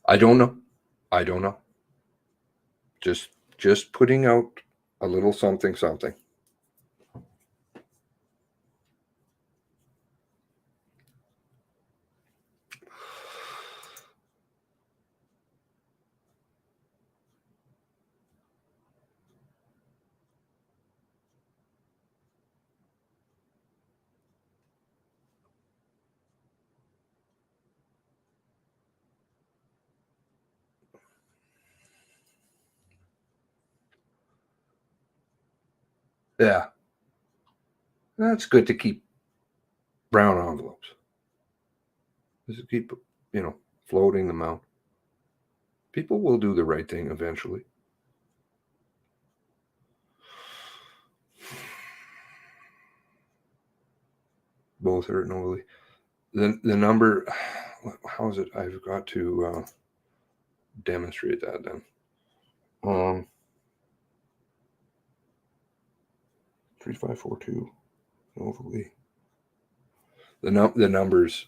I don't know. Just putting out a little something. Yeah. That's good to keep brown envelopes. Just keep, floating them out. People will do the right thing eventually. Both hurt nobly. The number, how is it? I've got to demonstrate that then. 3542 overly. The numbers.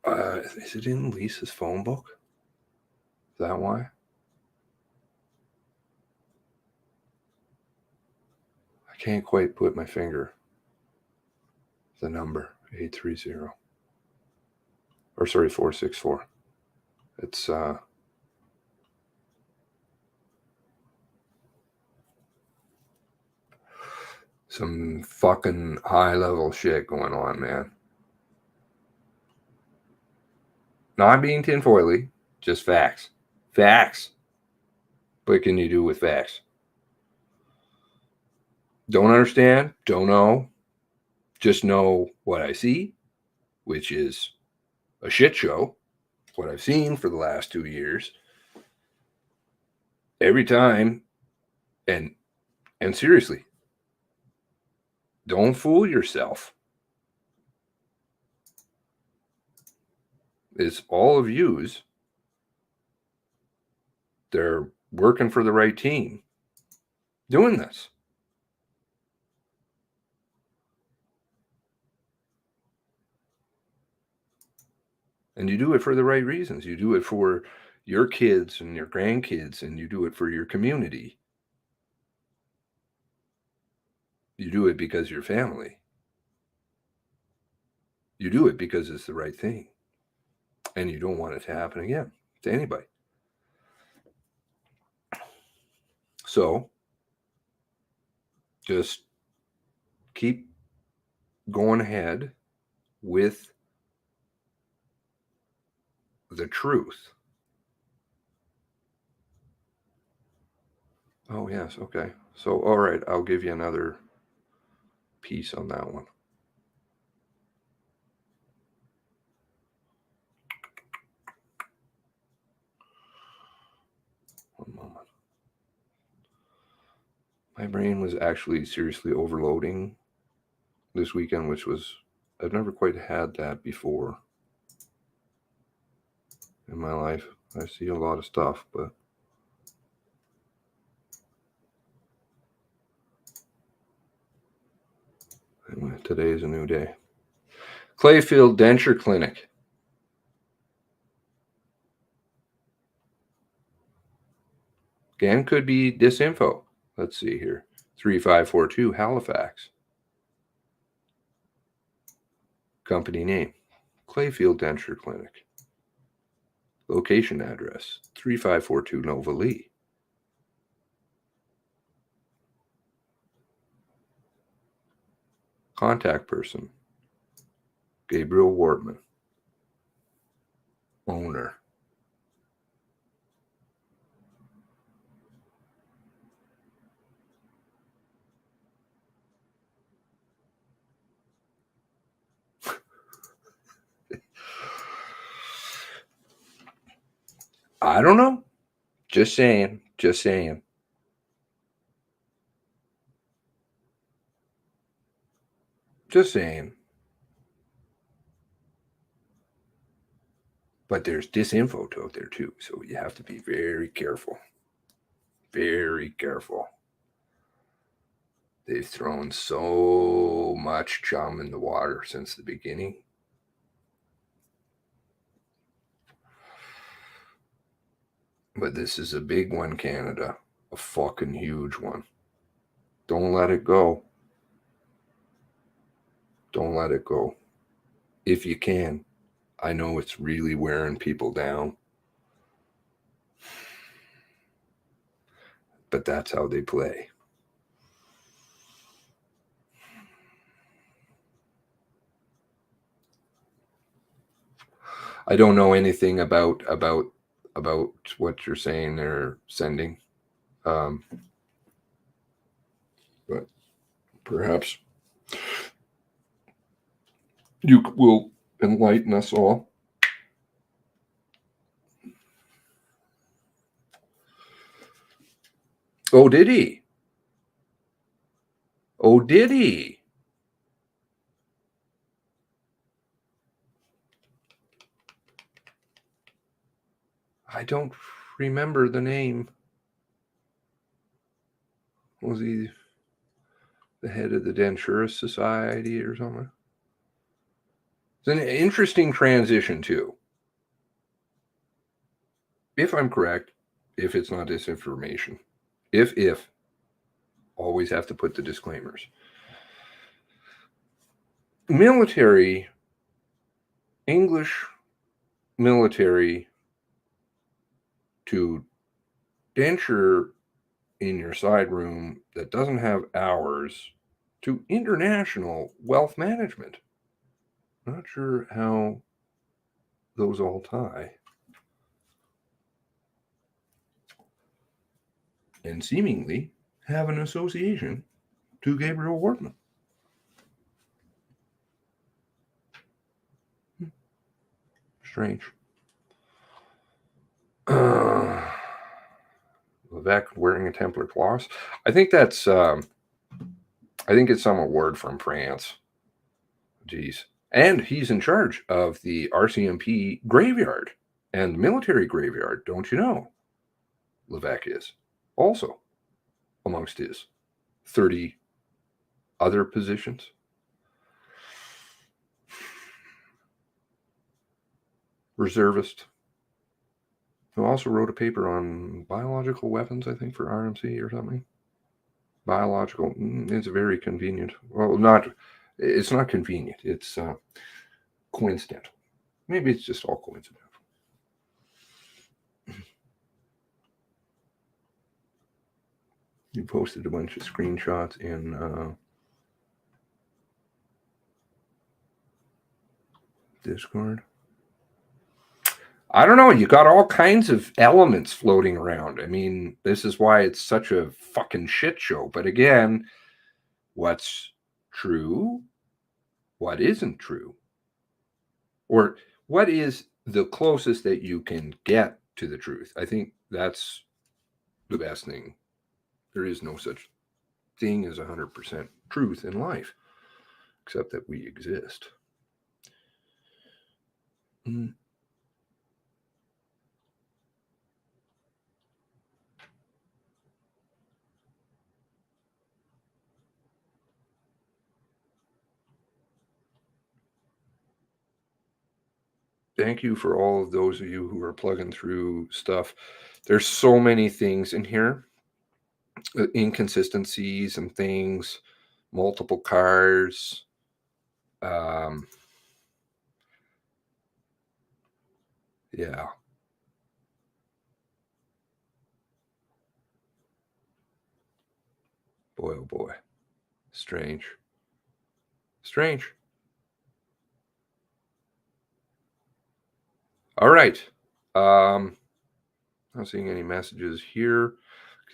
Is it in Lisa's phone book? Is that why? I can't quite put my finger. The number 830. Or sorry, 464. It's some fucking high level shit going on, man. Not being tinfoily, just facts. Facts. What can you do with facts? Don't understand, don't know. Just know what I see, which is a shit show. What I've seen for the last 2 years. Every time, and seriously, don't fool yourself. It's all of yous. They're working for the right team doing this. And you do it for the right reasons. You do it for your kids and your grandkids, and you do it for your community. You do it because you're family. You do it because it's the right thing. And you don't want it to happen again to anybody. So just keep going ahead with the truth. Oh, yes. Okay. So, all right. I'll give you another piece on that one. One moment. My brain was actually seriously overloading this weekend, which was, I've never quite had that before in my life. I see a lot of stuff, but anyway, today is a new day. Clayfield Denture Clinic. Again, could be disinfo. Let's see here. 3542 Halifax. Company name, Clayfield Denture Clinic. Location address, 3542 Nova Lee. Contact person, Gabriel Wortman. Owner. I don't know. Just saying. Just saying. Just saying. But there's disinfo out there too, so you have to be very careful. Very careful. They've thrown so much chum in the water since the beginning. But this is a big one, Canada. A fucking huge one. Don't let it go. Don't let it go. If you can. I know it's really wearing people down. But that's how they play. I don't know anything about what you're saying they're sending. But perhaps you will enlighten us all. Oh, did he? Oh, did he? I don't remember the name. Was he the head of the Denturist Society or something? It's an interesting transition too. If I'm correct, if it's not disinformation. If, always have to put the disclaimers. Military, English military to denture in your side room that doesn't have hours to international wealth management. Not sure how those all tie. And seemingly have an association to Gabriel Wortman. Strange. Levesque wearing a Templar cross. I think that's I think it's some award from France. Jeez. And he's in charge of the RCMP graveyard and military graveyard, don't you know? Levesque is also amongst his 30 other positions. Reservist, who also wrote a paper on biological weapons, I think, for RMC or something. Biological, it's very convenient. Well, it's not convenient. It's coincidental. Maybe it's just all coincidental. You posted a bunch of screenshots in Discord. I don't know. You got all kinds of elements floating around. I mean, this is why it's such a fucking shit show. But again, what's true? What isn't true? Or what is the closest that you can get to the truth? I think that's the best thing. There is no such thing as 100% truth in life, except that we exist. Thank you for all of those of you who are plugging through stuff. There's so many things in here, inconsistencies and things, multiple cars. Yeah. Boy, oh boy. Strange. Strange. All right. Not seeing any messages here.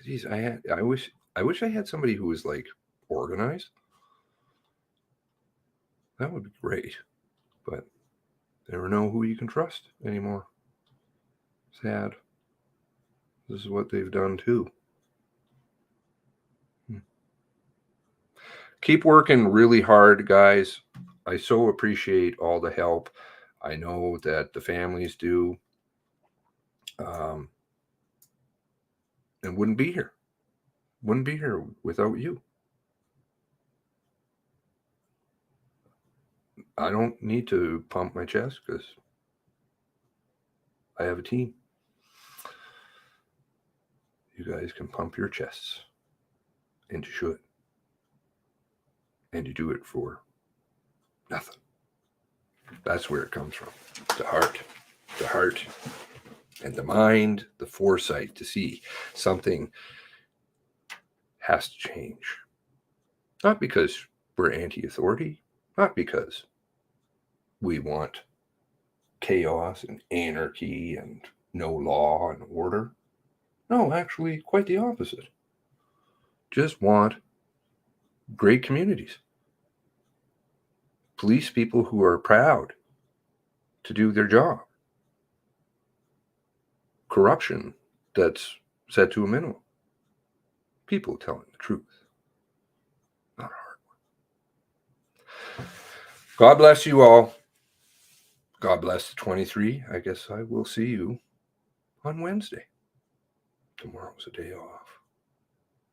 Geez, I wish I had somebody who was like organized. That would be great. But never know who you can trust anymore. Sad. This is what they've done too. Keep working really hard, guys. I so appreciate all the help. I know that the families do. And wouldn't be here. Wouldn't be here without you. I don't need to pump my chest because I have a team. You guys can pump your chests. And you should. And you do it for nothing. That's where it comes from. The heart. The heart. And the mind, the foresight to see something has to change. Not because we're anti-authority. Not because we want chaos and anarchy and no law and order. No, actually, quite the opposite. Just want great communities. Police people who are proud to do their job. Corruption that's set to a minimum. People telling the truth. Not a hard one. God bless you all. God bless the 23. I guess I will see you on Wednesday. Tomorrow's a day off.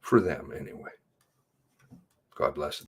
For them, anyway. God bless them.